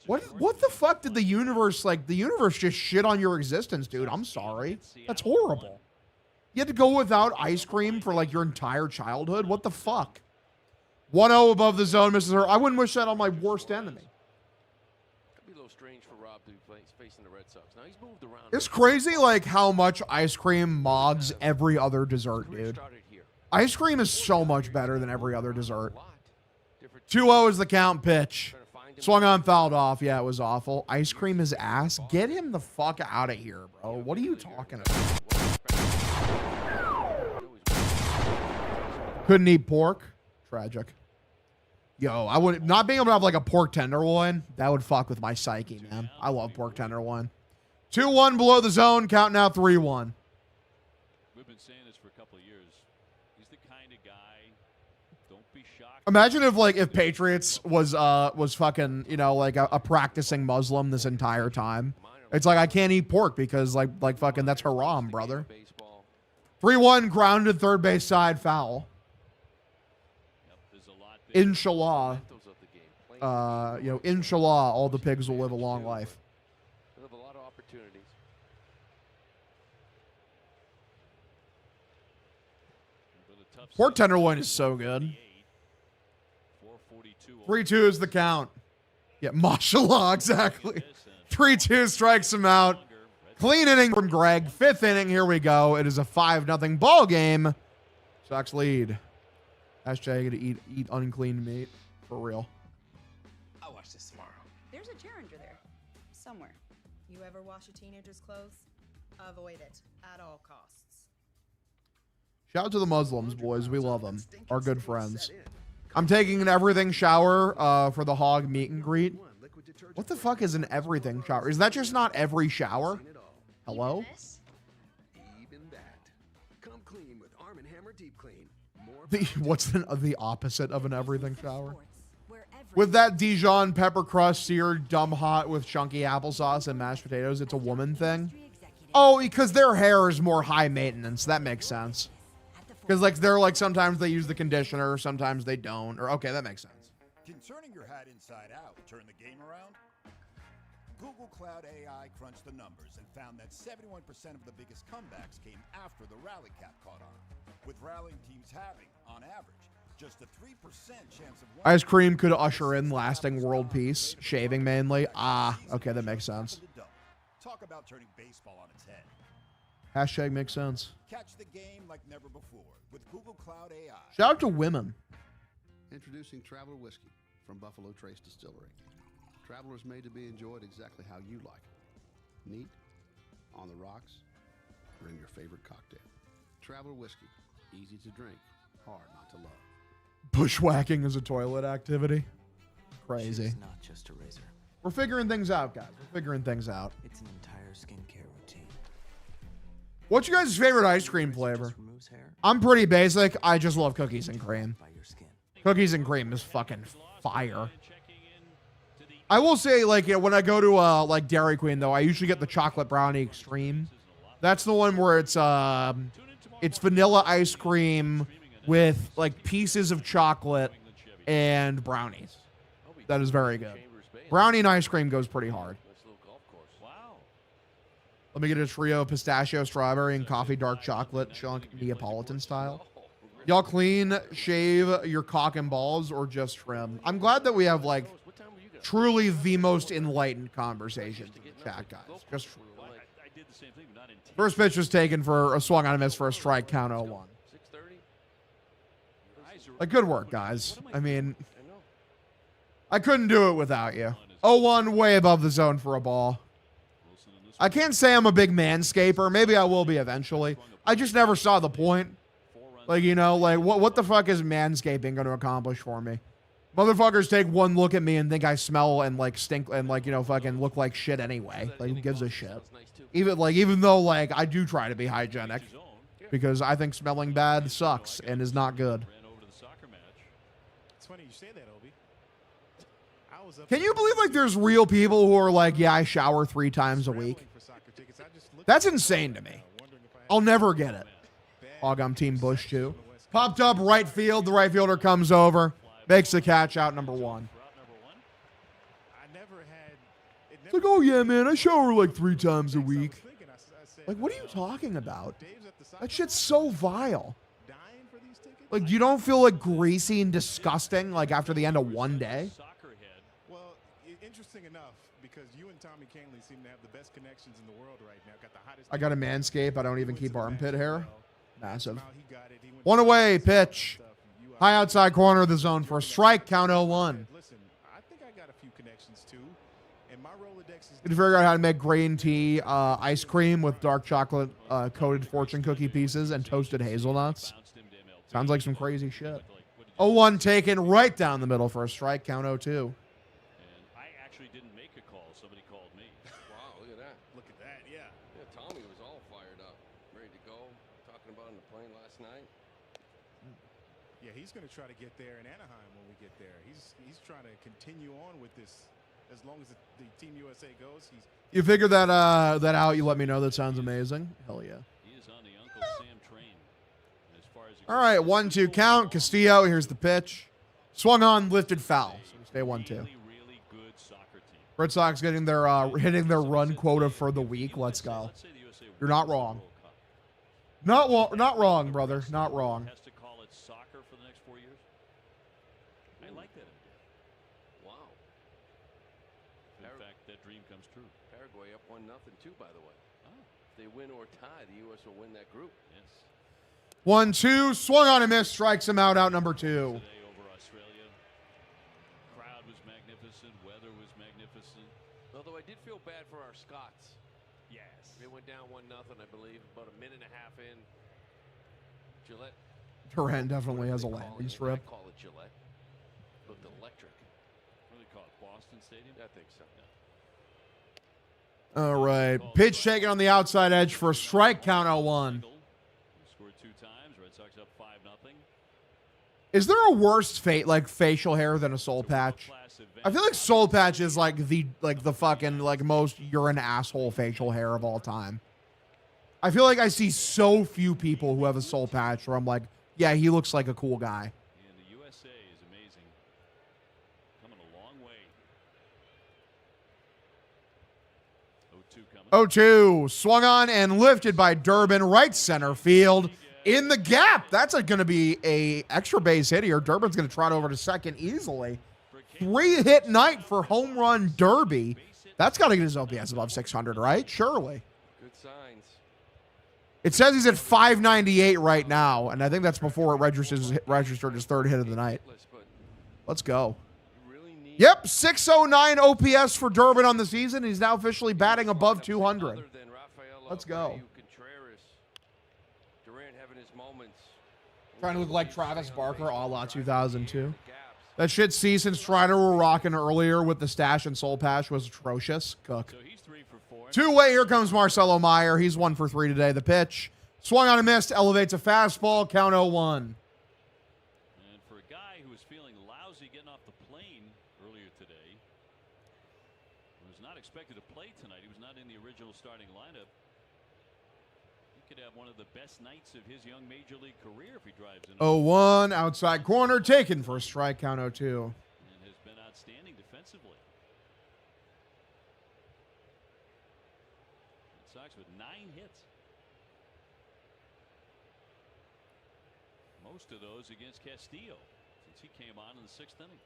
What the fuck did the universe, the universe just shit on your existence, dude? I'm sorry. That's horrible. You had to go without ice cream for your entire childhood? What the fuck? 1-0 above the zone, misses her. I wouldn't wish that on my worst enemy. It'd be a little strange for Rob to be facing the Red Sox. Now he's moved around. It's crazy, how much ice cream mogs every other dessert, dude. Ice cream is so much better than every other dessert. 2-0 is the count pitch. Swung on, fouled off. Yeah, it was awful. Ice cream is ass. Get him the fuck out of here, bro. What are you talking about? Couldn't eat pork. Tragic. Yo, I would not being able to have a pork tenderloin. That would fuck with my psyche, man. I love pork tenderloin. 2-1 below the zone. Count now 3-1. We've been saying this for a couple of years. He's the kind of guy. Don't be shocked. Imagine if Patriots was fucking a practicing Muslim this entire time. It's I can't eat pork because fucking that's haram, brother. 3-1 grounded third base side foul. Inshallah, inshallah, all the pigs will live a long life. They'll have a lot of opportunities. Pork tenderloin is so good. 3-2 is the count. Yeah, mashallah, exactly. 3-2 strikes him out. Clean inning from Greg. 5th inning, here we go. It is a 5-0 ball game. Sox lead. Hashtag to eat unclean meat. For real. I'll watch this tomorrow. There's a Challenger there. Somewhere. You ever wash a teenager's clothes? Avoid it at all costs. Shout out to the Muslims, boys. We love them. Our good friends. I'm taking an everything shower for the hog meet and greet. What the fuck is an everything shower? Is that just not every shower? Hello? What's the opposite of an everything shower? With that Dijon pepper crust seared dumb hot with chunky applesauce and mashed potatoes, it's a woman thing. Oh, because their hair is more high maintenance. That makes sense. Because like they're like sometimes they use the conditioner, sometimes they don't. Or okay, that makes sense. Can turning your hat inside out turn the game around? Google Cloud AI crunched the numbers and found that 71% of the biggest comebacks came after the rally cap caught on, with rallying teams having, on average, just a 3% chance of Ice cream could usher in lasting world peace. Shaving mainly. Ah, okay, that makes sense. Talk about turning baseball on its head. Hashtag makes sense. Catch the game like never before with Google Cloud AI. Shout out to women. Introducing Traveler Whiskey from Buffalo Trace Distillery. Traveler is made to be enjoyed exactly how you like it. Neat, on the rocks, or in your favorite cocktail. Traveler Whiskey, easy to drink, hard not to love. Bushwhacking is a toilet activity. Crazy. She's not just a razor. We're figuring things out, guys. We're figuring things out. It's an entire skincare routine. What's your guys' favorite ice cream flavor? I'm pretty basic. I just love cookies and cream. Cookies and cream is fucking fire. I will say, like, you know, when I go to like Dairy Queen, though, I usually get the chocolate brownie extreme. That's the one where it's vanilla ice cream with like pieces of chocolate and brownies. That is very good. Brownie and ice cream goes pretty hard. Let me get a trio of pistachio, strawberry, and coffee dark chocolate chunk Neapolitan style. Y'all clean, shave your cock and balls, or just trim? I'm glad that we have like truly the most enlightened conversations in the chat, guys. Just first pitch was taken for a swung on a miss for a strike, count 0-1. Like, good work, guys. I mean, I couldn't do it without you. 0-1, way above the zone for a ball. I can't say I'm a big manscaper. Maybe I will be eventually. I just never saw the point. Like, you know, like, what the fuck is manscaping going to accomplish for me? Motherfuckers take one look at me and think I smell and, like, stink and, like, you know, fucking look like shit anyway. Like, who gives a shit? Even though, like, I do try to be hygienic. Because I think smelling bad sucks and is not good. It's funny you say that, Obi. Can you believe, like, there's real people who are like, yeah, I shower 3 times a week? That's insane to me. I'll never get it. Hog, I'm Team Bush, too. Popped up right field. The right fielder comes over. Makes the catch, out number 1. It's like, oh, yeah, man, I shower like 3 times a week. Like, what are you talking about? That shit's so vile. Like, you don't feel, like, greasy and disgusting, like, after the end of one day? Well, interesting enough, because you and Tommy Canley seem to have the best connections in the world right now. Got the hottest. I got a manscape. I don't even keep armpit hair. Massive. 1 away, pitch. High outside corner of the zone for a strike, count 0-1. Listen, I think I got a few connections, too. And my Rolodex is... Did you figure out how to make green tea ice cream with dark chocolate coated fortune cookie pieces and toasted hazelnuts? Sounds like some crazy shit. 0-1 taken right down the middle for a strike, count 0-2. And I actually didn't make a call. Somebody called me. Wow, look at that. Look at that, yeah. Yeah, Tommy was all fired up, ready to go. Talking about on the plane last night. Yeah, he's going to try to get there in Anaheim when we get there. He's trying to continue on with this as long as the Team USA goes. You figure that out, you let me know. That sounds amazing. Hell yeah. He is on the Uncle Sam train. As far as All right, 1-2 count. Castillo, here's the pitch. Swung on, lifted foul. So we stay 1-2. Really good soccer team. Red Sox getting their hitting their run quota for the week. Let's go. You're not wrong. Not wrong, brother. Not wrong. Has to call it soccer for the next 4 years. I like that idea. Wow. In fact, that dream comes true. Paraguay up 1-0 too, by the way. If they win or tie, the U.S. will win that group. Yes. 1-2, swung on and missed, strikes him out number 2. Today over Australia. Crowd was magnificent. Weather was magnificent. Although I did feel bad for our Scots. Yes. They went down 1-0, I believe, about a minute and a half in. Gillette. Durant definitely has a landing strip. I call it Gillette. Looked electric. What do they call it? Boston Stadium? I think so. All right. Pitch taken on the outside edge for a strike, count 0-1. Scored 2 times. Red Sox up 5-0. Is there a worse facial hair than a soul patch? I feel like soul patch is like the fucking most you're an asshole facial hair of all time. I feel like I see so few people who have a soul patch where I'm like, yeah, he looks like a cool guy. And the USA is amazing. Coming a long way. 0-2 coming. 0-2. Swung on and lifted by Durbin. Right center field. In the gap. That's going to be a extra base hit here. Durbin's going to trot over to second easily. 3-hit night for home run derby. That's got to get his OPS above 600, right? Surely. Good signs. It says he's at 598 right now, and I think that's before it registered his third hit of the night. Let's go. Yep, 609 OPS for Durbin on the season. He's now officially batting above 200. Let's go. Trying to look like Travis Barker a la 2002. That shit Cease and Strider were rocking earlier with the stash and soul patch was atrocious. Cook. Two-way, here comes Marcelo Meyer. He's 1 for 3 today. The pitch. Swung on a missed, elevates a fastball, count 0-1. And for a guy who was feeling lousy getting off the plane earlier today, was not expected to play tonight. He was not in the original starting lineup. He could have one of the best nights of his young major league career if he drives in. 0-1, outside corner, taken for a strike, count 0-2. And has been outstanding defensively. Red Sox with 9 hits. Most of those against Castillo since he came on in the 6th inning.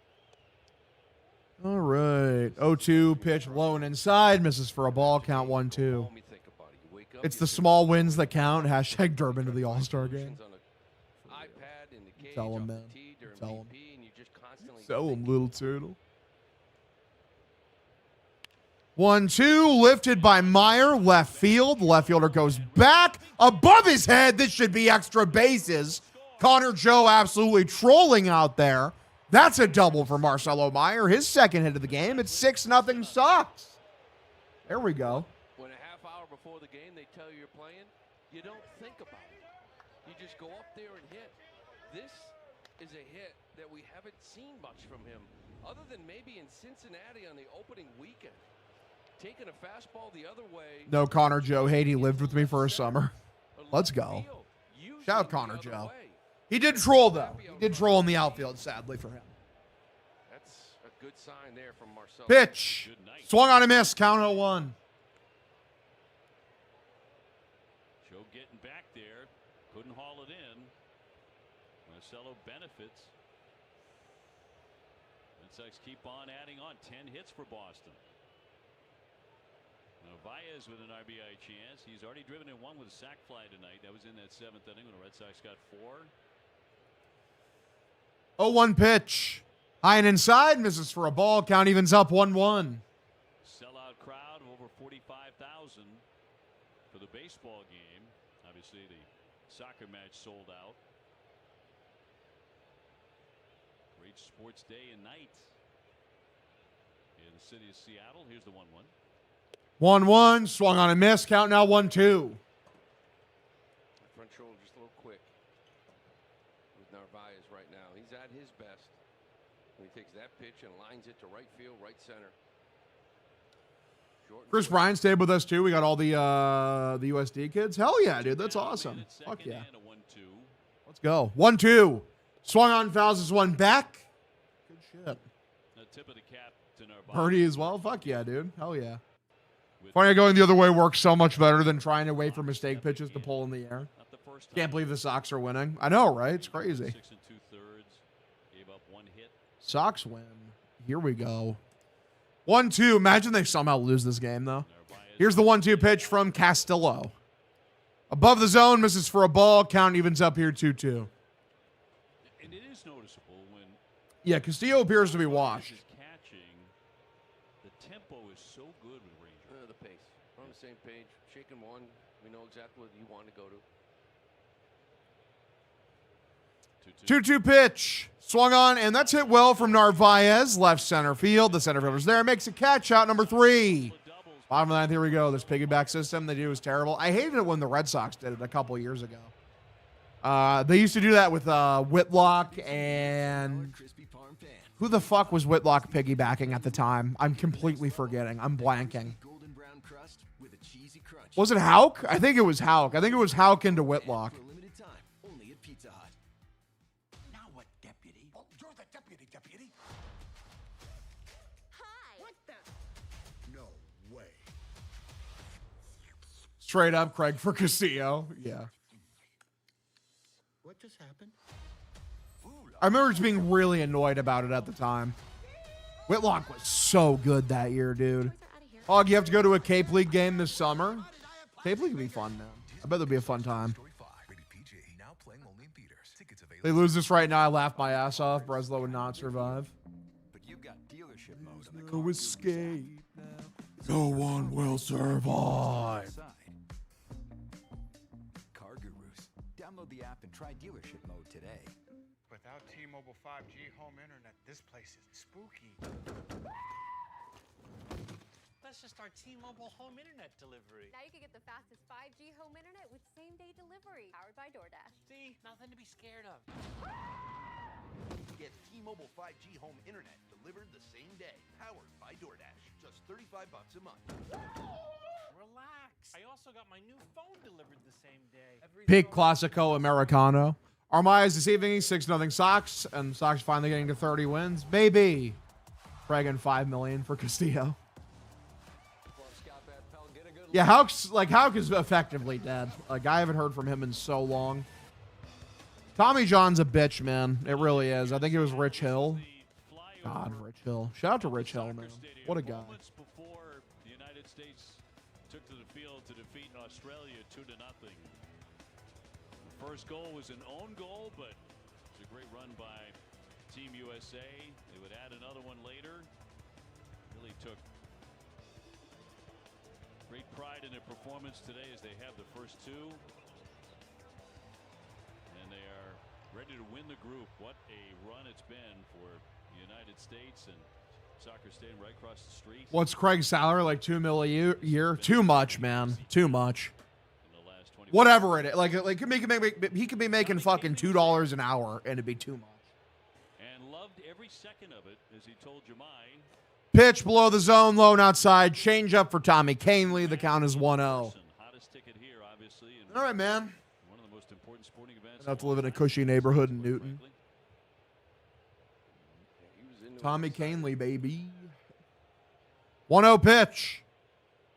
All right. 0-2, pitch low and inside. Misses for a ball. Count 1-2. It's the small wins that count. Hashtag Durbin to the All-Star game. Tell him, man. Tell him. Tell him, little turtle. 1-2, lifted by Meyer. Left field. Left fielder goes back. Above his head. This should be extra bases. Connor Joe absolutely trolling out there. That's a double for Marcelo Meyer. His second hit of the game. It's 6-0 Sox. There we go. When a half hour before the game they tell you you're playing, you don't think about it. You just go up there and hit. This is a hit that we haven't seen much from him, other than maybe in Cincinnati on the opening weekend. Taking a fastball the other way. No, Connor Joe. Haiti lived with me for a summer. Let's go. Shout out Connor Joe. He did troll, though. He did troll in the outfield, sadly for him. That's a good sign there from Marcelo. Pitch. Swung on a miss. Count 0-1. Joe getting back there. Couldn't haul it in. Marcelo benefits. Red Sox keep on adding on. 10 hits for Boston. Now Baez with an RBI chance. He's already driven in 1 with a sac fly tonight. That was in that 7th inning when the Red Sox got 4. 0-1 pitch. High and inside. Misses for a ball. Count evens up 1-1. Sellout crowd of over 45,000 for the baseball game. Obviously the soccer match sold out. Great sports day and night in the city of Seattle. Here's the 1-1. 1-1. Swung on a miss. Count now 1-2. Front shoulder just a little quick with Narvaez right now. He's at his best when he takes that pitch and lines it to right field, right center. Chris Bryan stayed with us too. We got all the USD kids. Hell yeah, dude. That's awesome. Fuck yeah. Let's go. 1-2. Swung on, fouls this one back. Good shit. Tip of the cap to Narvaez. Birdie as well. Fuck yeah, dude. Hell yeah. Funny, going the other way works so much better than trying to wait for mistake pitches to pull in the air. Can't believe the Sox are winning. I know, right? It's crazy. 6 2/3. Gave up 1 hit. Sox win. Here we go. 1-2. Imagine they somehow lose this game, though. Here's the 1-2 pitch from Castillo. Above the zone, misses for a ball. Count evens up here 2-2. And it is noticeable when. Yeah, Castillo appears to be washed. Catching, the tempo is so good with Rangers. The pace. We're on the same page. Shaking 1. We know exactly what you want to go to. 2-2 pitch. Swung on, and that's hit well from Narvaez. Left center field. The center fielder's there. Makes a catch. Out number 3. Bottom of the 9th. Here we go. This piggyback system they do is terrible. I hated it when the Red Sox did it a couple years ago. They used to do that with Whitlock and who the fuck was Whitlock piggybacking at the time? I'm completely forgetting. I'm blanking. Was it Hauk? I think it was Hauk. I think it was Hauk into Whitlock. Now what, deputy? Oh, you're the deputy. Hi. What the? No way. Straight up, Craig for Castillo. Yeah. What just happened? I remember just being really annoyed about it at the time. Whitlock was so good that year, dude. Hog, you have to go to a Cape League game this summer? Cape League would be fun, man. I bet it'll be a fun time. They lose this right now, I laugh my ass off. Breslow would not survive. But you've got dealership mode on the No escape now. No one will survive. Car Gurus. Download the app and try dealership mode today. Without T-Mobile 5G home internet, this place is spooky. Let's just start T-Mobile home internet delivery. Now you can get the fastest 5G home internet with same-day delivery, powered by DoorDash. See? Nothing to be scared of. Get T-Mobile 5G home internet delivered the same day, powered by DoorDash. Just $35 a month. Relax. I also got my new phone delivered the same day. Big Classico Americano. Armaya is deceiving 6-0 Sox, and Sox finally getting to 30 wins. Maybe. Friggin' $5 million for Castillo. Yeah, Hauk is effectively dead. Like, I haven't heard from him in so long. Tommy John's a bitch, man. It really is. I think it was Rich Hill. God, Rich Hill. Shout out to Rich Hill, man. What a guy. Before the United States took to the field to defeat Australia 2-0. The first goal was an own goal, but it was a great run by Team USA. They would add another one later. Really took great pride in their performance today as they have the first two. And they are ready to win the group. What a run it's been for the United States, and soccer staying right across the street. What's Craig's salary? Like $2 million a year? Too much, man. Too much. Whatever it is. Like he could be making fucking $2 an hour, and it'd be too much. And loved every second of it, as he told Jemai. Pitch below the zone, lone outside. Change up for Tommy Canely. The count is 1-0. All right, man. One of the most important sporting events. I have to live in a cushy neighborhood in Newton. Tommy Canely, baby. 1-0 pitch.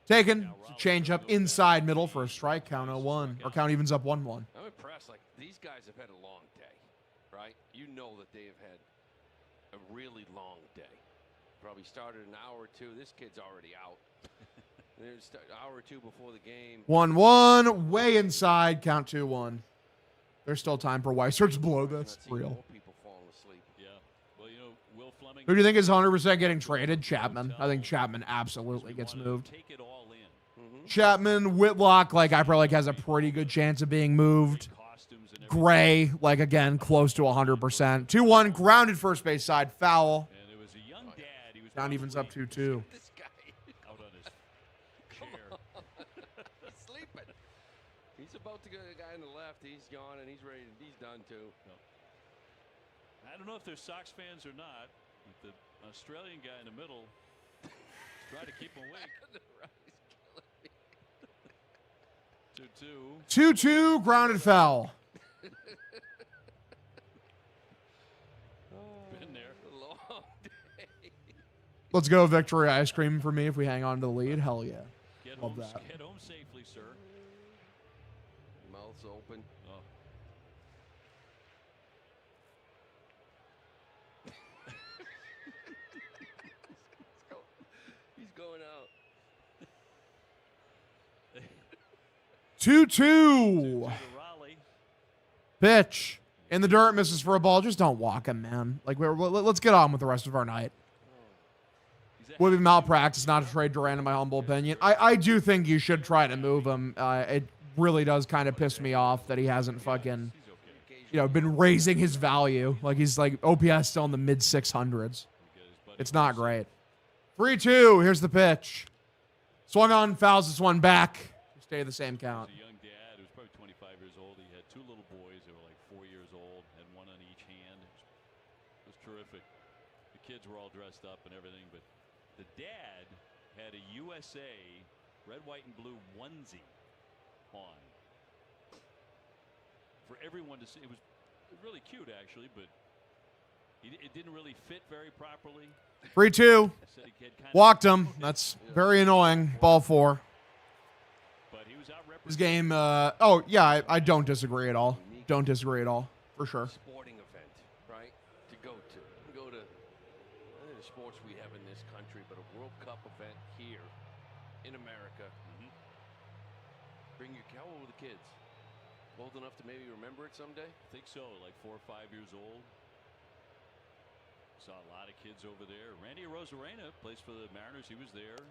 Taken. Change up inside middle for a strike. Count 0-1. Or count evens up 1-1. I'm impressed. Like, these guys have had a long day, right? You know that they have had a really long day. Probably started an hour or two. This kid's already out. There's an hour or two before the game. 1-1. Way inside. Count 2-1. There's still time for Weiser to blow this. Real. People falling asleep. Yeah. Well, you know, Will Fleming. Who do you think is 100% getting traded? Chapman. I think Chapman absolutely gets moved. Take it all in. Chapman, Whitlock, like I feel like has a pretty good chance of being moved. Gray, like again, close to 100%. 2-1, grounded first base side, foul. And there was a young dad. He was Down evens up 2-2. This guy out on his chair. He's sleeping. He's about to go to the guy on the left. He's gone and he's ready. He's done too. No. I don't know if they're Sox fans or not. But the Australian guy in the middle try to keep him awake. 2-2. 2-2, grounded foul. Been there. Long day. Let's go victory ice cream for me if we hang on to the lead. Hell yeah. Love that. Get home safely, sir. Mouth's open. Oh. He's going out. 2-2. Pitch. In the dirt, misses for a ball. Just don't walk him, man. Like, let's get on with the rest of our night. Would be malpractice not to trade Duran, in my humble opinion. I do think you should try to move him. It really does kind of piss me off that he hasn't fucking, been raising his value. Like, he's like OPS still in the mid 600s. It's not great. 3-2. Here's the pitch. Swung on, fouls this one back. Stay the same count. He was a young dad who was probably 25 years old. He had two little boys. They were terrific. The kids were all dressed up and everything, but the dad had a USA red, white, and blue onesie on for everyone to see. It was really cute, actually, but it didn't really fit very properly. 3-2. Walked him. That's very annoying. Ball 4. This game, oh, yeah, I don't disagree at all. Don't disagree at all, for sure. Sporting event, right, to go to. Go to the sports we have in this country, but a World Cup event here in America. Bring your how old were the kids? Old enough to maybe remember it someday? I think so, like 4 or 5 years old. Saw a lot of kids over there. Randy Rosarena plays for the Mariners. He was there.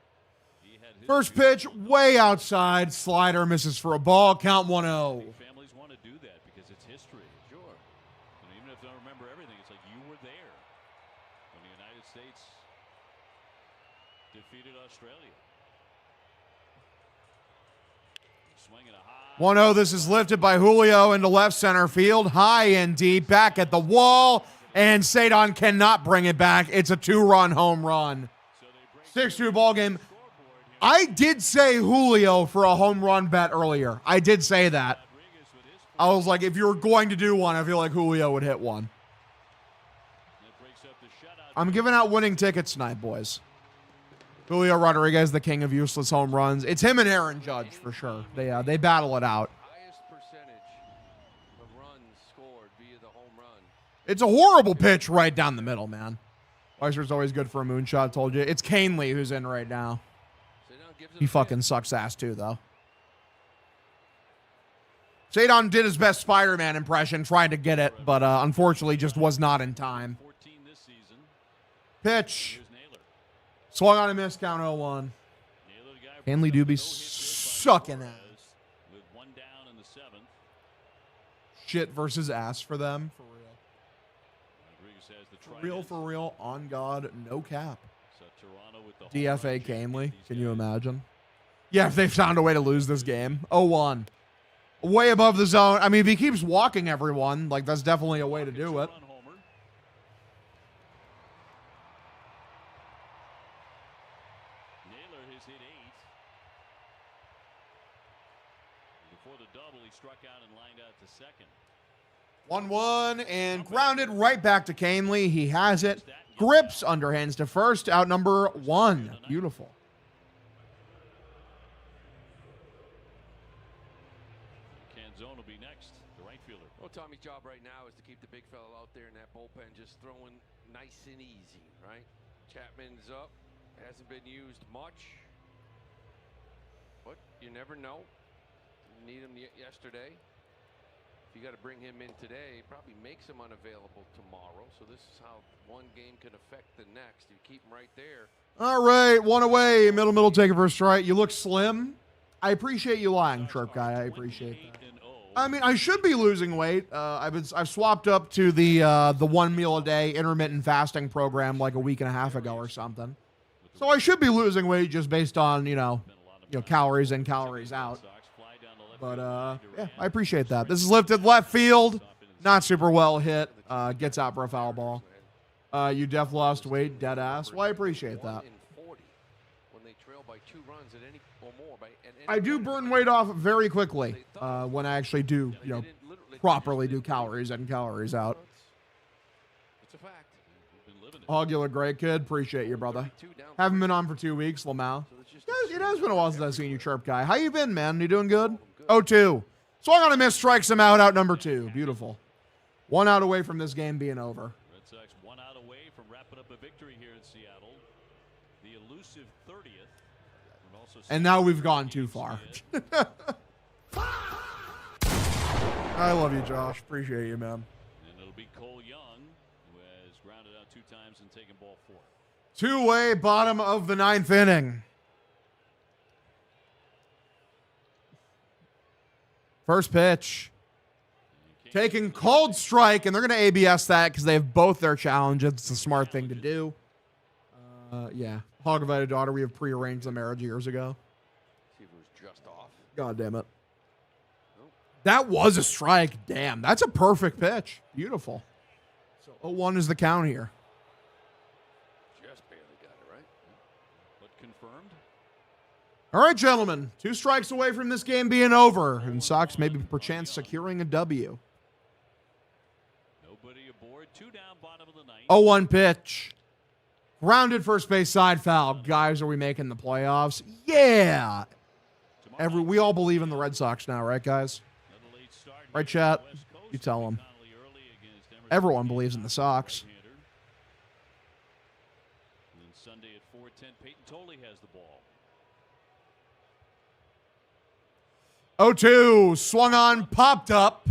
He had his First pitch, way outside. Slider misses for a ball. Count 1-0. Families want to do that because it's history. Sure. And even if they don't remember everything, it's like you were there when the United States defeated Australia. Swinging a high. 1-0. This is lifted by Julio into left center field. High and deep. Back at the wall. And Cedon cannot bring it back. It's a 2-run home run. 6-2 ball game. I did say Julio for a home run bet earlier. I did say that. I was like, if you were going to do one, I feel like Julio would hit one. I'm giving out winning tickets tonight, boys. Julio Rodriguez, the king of useless home runs. It's him and Aaron Judge for sure. They battle it out. Highest percentage of runs scored via the home run. It's a horrible pitch right down the middle, man. Weiser's always good for a moonshot, told you. It's Canely who's in right now. He fucking sucks ass too, though. Cedon did his best Spider-Man impression, tried to get it, but unfortunately just was not in time. Pitch. Swung on a miss, count 0-1. Hanley do be sucking ass. With 1 down in the 7th. Shit versus ass for them. For real. Rodriguez has the For real, on God, no cap. So Toronto with the DFA Canely, can you imagine? Yeah, if they found a way to lose this game. 0-1. Way above the zone. I mean, if he keeps walking everyone, like that's definitely a way to do it. Naylor has hit 8. Before the double, he struck out and lined out to second. 1-1 and grounded right back to Canely. He has it. Grips underhands to first. Out number 1. Beautiful. Canzone will be next, the right fielder. Well, Tommy's job right now is to keep the big fella out there in that bullpen just throwing nice and easy, right? Chapman's up. Hasn't been used much. But you never know. You need him yesterday. You got to bring him in today. Probably makes him unavailable tomorrow. So this is how one game can affect the next. You keep him right there. All right, 1 away. Middle, take it for a strike. You look slim. I appreciate you lying, Chirp Guy. I appreciate that. I mean, I should be losing weight. I've swapped up to the 1 meal a day intermittent fasting program like a week and a half ago or something. So I should be losing weight just based on you know calories in, calories out. But, yeah, I appreciate that. This is lifted left field. Not super well hit. Gets out for a foul ball. You def lost weight, dead ass. Well, I appreciate that. I do burn weight off very quickly when I actually do, properly do calories in, calories out. It's a fact. Hog, you look great, kid. Appreciate you, brother. Haven't been on for 2 weeks, Lamau. It has been a while since I've seen you, Chirp Guy. How you been, man? You doing good? 0-2. Swung on a miss, strikes him out number 2. Beautiful. 1 out away from this game being over. Red Sox 1 out away from wrapping up a victory here in Seattle. The elusive 30th. And now we've gone too far. I love you, Josh. Appreciate you, man. And it'll be Cole Young, who has grounded out 2 times and taken ball 4. 2-way, bottom of the 9th inning. First pitch. Taking cold strike, and they're going to ABS that because they have both their challenges. It's a smart thing to do. Yeah. Hog invited daughter. We have prearranged the marriage years ago. See if it was just off. God damn it. That was a strike. Damn. That's a perfect pitch. Beautiful. So 0-1 is the count here. Just barely got it right. But confirmed. All right, gentlemen. 2 strikes away from this game being over. And Sox maybe perchance securing a W. Nobody aboard. 2 down, bottom of the ninth. 0-1 pitch. Grounded first base side foul. Guys, are we making the playoffs? Yeah. We all believe in the Red Sox now, right, guys? Right, chat? You tell them. Everyone believes in the Sox. And then Sunday at 4:10, Peyton Tolle has the ball. 0-2. Swung on, popped up.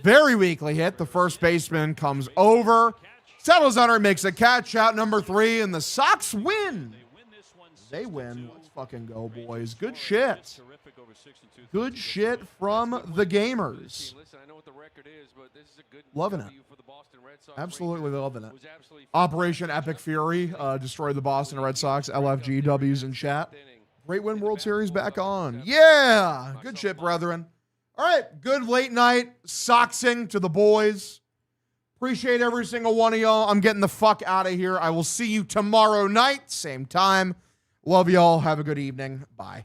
Very weakly hit. The first baseman comes over. Settles under, makes a catch out number 3, and the Sox win. They win. Let's fucking go, boys. Good shit. Good shit from the gamers. Loving it. Absolutely loving it. Operation Epic Fury destroyed the Boston Red Sox. LFG W's in chat. Great win, World Series back on. Yeah. Good shit, brethren. All right. Good late night Soxing to the boys. Appreciate every single one of y'all. I'm getting the fuck out of here. I will see you tomorrow night, same time. Love y'all. Have a good evening. Bye.